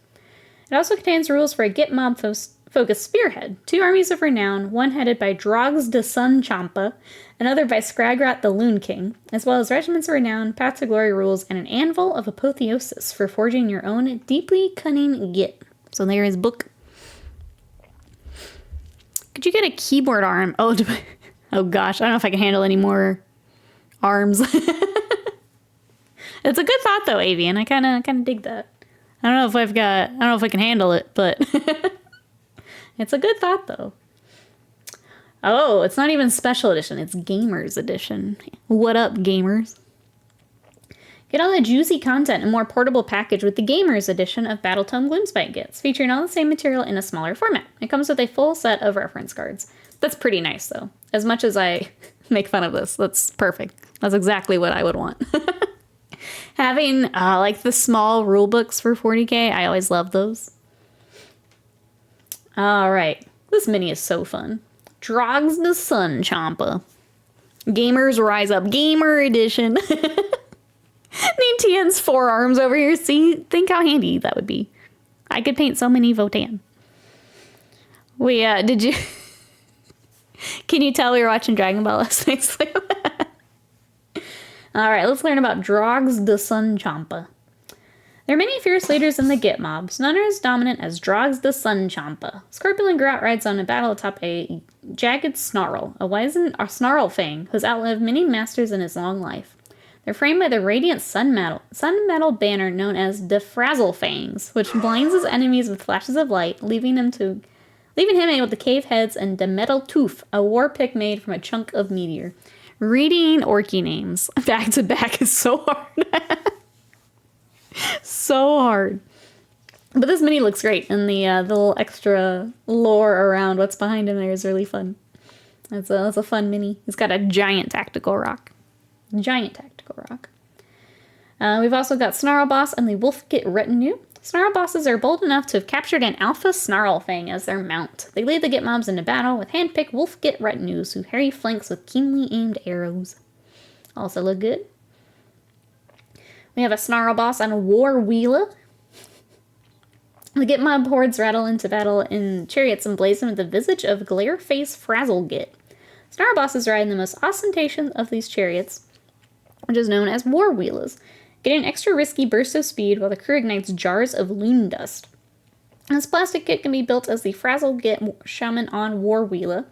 It also contains rules for a Git mob focused spearhead, 2 armies of renown, one headed by Drogs de Sun Champa, another by Scragrat the Loon King, as well as regiments of renown, path to glory rules, and an anvil of apotheosis for forging your own deeply cunning Git. So there is book. Could you get a keyboard arm? Oh gosh, I don't know if I can handle any more arms. It's a good thought though, Avian. I kind of dig that. I don't know if I can handle it, but it's a good thought though. Oh, it's not even special edition. It's Gamers Edition. What up, gamers? Get all the juicy content in a more portable package with the Gamers Edition of Battle Tome Gloomspite Gits, featuring all the same material in a smaller format. It comes with a full set of reference cards. That's pretty nice, though. As much as I make fun of this, that's perfect. That's exactly what I would want. Having, like, the small rule books for 40K, I always love those. All right. This mini is so fun. Drogs the Sun Champa. Gamers Rise Up Gamer Edition. Need TN's forearms over here. See, think how handy that would be. I could paint so many Votann. Did you... Can you tell we were watching Dragon Ball last night? Alright, let's learn about Drogs the Sun Champa. There are many fierce leaders in the Git mobs. None are as dominant as Drogs the Sun Champa. Scorpion Grot rides on a battle atop a jagged snarl, a wizened snarl fang who's outlived many masters in his long life. They're framed by the radiant sun metal banner known as the Frazzle Fangs, which blinds his enemies with flashes of light, leaving him able to cave heads, and the Metal Tooth, a war pick made from a chunk of meteor. Reading Orky names back to back is so hard. So hard. But this mini looks great, and the little extra lore around what's behind him there is really fun. That's a fun mini. He's got a giant tactical rock. Giant tactical rock. We've also got Snarl Boss and the Wolfgit retinue. Snarl Bosses are bold enough to have captured an alpha Snarl Fang as their mount. They lead the Git mobs into battle with hand-picked Wolfgit retinues who harry flanks with keenly aimed arrows. Also look good. We have a Snarl Boss and a War Wheeler. The Git mob hordes rattle into battle in chariots emblazoned with the visage of Glareface Frazzlegit. Snarl Bosses ride in the most ostentatious of these chariots, which is known as War Wheelers, getting an extra risky burst of speed while the crew ignites jars of loon dust. This plastic kit can be built as the Frazzlegit Shaman on War Wheeler,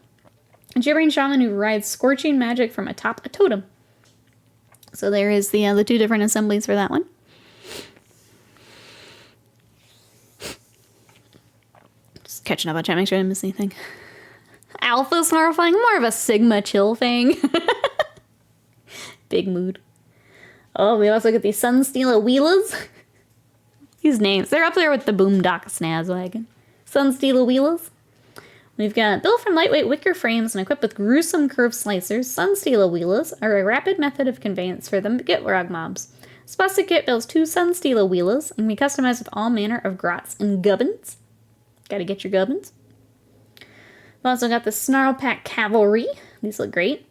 a gibbering shaman who rides scorching magic from atop a totem. So there is the two different assemblies for that one. Just catching up on chat, make sure I didn't miss anything. Alpha Snarl Fang, more of a Sigma chill Fang. Big mood. Oh, we also get these Sunstealer Wheelers. These names, they're up there with the Boomdock Snazwagon. Sunstealer Wheelers. We've got built from lightweight wicker frames and equipped with gruesome curved slicers. Sunstealer Wheelers are a rapid method of conveyance for the Gitrog mobs. Spastic Kit builds 2 Sunstealer Wheelers and can be customized with all manner of grots and gubbins. Gotta get your gubbins. We've also got the Snarl Pack Cavalry. These look great.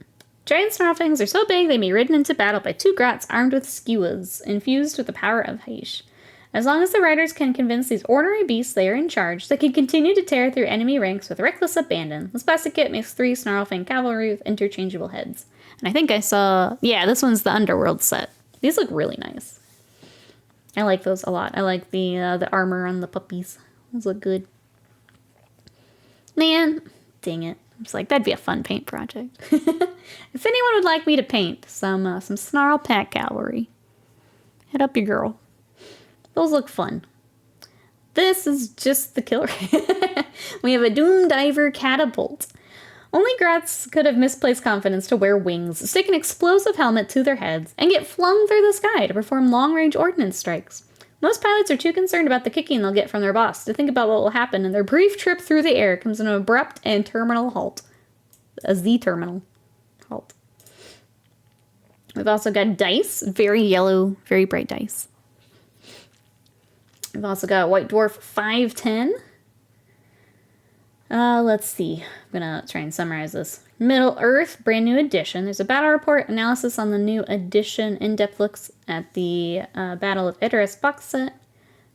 Giant snarl fangs are so big they can be ridden into battle by 2 grots armed with skewers, infused with the power of Haish. As long as the riders can convince these ornery beasts they are in charge, they can continue to tear through enemy ranks with reckless abandon. This plastic kit makes 3 Snarl Fang Cavalry with interchangeable heads. And I think I saw... Yeah, this one's the Underworld set. These look really nice. I like those a lot. I like the armor on the puppies. Those look good. Man, dang it. It's like, that'd be a fun paint project. If anyone would like me to paint some Snarl Pack Cavalry, hit up your girl. Those look fun. This is just the killer. We have a Doom Diver Catapult. Only grots could have misplaced confidence to wear wings, stick an explosive helmet to their heads, and get flung through the sky to perform long-range ordnance strikes. Most pilots are too concerned about the kicking they'll get from their boss to think about what will happen, and their brief trip through the air comes to an abrupt and terminal halt. A Z-terminal halt. We've also got dice, very yellow, very bright dice. We've also got White Dwarf 510. Let's see. I'm going to try and summarize this. Middle Earth, brand new edition. There's a battle report, analysis on the new edition, in-depth looks at the Battle of Idris box set,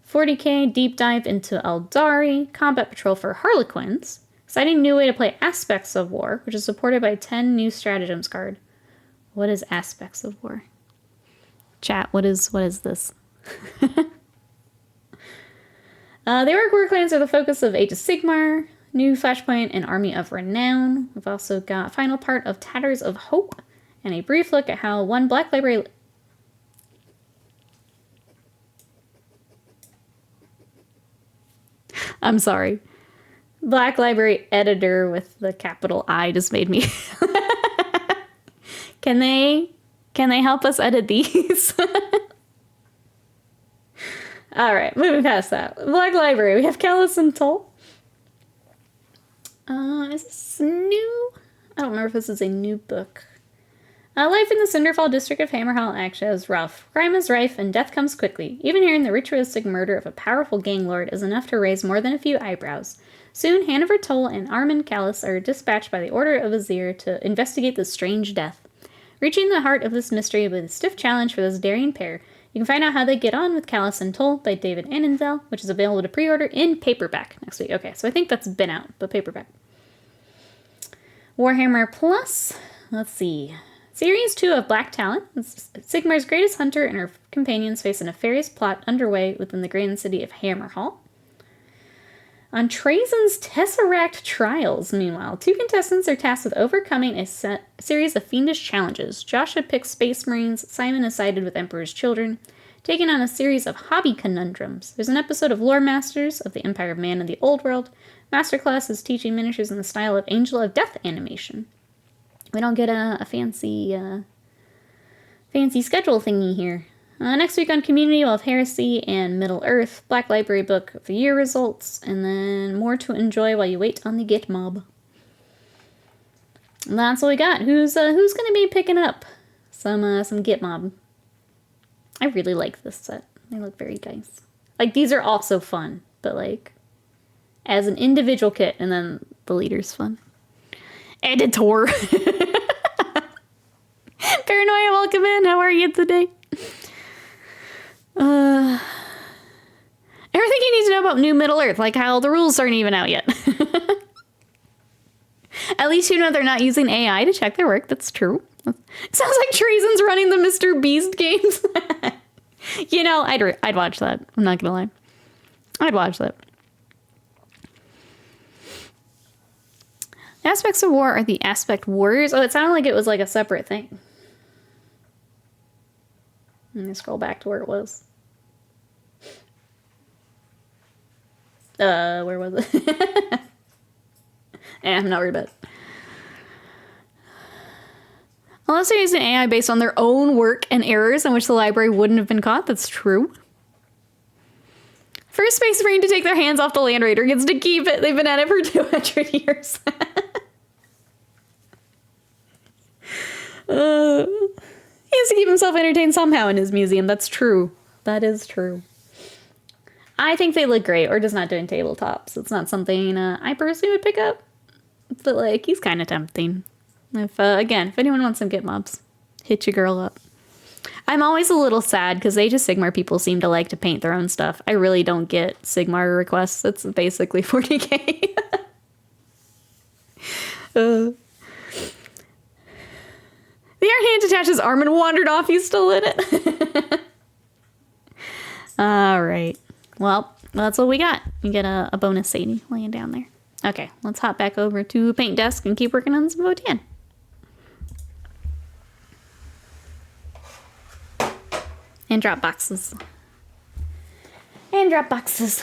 40K, deep dive into Eldari, combat patrol for Harlequins, exciting new way to play Aspects of War, which is supported by 10 new stratagems card. What is Aspects of War? Chat, what is this? The Orc War Clans are the focus of Age of Sigmar, new Flashpoint, and Army of Renown. We've also got final part of Tatters of Hope, and a brief look at how one Black Library... I'm sorry. Black Library editor with the capital I just made me... Can they help us edit these? Alright, moving past that. Black Library, we have Callus and Toll. Is this new? I don't remember if this is a new book. Life in the Cinderfall district of Hammerhall actually is rough. Crime is rife and death comes quickly. Even hearing the ritualistic murder of a powerful gang lord is enough to raise more than a few eyebrows. Soon, Hanover Toll and Armand Callus are dispatched by the Order of Azir to investigate this strange death. Reaching the heart of this mystery with a stiff challenge for this daring pair, you can find out how they get on with Callus and Toll by David Annenzel, which is available to pre-order in paperback next week. Okay, so I think that's been out, but paperback. Warhammer Plus, let's see. Series 2 of Black Talon. Sigmar's greatest hunter and her companions face a nefarious plot underway within the grand city of Hammerhall. On Trazen's Tesseract Trials, meanwhile, 2 contestants are tasked with overcoming a series of fiendish challenges. Joshua picks Space Marines, Simon is sided with Emperor's Children, taking on a series of hobby conundrums. There's an episode of Lore Masters of the Empire of Man and the Old World. Masterclass is teaching miniatures in the style of Angel of Death animation. We don't get a fancy schedule thingy here. Next week on Community, we'll have Heresy and Middle Earth, Black Library Book of the Year results, and then more to enjoy while you wait on the Git Mob. And that's what we got. Who's gonna be picking up some Git Mob? I really like this set. They look very nice. Like, these are also fun, but like as an individual kit, and then the leader's fun. Editor. Paranoia, welcome in. How are you today? Everything you need to know about New Middle Earth, like how the rules aren't even out yet. At least you know they're not using AI to check their work. That's true. It sounds like Trazen's running the Mr. Beast games. You know, I'd watch that. I'm not gonna lie. I'd watch that. Aspects of War are the Aspect Warriors. Oh, it sounded like it was like a separate thing. Let me scroll back to where it was. Where was it? I'm not worried about it. Unless they're using AI based on their own work and errors in which the library wouldn't have been caught, that's true. First Space Marine to take their hands off the Land Raider gets to keep it. They've been at it for 200 years. He has to keep himself entertained somehow in his museum. That's true. That is true. I think they look great. Or just not doing tabletops. It's not something I personally would pick up. But, like, he's kind of tempting. If anyone wants some Git Mobs, hit your girl up. I'm always a little sad because Age of Sigmar people seem to like to paint their own stuff. I really don't get Sigmar requests. It's basically 40K. The Iron Hand detached his arm and wandered off. He's still in it. All right. Well, that's what we got. You get a bonus Sadie laying down there. Okay, let's hop back over to Paint Desk and keep working on some Votann. And drop boxes. And drop boxes.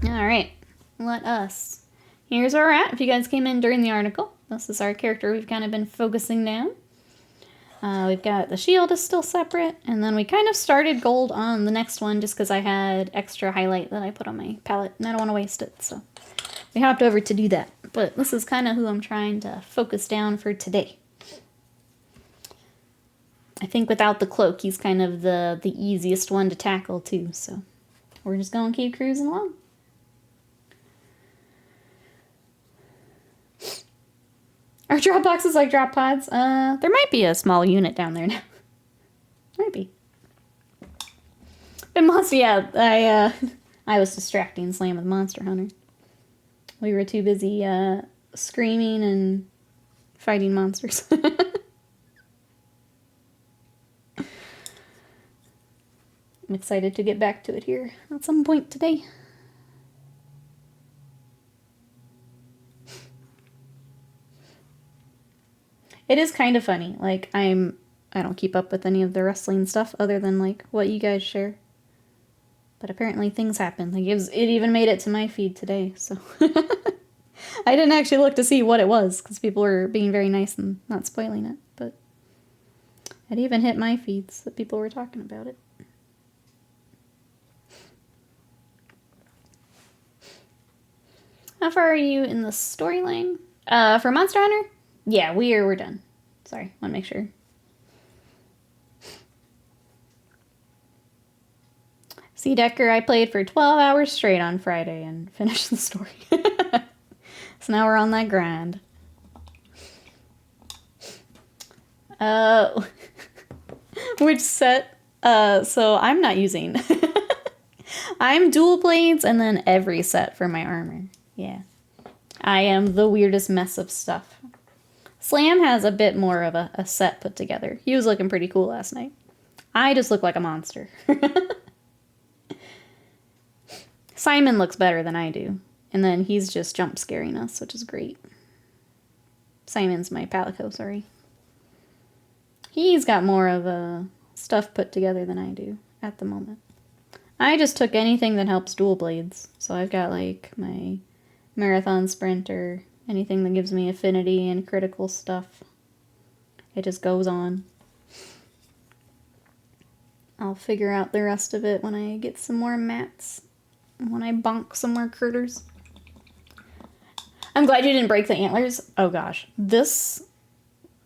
All right, let us. Here's where we're at. If you guys came in during the article, this is our character we've kind of been focusing down. We've got the shield is still separate, and then we kind of started gold on the next one just because I had extra highlight that I put on my palette, and I don't want to waste it, so we hopped over to do that. But this is kind of who I'm trying to focus down for today. I think without the cloak, he's kind of the easiest one to tackle too, so we're just going to keep cruising along. Are drop boxes like drop pods? There might be a small unit down there now. Might be. But I was distracting Slam with Monster Hunter. We were too busy screaming and fighting monsters. I'm excited to get back to it here at some point today. It is kind of funny. Like, I don't keep up with any of the wrestling stuff other than, like, what you guys share. But apparently things happen. Like, it even made it to my feed today, so. I didn't actually look to see what it was, because people were being very nice and not spoiling it. But it even hit my feeds that people were talking about it. How far are you in the storyline? For Monster Hunter? Yeah, we're done. Sorry, want to make sure. See, Decker, I played for 12 hours straight on Friday and finished the story. So now we're on that grind. Which set? So I'm not using. I'm dual blades and then every set for my armor. Yeah. I am the weirdest mess of stuff. Slam has a bit more of a set put together. He was looking pretty cool last night. I just look like a monster. Simon looks better than I do. And then he's just jump scaring us, which is great. Simon's my Palico, sorry. He's got more of a stuff put together than I do at the moment. I just took anything that helps dual blades. So I've got like my marathon sprinter, anything that gives me affinity and critical stuff. It just goes on. I'll figure out the rest of it when I get some more mats. When I bonk some more critters. I'm glad you didn't break the antlers. Oh gosh. This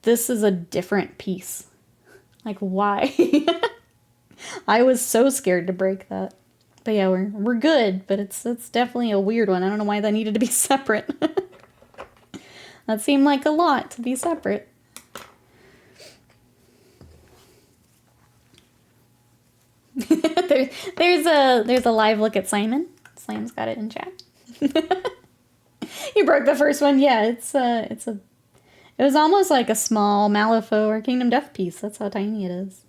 is a different piece. Like, why? I was so scared to break that. But yeah, we're good, but it's definitely a weird one. I don't know why that needed to be separate. That seemed like a lot to be separate. There's a live look at Simon. Slam's got it in chat. You broke the first one. Yeah, it was almost like a small Malifaux or Kingdom Death piece. That's how tiny it is.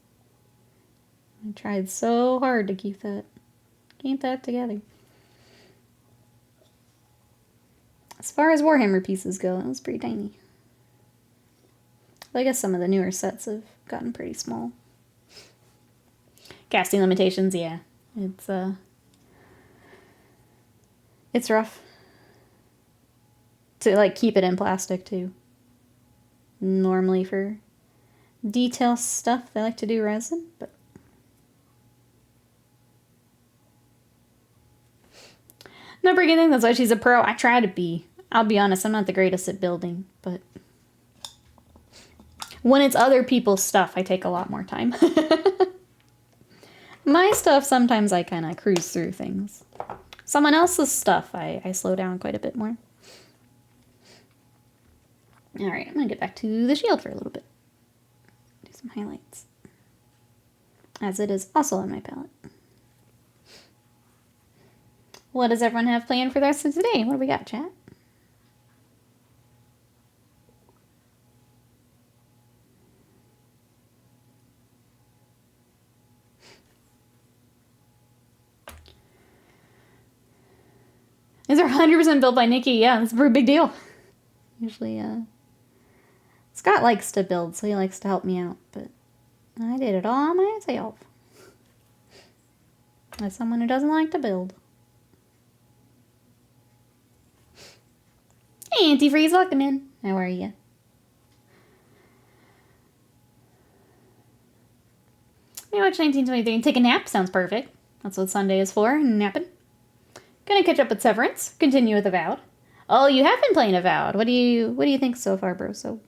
I tried so hard to keep that together. As far as Warhammer pieces go, it was pretty tiny. I guess some of the newer sets have gotten pretty small. Casting limitations, yeah. It's rough. To like keep it in plastic too. Normally for detail stuff, they like to do resin, but no breaking thing, that's why she's a pro. I try to be. I'll be honest, I'm not the greatest at building, but when it's other people's stuff, I take a lot more time. My stuff, sometimes I kind of cruise through things. Someone else's stuff, I slow down quite a bit more. Alright, I'm going to get back to the shield for a little bit. Do some highlights. As it is also on my palette. What does everyone have planned for the rest of today? What do we got, chat? These are 100% built by Nikki. Yeah, it's a pretty big deal. Usually, Scott likes to build, so he likes to help me out, but I did it all myself. As someone who doesn't like to build. Hey, Antifreeze, welcome in. How are you? Maybe watch 1923 and take a nap. Sounds perfect. That's what Sunday is for, napping. Gonna catch up with Severance. Continue with Avowed. Oh, you have been playing Avowed. What do you think so far, bro? So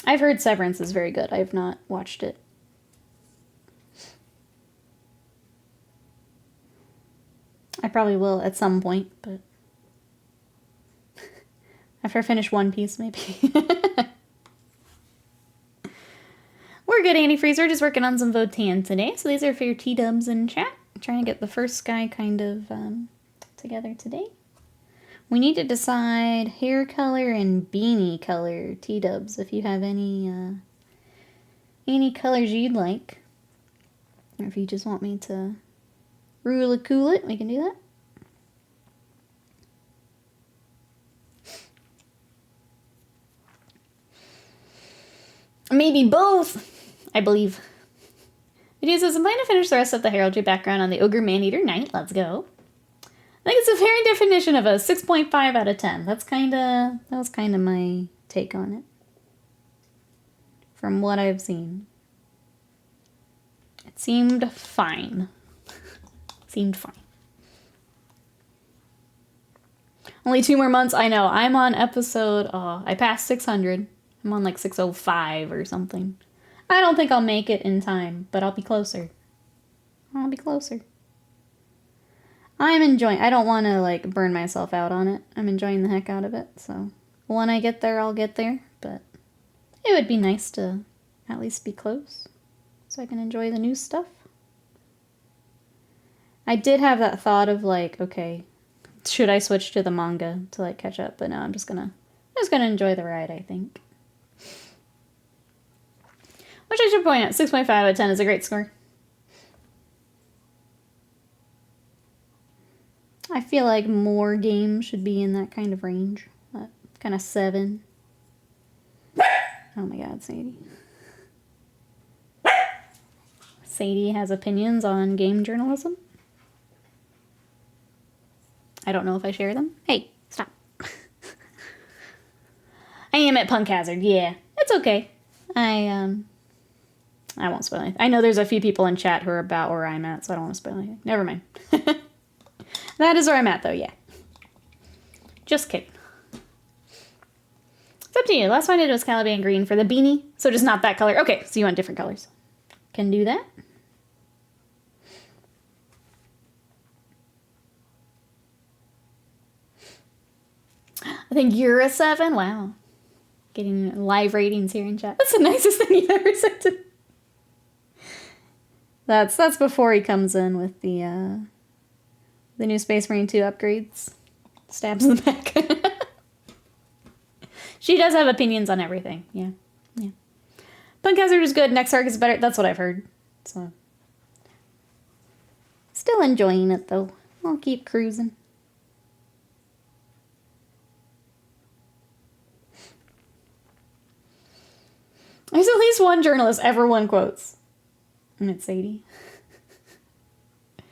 I've heard Severance is very good. I have not watched it. I probably will at some point, but after I finish One Piece, maybe. We're good, Antifreeze. We're just working on some Votann today. So these are for your T-dubs in chat. I'm trying to get the first guy kind of together today. We need to decide hair color and beanie color T-dubs. If you have any colors you'd like. Or if you just want me to rule it, cool it, we can do that. Maybe both, I believe. Video says, I'm planning to finish the rest of the heraldry background on the Ogre Maneater Knight. Let's go. I think it's a fair definition of a 6.5 out of 10. That was kind of my take on it. From what I've seen. It seemed fine. Seemed fine. Only 2 more months. I know. I'm on episode... Oh, I passed 600. I'm on like 605 or something. I don't think I'll make it in time, but I'll be closer. I'll be closer. I'm enjoying... I don't want to like burn myself out on it. I'm enjoying the heck out of it, so... When I get there, I'll get there, but... It would be nice to at least be close. So I can enjoy the new stuff. I did have that thought of like, okay... Should I switch to the manga to like catch up? But no, I'm just gonna enjoy the ride, I think. Which I should point out, 6.5 out of 10 is a great score. I feel like more games should be in that kind of range. That kind of 7. Oh my god, Sadie. Sadie has opinions on game journalism. I don't know if I share them. Hey, stop. I am at Punk Hazard, yeah. It's okay. I won't spoil anything. I know there's a few people in chat who are about where I'm at, so I don't want to spoil anything. Never mind. That is where I'm at, though, yeah. Just kidding. It's up to you. Last one I did was Caliban green for the beanie, so just not that color. Okay, so you want different colors. Can do that. I think you're a 7. Wow. Getting live ratings here in chat. That's the nicest thing you've ever said to me. That's before he comes in with the new Space Marine 2 upgrades. Stabs in the back. She does have opinions on everything. Yeah. Yeah. Punk Hazard is good. Next arc is better. That's what I've heard. So. Still enjoying it, though. I'll keep cruising. There's at least one journalist ever won quotes. And it's Sadie. I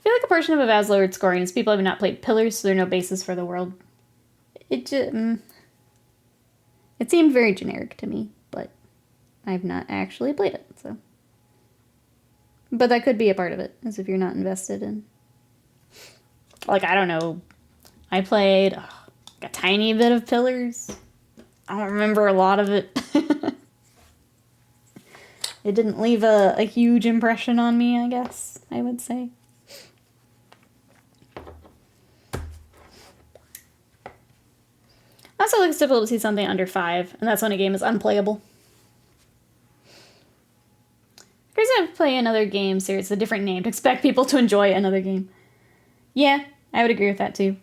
feel like a portion of Avowed's lowered scoring is people have not played Pillars, so there's no basis for the world. It seemed very generic to me, but I've not actually played it, so. But that could be a part of it, as if you're not invested in. Like, I don't know. I played a tiny bit of Pillars. I don't remember a lot of it. It didn't leave a huge impression on me, I guess, I would say. I also think it's difficult to see something under 5, and that's when a game is unplayable. Here's how to play another game series, a different name, to expect people to enjoy another game. Yeah, I would agree with that too.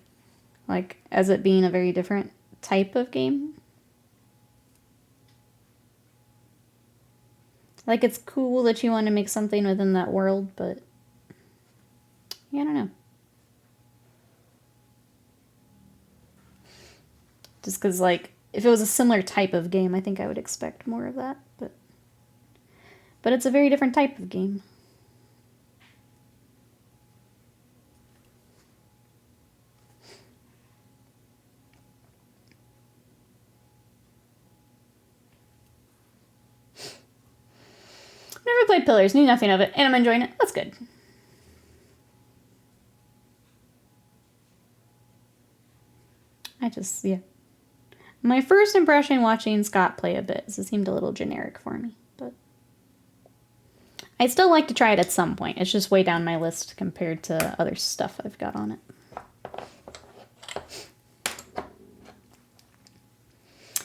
Like, as it being a very different type of game. Like, it's cool that you want to make something within that world, but yeah, I don't know. Just because, like, if it was a similar type of game, I think I would expect more of that. But it's a very different type of game. Never played Pillars, knew nothing of it, and I'm enjoying it. That's good. Yeah. My first impression watching Scott play a bit is it seemed a little generic for me, but I'd still like to try it at some point. It's just way down my list compared to other stuff I've got on it. You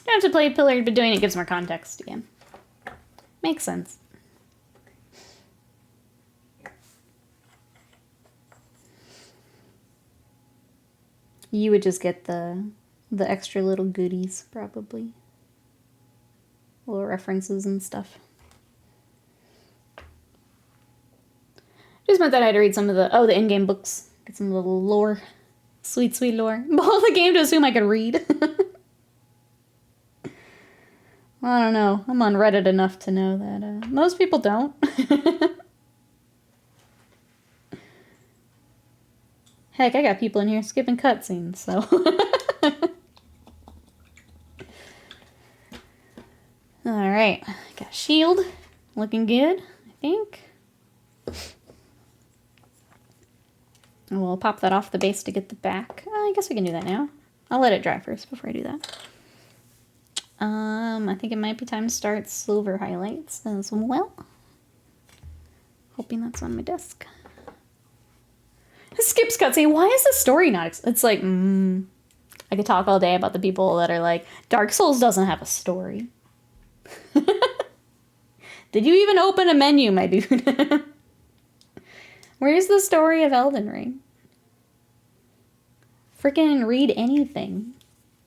don't have to play Pillars, but doing it gives more context again. Makes sense. You would just get the extra little goodies, probably. Little references and stuff. Just meant that I had to read some of the in-game books. Get some little lore. Sweet, sweet lore. Ball the game to assume I could read. I don't know. I'm on Reddit enough to know that most people don't. Heck, I got people in here skipping cutscenes, so. Alright, got a shield. Looking good, I think. And we'll pop that off the base to get the back. I guess we can do that now. I'll let it dry first before I do that. I think it might be time to start silver highlights as well. Hoping that's on my desk. Skips cutscene. Why is the story not... It's like, I could talk all day about the people that are like, Dark Souls doesn't have a story. Did you even open a menu, my dude? Where's the story of Elden Ring? Freaking read anything.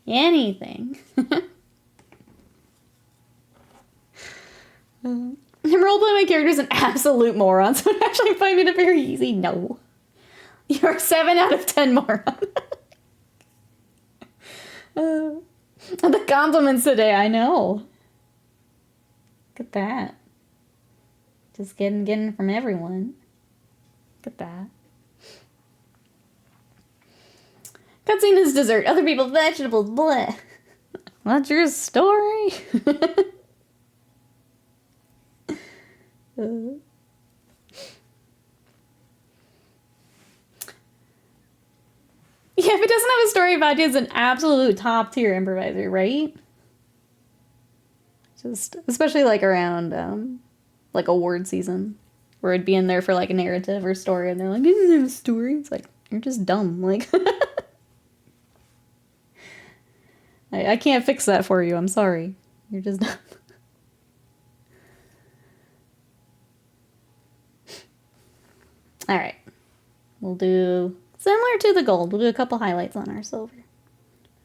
Anything. Roleplay my character's an absolute moron, so I actually find it a very easy no. You're a 7 out of 10 moron. The compliments today, I know. Look at that. Just getting from everyone. Look at that. Cutscene is dessert. Other people vegetables. Bleh. What's your story? Yeah, if it doesn't have a story about you, it's an absolute top tier improviser, right? Just especially like around like award season, where it'd be in there for like a narrative or story, and they're like, "This isn't a story." It's like, you're just dumb. Like, I can't fix that for you. I'm sorry. You're just dumb. All right, we'll do similar to the gold. We'll do a couple highlights on our silver.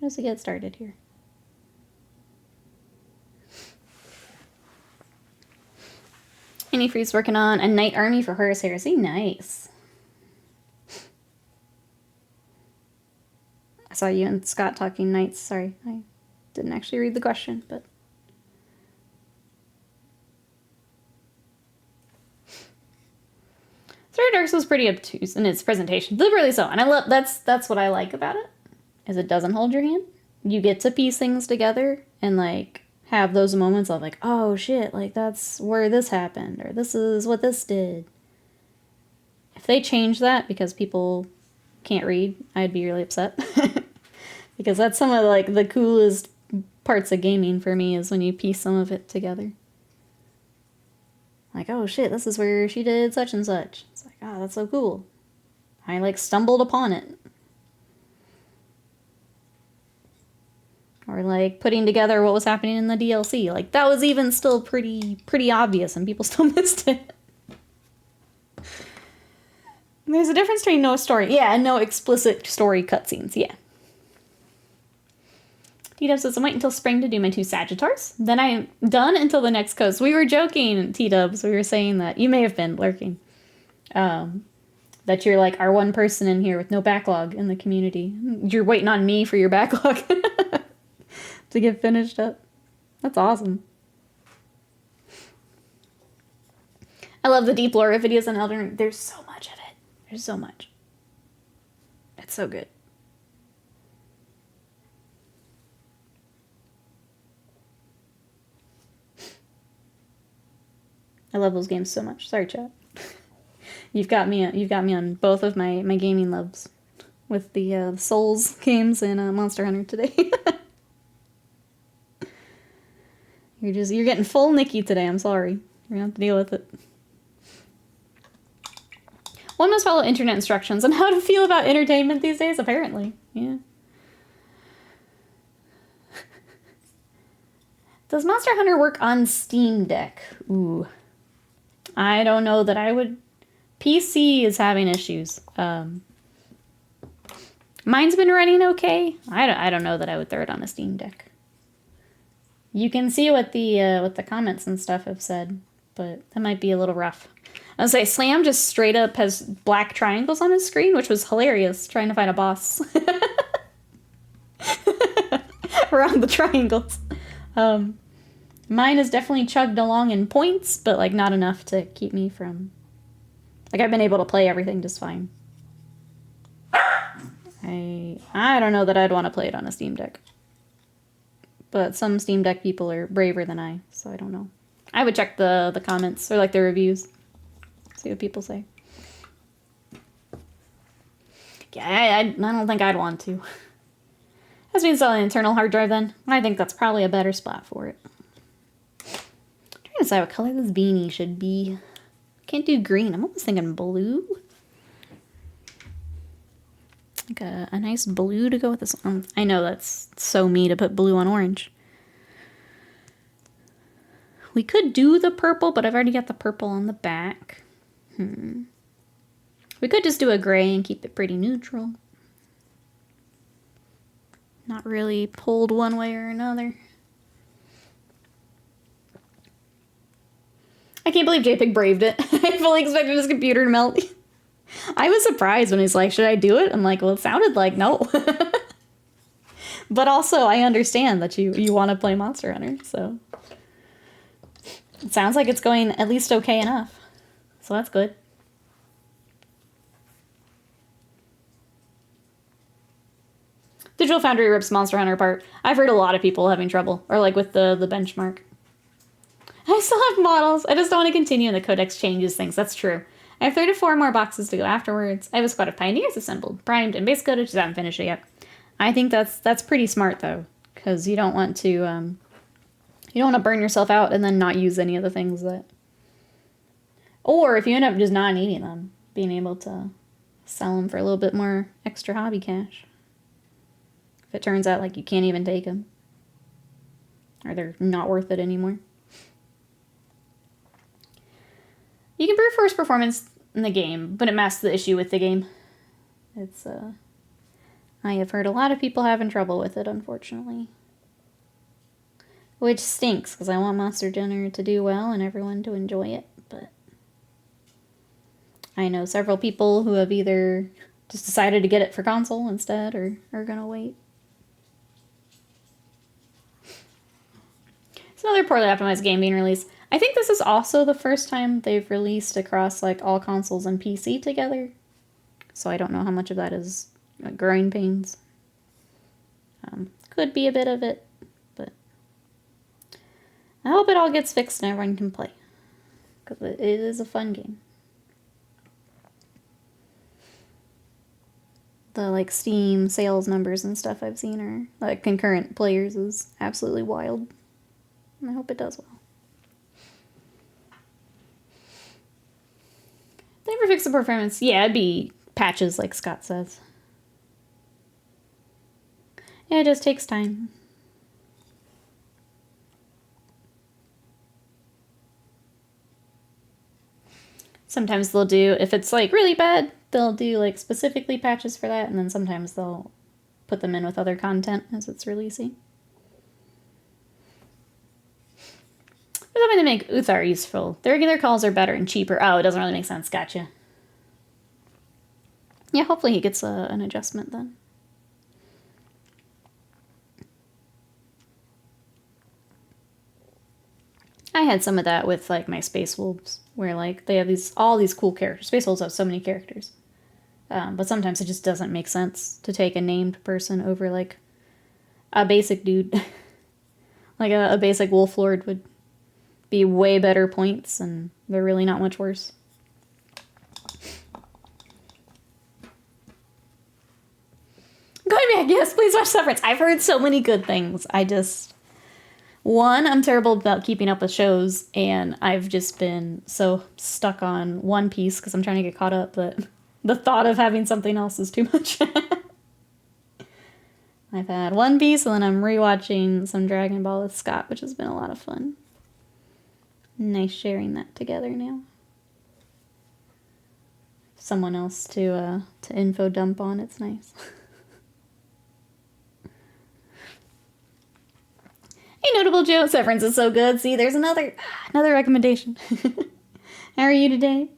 Just to get started here. Antifreeze working on a Knight Army for Horus Heresy. Nice. I saw you and Scott talking knights. Sorry, I didn't actually read the question, but. Third Dark Souls is pretty obtuse in its presentation, deliberately so, and I love that's what I like about it, is it doesn't hold your hand. You get to piece things together and like have those moments of like, oh shit, like that's where this happened, or this is what this did. If they change that because people can't read, I'd be really upset. Because that's some of like the coolest parts of gaming for me, is when you piece some of it together. Like, oh shit, this is where she did such and such. It's like, oh, that's so cool. I like stumbled upon it. Or like putting together what was happening in the DLC. Like that was even still pretty obvious and people still missed it. There's a difference between no story. Yeah, and no explicit story cutscenes. Yeah. T-Dub says, I'm waiting until spring to do my 2 Sagittars. Then I'm done until the next coast. We were joking, T-Dubs. We were saying that. You may have been lurking. That you're like our one person in here with no backlog in the community. You're waiting on me for your backlog to get finished up. That's awesome. I love the deep lore videos on Elden Ring. There's so much of it. There's so much. It's so good. I love those games so much. Sorry, chat. You've got me on both of my gaming loves with the Souls games and Monster Hunter today. You're getting full Nikki today. I'm sorry. You're gonna have to deal with it. One must follow internet instructions on how to feel about entertainment these days, apparently. Yeah. Does Monster Hunter work on Steam Deck? Ooh. I don't know that I would. PC is having issues. Mine's been running okay. I don't know that I would throw it on a Steam Deck. You can see what the comments and stuff have said, but that might be a little rough. I was say Slam just straight up has black triangles on his screen, which was hilarious trying to find a boss around the triangles. Mine is definitely chugged along in points, but like not enough to keep me from. Like I've been able to play everything just fine. I don't know that I'd want to play it on a Steam Deck. But some Steam Deck people are braver than I, so I don't know. I would check the comments or like the reviews. See what people say. Yeah, I don't think I'd want to. Has to install an internal hard drive then. I think that's probably a better spot for it. I'm trying to decide what color this beanie should be. Can't do green. I'm almost thinking blue. Like a nice blue to go with this. I know that's so me to put blue on orange. We could do the purple, but I've already got the purple on the back. We could just do a gray and keep it pretty neutral. Not really pulled one way or another. I can't believe JPEG braved it. I fully expected his computer to melt. I was surprised when he's like, should I do it? I'm like, well, it sounded like no. But also, I understand that you want to play Monster Hunter, so... It sounds like it's going at least okay enough. So that's good. Digital Foundry rips Monster Hunter apart. I've heard a lot of people having trouble, or like with the benchmark. I still have models. I just don't want to continue and the codex changes things. That's true. I have 3 to 4 more boxes to go afterwards. I have a squad of Pioneers assembled, primed, and base coded, just haven't finished it yet. I think that's pretty smart though, because you don't want to burn yourself out and then not use any of the things that... Or if you end up just not needing them, being able to sell them for a little bit more extra hobby cash. If it turns out like you can't even take them. Or they're not worth it anymore. You can brute force performance in the game, but it masks the issue with the game. It's, I have heard a lot of people having trouble with it, unfortunately. Which stinks, because I want Monster Hunter to do well and everyone to enjoy it, but... I know several people who have either just decided to get it for console instead, or are gonna wait. It's another poorly optimized game being released. I think this is also the first time they've released across like all consoles and PC together. So I don't know how much of that is growing pains. Could be a bit of it, but I hope it all gets fixed and everyone can play. Because it is a fun game. The like Steam sales numbers and stuff I've seen are like concurrent players is absolutely wild. And I hope it does well. They ever fix the performance? Yeah, it'd be patches like Scott says. Yeah, it just takes time. Sometimes they'll do, if it's like really bad, they'll do like specifically patches for that, and then sometimes they'll put them in with other content as it's releasing. There's something to make Uthar useful. The regular calls are better and cheaper. Oh, it doesn't really make sense. Gotcha. Yeah, hopefully he gets an adjustment then. I had some of that with like my Space Wolves, where like they have all these cool characters. Space Wolves have so many characters. But sometimes it just doesn't make sense to take a named person over like a basic dude. Like a basic Wolf Lord would be way better points, and they're really not much worse. Going back, yes, please watch Severance. I've heard so many good things. I'm terrible about keeping up with shows, and I've just been so stuck on One Piece because I'm trying to get caught up, but the thought of having something else is too much. I've had One Piece, and then I'm rewatching some Dragon Ball with Scott, which has been a lot of fun. Nice sharing that together now. Someone else to info dump on, it's nice. Hey, Notable Joe, Severance is so good. See, there's another recommendation. How are you today?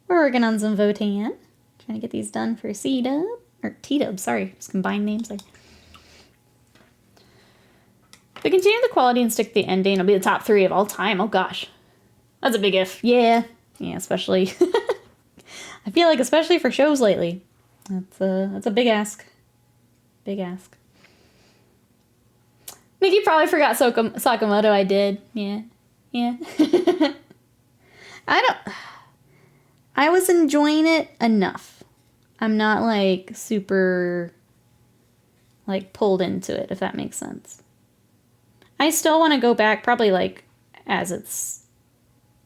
We're working on some Votann. Trying to get these done for C-Dub. Or T-Dub, sorry. Just combined names there. If we continue the quality and stick to the ending, it'll be the top 3 of all time. Oh, gosh. That's a big if. Yeah. Yeah, especially... I feel like especially for shows lately. That's a big ask. Big ask. Nikki probably forgot Sakamoto. I did. Yeah. Yeah. I was enjoying it enough. I'm not, like, super, like, pulled into it, if that makes sense. I still want to go back, probably, like, as it's,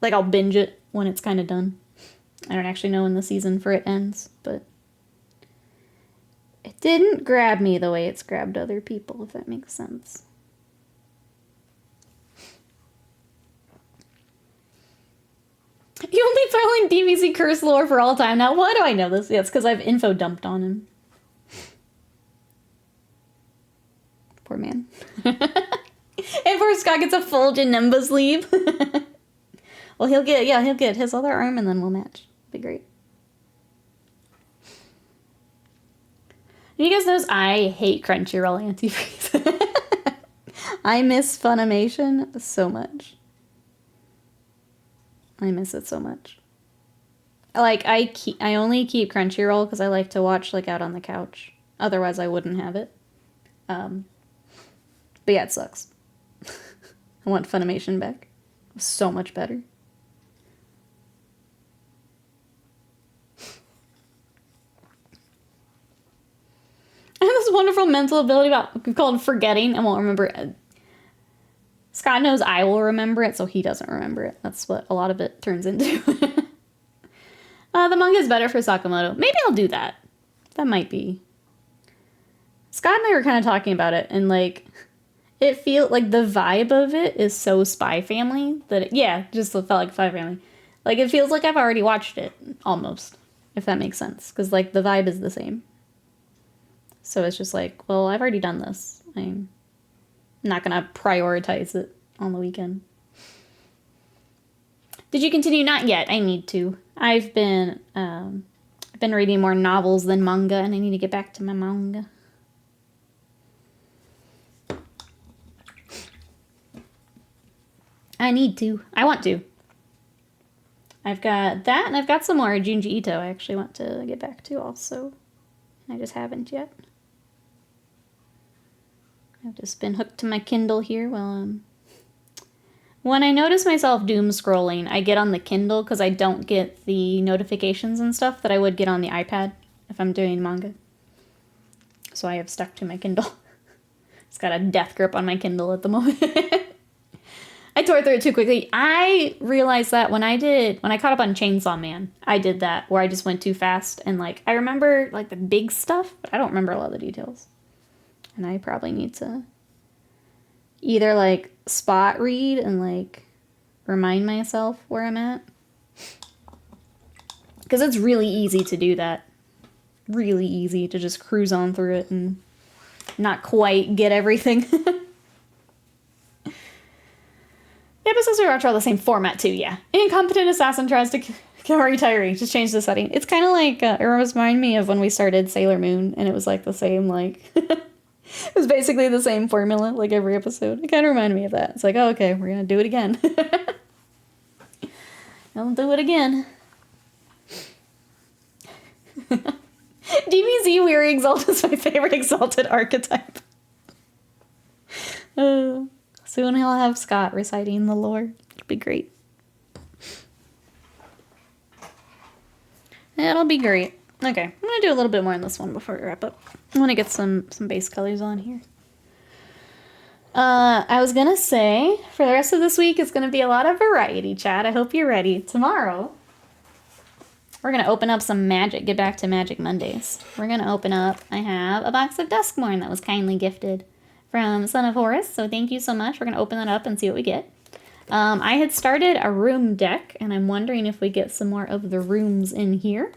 like, I'll binge it when it's kind of done. I don't actually know when the season for it ends, but it didn't grab me the way it's grabbed other people, if that makes sense. You only following DBZ curse lore for all time. Now, why do I know this? Yeah, it's because I've info dumped on him. Poor man. And poor Scott gets a full Janemba sleeve. Well, he'll get his other arm and then we'll match. Be great. You guys notice I hate Crunchyroll antifreeze. I miss Funimation so much. I miss it so much. Like, I only keep Crunchyroll because I like to watch, like, out on the couch. Otherwise, I wouldn't have it. But yeah, it sucks. I want Funimation back. It was so much better. I have this wonderful mental ability called forgetting. I won't remember it. Scott knows I will remember it, so he doesn't remember it. That's what a lot of it turns into. The manga is better for Sakamoto. Maybe I'll do that. That might be. Scott and I were kind of talking about it, and like, it feels like the vibe of it is so Spy Family that just felt like Spy Family. Like, it feels like I've already watched it, almost, if that makes sense. Because, like, the vibe is the same. So it's just like, well, I've already done this. I'm not going to prioritize it on the weekend. Did you continue? Not yet. I need to. I've been reading more novels than manga, and I need to get back to my manga. I need to. I want to. I've got that, and I've got some more Junji Ito I actually want to get back to also. I just haven't yet. I've just been hooked to my Kindle here while when I notice myself doom scrolling, I get on the Kindle because I don't get the notifications and stuff that I would get on the iPad if I'm doing manga. So I have stuck to my Kindle. It's got a death grip on my Kindle at the moment. I tore through it too quickly. I realized that when I caught up on Chainsaw Man, I did that where I just went too fast and like I remember like the big stuff, but I don't remember a lot of the details. And I probably need to either like spot read and like remind myself where I'm at. Because it's really easy to do that. Really easy to just cruise on through it and not quite get everything. The episodes are all the same format too, yeah. Incompetent assassin tries to kill retiree. Just change the setting. It's kind of like, it reminded me of when we started Sailor Moon, and it was like the same, like, it was basically the same formula, like every episode. It kind of reminded me of that. It's like, oh, okay, we're going to do it again. I'll do it again. DBZ Weary Exalt is my favorite exalted archetype. Soon he'll have Scott reciting the lore. It'll be great. It'll be great. Okay, I'm going to do a little bit more on this one before we wrap up. I want to get some base colors on here. I was going to say, for the rest of this week, it's going to be a lot of variety, chat. I hope you're ready. Tomorrow, we're going to open up some magic. Get back to Magic Mondays. We're going to open up, I have a box of Duskmourn that was kindly gifted from Son of Horus, so thank you so much. We're going to open that up and see what we get. I had started a room deck, and I'm wondering if we get some more of the rooms in here.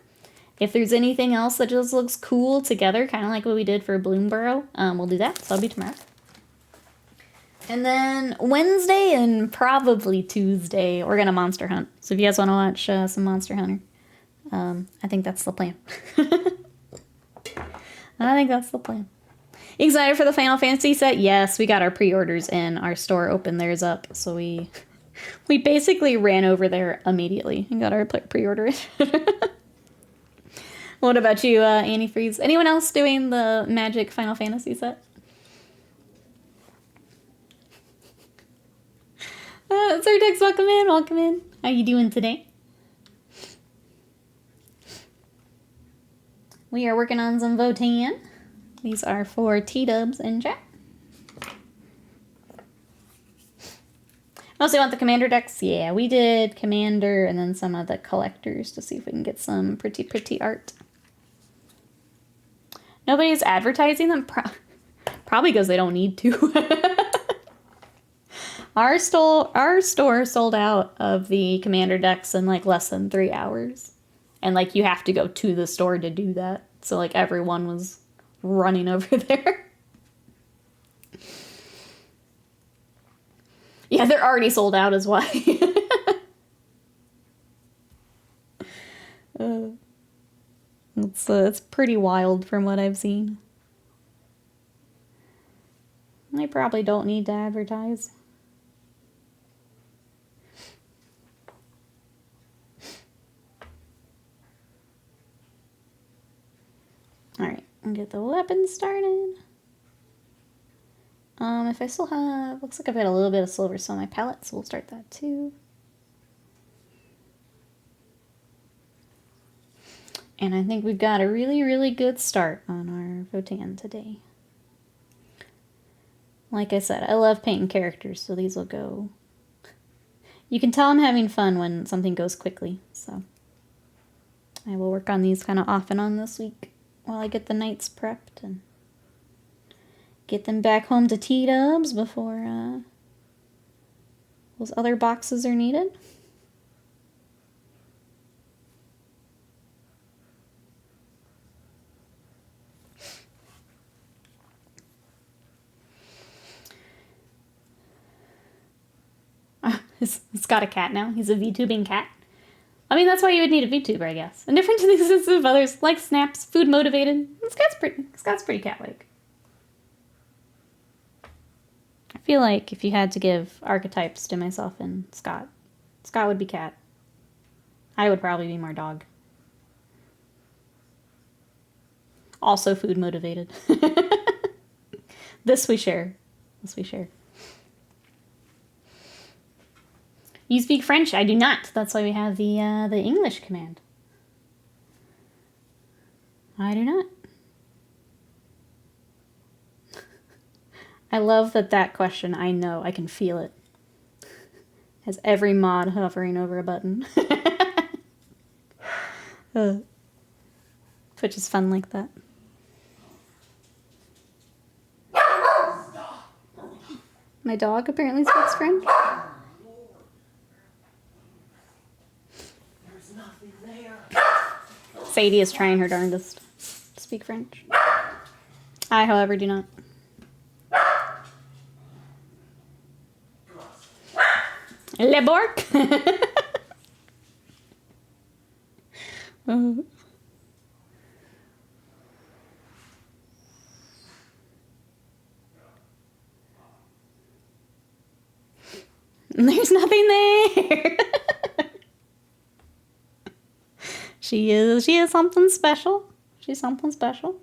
If there's anything else that just looks cool together, kind of like what we did for Bloomburrow, we'll do that, so that'll be tomorrow. And then Wednesday and probably Tuesday, we're going to Monster Hunt. So if you guys want to watch some Monster Hunter, I think that's the plan. I think that's the plan. Excited for the Final Fantasy set? Yes, we got our pre-orders in. Our store opened theirs up, so we basically ran over there immediately and got our pre-order in. What about you, Antifreeze? Anyone else doing the Magic Final Fantasy set? Zerdex, welcome in, welcome in. How you doing today? We are working on some Votann. These are for T-dubs in chat. Mostly want the Commander decks. Yeah, we did Commander and then some of the collectors to see if we can get some pretty art. Nobody's advertising them? Probably because they don't need to. Our store sold out of the Commander decks in like less than 3 hours. And like you have to go to the store to do that. So like everyone was running over there. Yeah, they're already sold out is why. It's pretty wild from what I've seen. I probably don't need to advertise. Alright, and get the weapon started. If I still have, looks like I've got a little bit of silver still on my palette, so we'll start that too. And I think we've got a really, really good start on our Votann today. Like I said, I love painting characters, so these will go... You can tell I'm having fun when something goes quickly, so... I will work on these kind of off and on this week while I get the knights prepped and get them back home to T-dubs before those other boxes are needed. He's got a cat now. He's a VTubing cat. I mean, that's why you would need a VTuber, I guess. And different to the existence of others, like Snaps, food motivated. Scott's pretty cat-like. I feel like if you had to give archetypes to myself and Scott would be cat. I would probably be more dog. Also food motivated. This we share. You speak French? I do not. That's why we have the English command. I do not. I love that question. I know. I can feel it. Has every mod hovering over a button. Twitch is fun like that. My dog apparently speaks French. Sadie is trying her darndest to speak French. I, however, do not. Le Bork! There's nothing there! She is something special. She's something special.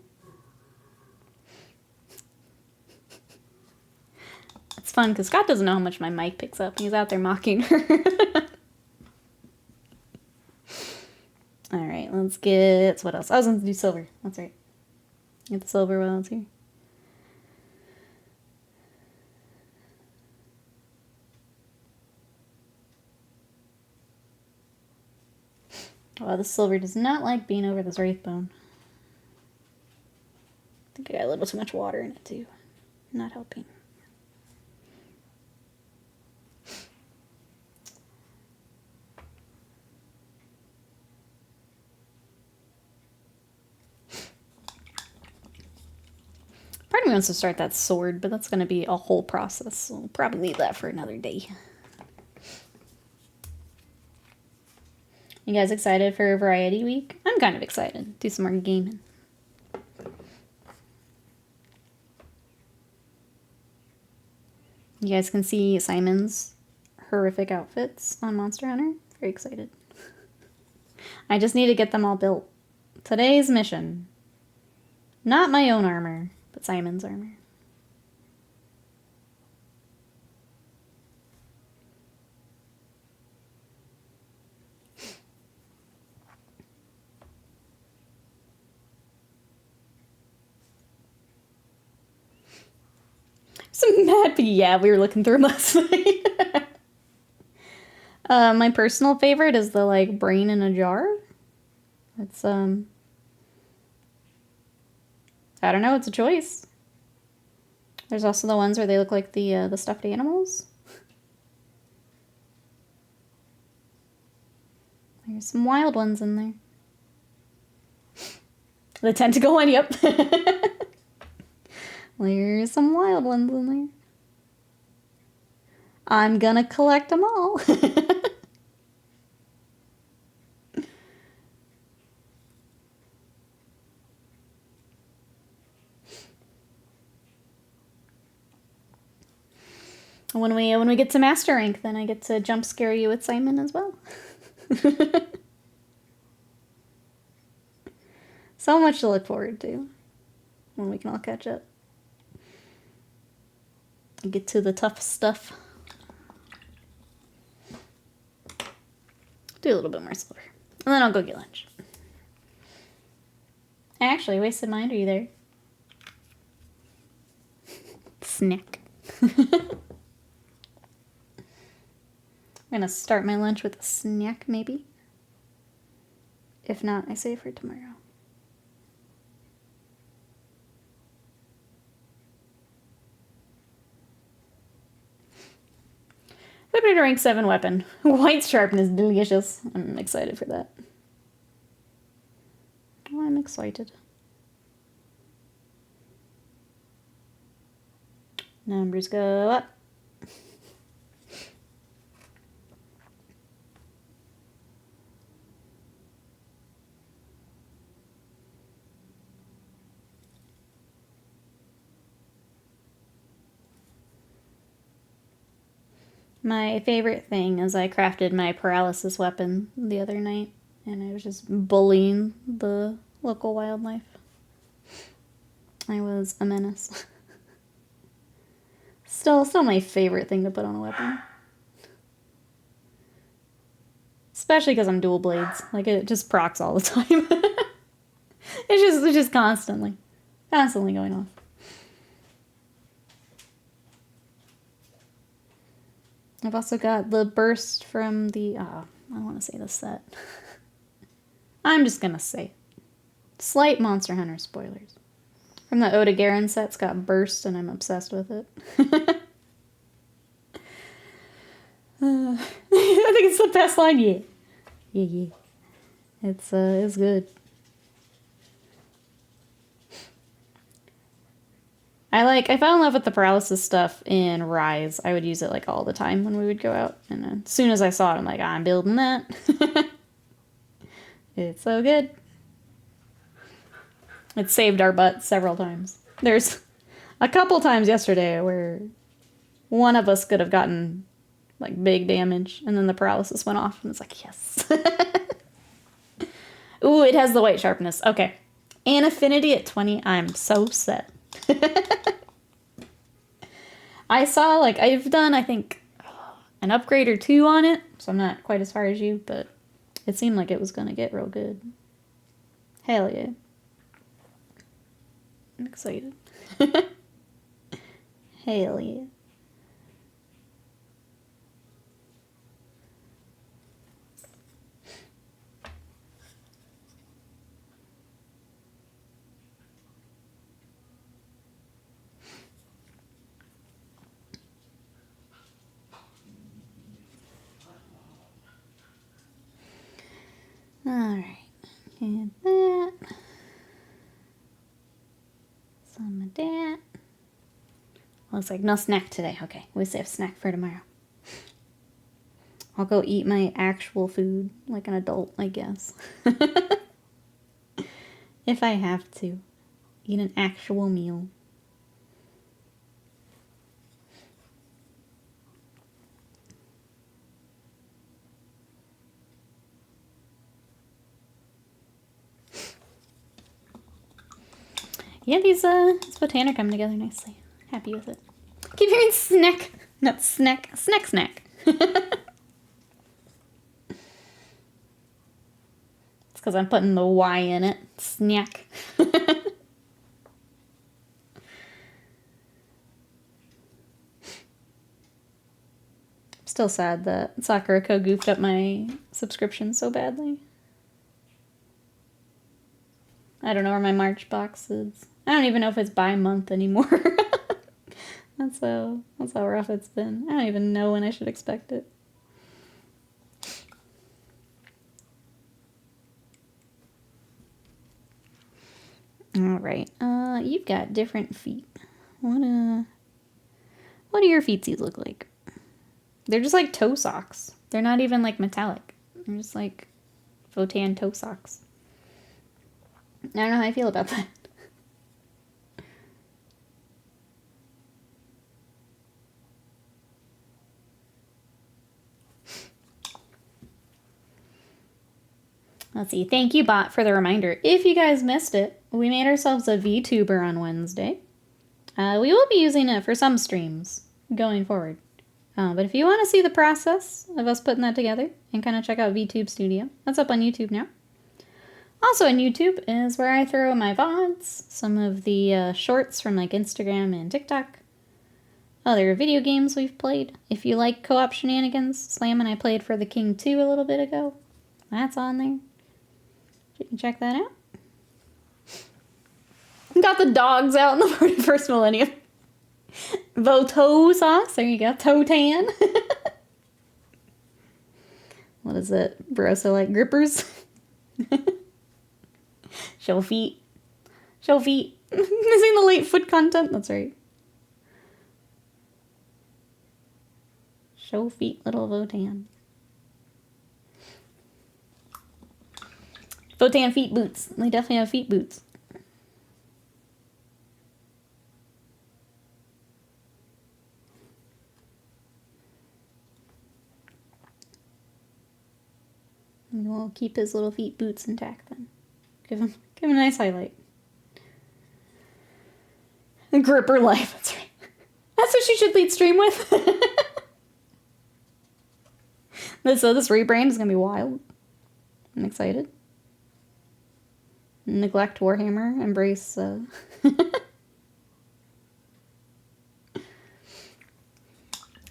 It's fun because Scott doesn't know how much my mic picks up. He's out there mocking her. Alright, let's get... What else? I was going to do silver. That's right. Get the silver while it's here. Wow, the silver does not like being over this wraithbone. I think I got a little too much water in it too. Not helping. Part of me wants to start that sword, but that's going to be a whole process, so we'll probably leave that for another day. You guys excited for Variety Week? I'm kind of excited. Do some more gaming. You guys can see Simon's horrific outfits on Monster Hunter. Very excited. I just need to get them all built. Today's mission. Not my own armor, but Simon's armor. Some mad, but yeah, we were looking through them last night. My personal favorite is the, like, brain in a jar. It's, I don't know, it's a choice. There's also the ones where they look like the stuffed animals. There's some wild ones in there. The tentacle one, yep. There's some wild ones in there. I'm gonna collect them all. When we get to master rank, then I get to jump scare you with Simon as well. So much to look forward to when we can all catch up. Get to the tough stuff. Do a little bit more silver. And then I'll go get lunch. I actually wasted mine. Are you there? Snack. I'm gonna start my lunch with a snack, maybe. If not, I save for tomorrow. Weapon to rank 7 weapon. White sharpness, delicious. I'm excited for that. Oh, I'm excited. Numbers go up. My favorite thing is I crafted my paralysis weapon the other night, and I was just bullying the local wildlife. I was a menace. Still my favorite thing to put on a weapon. Especially because I'm dual blades. Like, it just procs all the time. It's just constantly going off. I've also got the burst from the, I don't want to say this set. I'm just going to say it. Slight Monster Hunter spoilers. From the Oda Garen set's got burst, and I'm obsessed with it. I think it's the best line yet. Yeah. It's good. I fell in love with the paralysis stuff in Rise. I would use it like all the time when we would go out. And as soon as I saw it, I'm like, I'm building that. It's so good. It saved our butt several times. There's a couple times yesterday where one of us could have gotten like big damage, and then the paralysis went off, and it's like, yes. Ooh, it has the white sharpness. Okay. And affinity at 20. I'm so set. I saw, like, I've done, I think, an upgrade or 2 on it, so I'm not quite as far as you, but it seemed like it was going to get real good. Hell yeah. I'm excited. Hell yeah. Alright, and that. Some of that. Looks like no snack today. Okay, we save snack for tomorrow. I'll go eat my actual food like an adult, I guess. If I have to. Eat an actual meal. Yeah, these Votann are coming together nicely. Happy with it. Keep hearing snack, not snack, snack. It's because I'm putting the Y in it. Snack. Still sad that Sakurako goofed up my subscription so badly. I don't know where my March box is. I don't even know if it's by month anymore. That's how rough it's been. I don't even know when I should expect it. Alright, you've got different feet. What do your feetsies look like? They're just like toe socks. They're not even like metallic. They're just like Votann toe socks. I don't know how I feel about that. Let's see. Thank you, bot, for the reminder. If you guys missed it, we made ourselves a VTuber on Wednesday. We will be using it for some streams going forward. But if you want to see the process of us putting that together and kind of check out VTube Studio, that's up on YouTube now. Also on YouTube is where I throw my VODs, some of the shorts from like Instagram and TikTok, other video games we've played. If you like co-op shenanigans, Slam and I played for the King 2 a little bit ago. That's on there. You can check that out. Got the dogs out in the 41st millennium. Voto sauce. There you go. Votann. What is it? Barossa like grippers. Show feet. Show feet. Missing the late foot content. That's right. Show feet, little Votann. Votann feet boots. They definitely have feet boots. We'll keep his little feet boots intact then. Give him a nice highlight. Gripper life, that's right. That's what she should lead stream with. this rebrand is gonna be wild. I'm excited. Neglect Warhammer, embrace I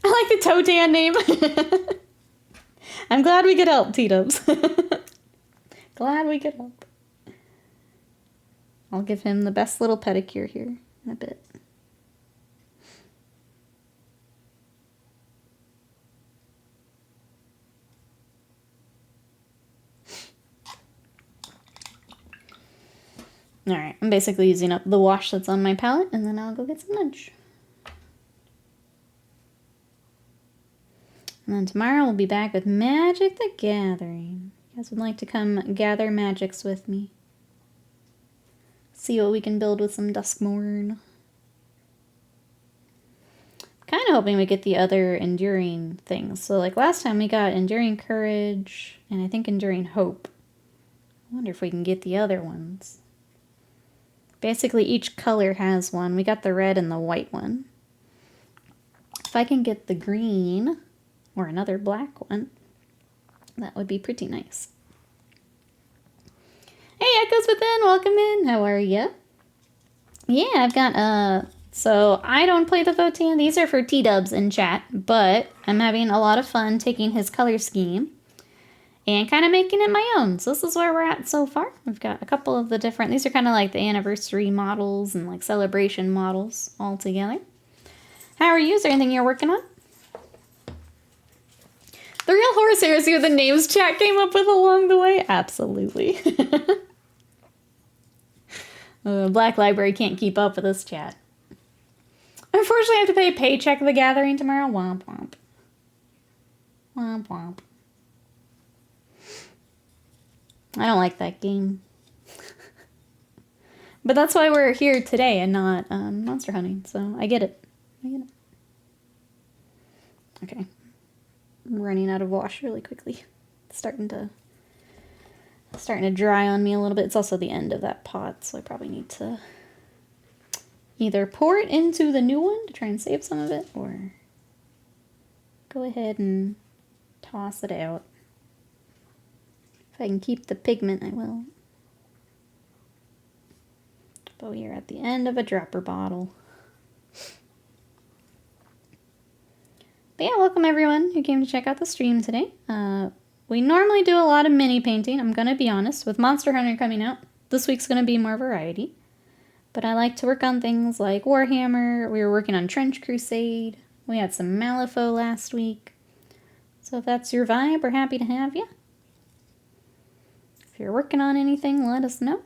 like the Votann name. I'm glad we could help, T-dubs. Glad we could help. I'll give him the best little pedicure here in a bit. Alright, I'm basically using up the wash that's on my palette, and then I'll go get some lunch. And then tomorrow we'll be back with Magic the Gathering. You guys would like to come gather magics with me. See what we can build with some Duskmourn. Kind of hoping we get the other Enduring things. So like last time we got Enduring Courage, and I think Enduring Hope. I wonder if we can get the other ones. Basically each color has one. We got the red and the white one. If I can get the green, or another black one, that would be pretty nice. Hey, Echoes Within, welcome in. How are you? Yeah, I've got, so I don't play the Votann. These are for T-dubs in chat, but I'm having a lot of fun taking his color scheme and kind of making it my own. So this is where we're at so far. We've got a couple of the different, these are kind of like the anniversary models and like celebration models all together. How are you? Is there anything you're working on? The real horse heresy with the names chat came up with along the way? Absolutely. Black Library can't keep up with this chat. Unfortunately, I have to pay Paycheck the Gathering tomorrow. Womp womp. Womp womp. I don't like that game. But that's why we're here today and not monster hunting, so I get it. I get it. Okay. I'm running out of wash really quickly. It's starting to dry on me a little bit. It's also the end of that pot, so I probably need to either pour it into the new one to try and save some of it, or go ahead and toss it out. If I can keep the pigment, I will. But we are at the end of a dropper bottle. But yeah, welcome everyone who came to check out the stream today. We normally do a lot of mini painting, I'm going to be honest. With Monster Hunter coming out, this week's going to be more variety. But I like to work on things like Warhammer. We were working on Trench Crusade. We had some Malifaux last week. So if that's your vibe, we're happy to have you. If you're working on anything, let us know.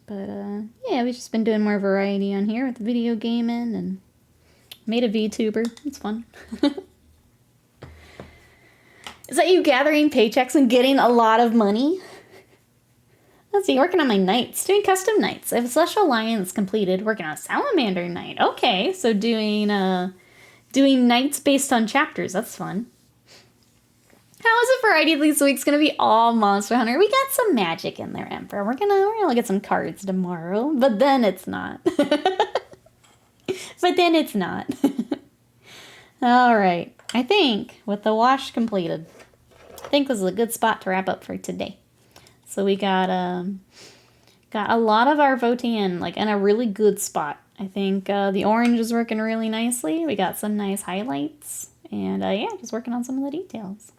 But yeah, we've just been doing more variety on here with video gaming and made a VTuber. It's fun. Is that you gathering paychecks and getting a lot of money? Let's see, working on my knights. Doing custom knights. I have a Celestial Alliance completed. Working on a Salamander Knight. Okay, so doing knights based on chapters. That's fun. How is it variety this week's gonna be all Monster Hunter? We got some magic in there, Emperor. We're gonna look at some cards tomorrow, but then it's not. But then it's not. All right. I think with the wash completed, I think this is a good spot to wrap up for today. So we got a lot of our Votann like in a really good spot. I think the orange is working really nicely. We got some nice highlights, and yeah, just working on some of the details.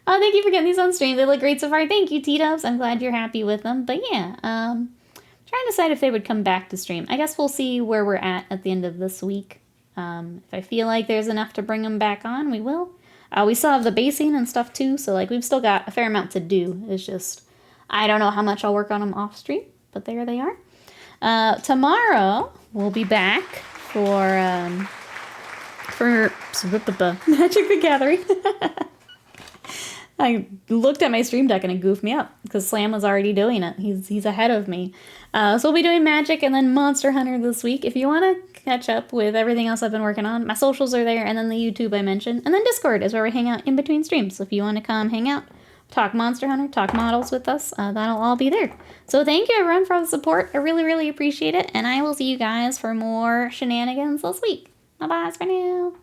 Thank you for getting these on stream. They look great so far. Thank you, T-Dubs. I'm glad you're happy with them. But yeah, trying to decide if they would come back to stream. I guess we'll see where we're at the end of this week. If I feel like there's enough to bring them back on, we will. We still have the basing and stuff too, so like we've still got a fair amount to do. It's just, I don't know how much I'll work on them off stream, but there they are. Tomorrow, we'll be back for Magic the Gathering. I looked at my stream deck and it goofed me up because Slam was already doing it. He's ahead of me. So we'll be doing Magic and then Monster Hunter this week. If you want to catch up with everything else I've been working on, my socials are there, and then the YouTube I mentioned. And then Discord is where we hang out in between streams. So if you want to come hang out, talk Monster Hunter, talk models with us, that'll all be there. So thank you everyone for the support. I really, really appreciate it. And I will see you guys for more shenanigans this week. Bye-bye for now.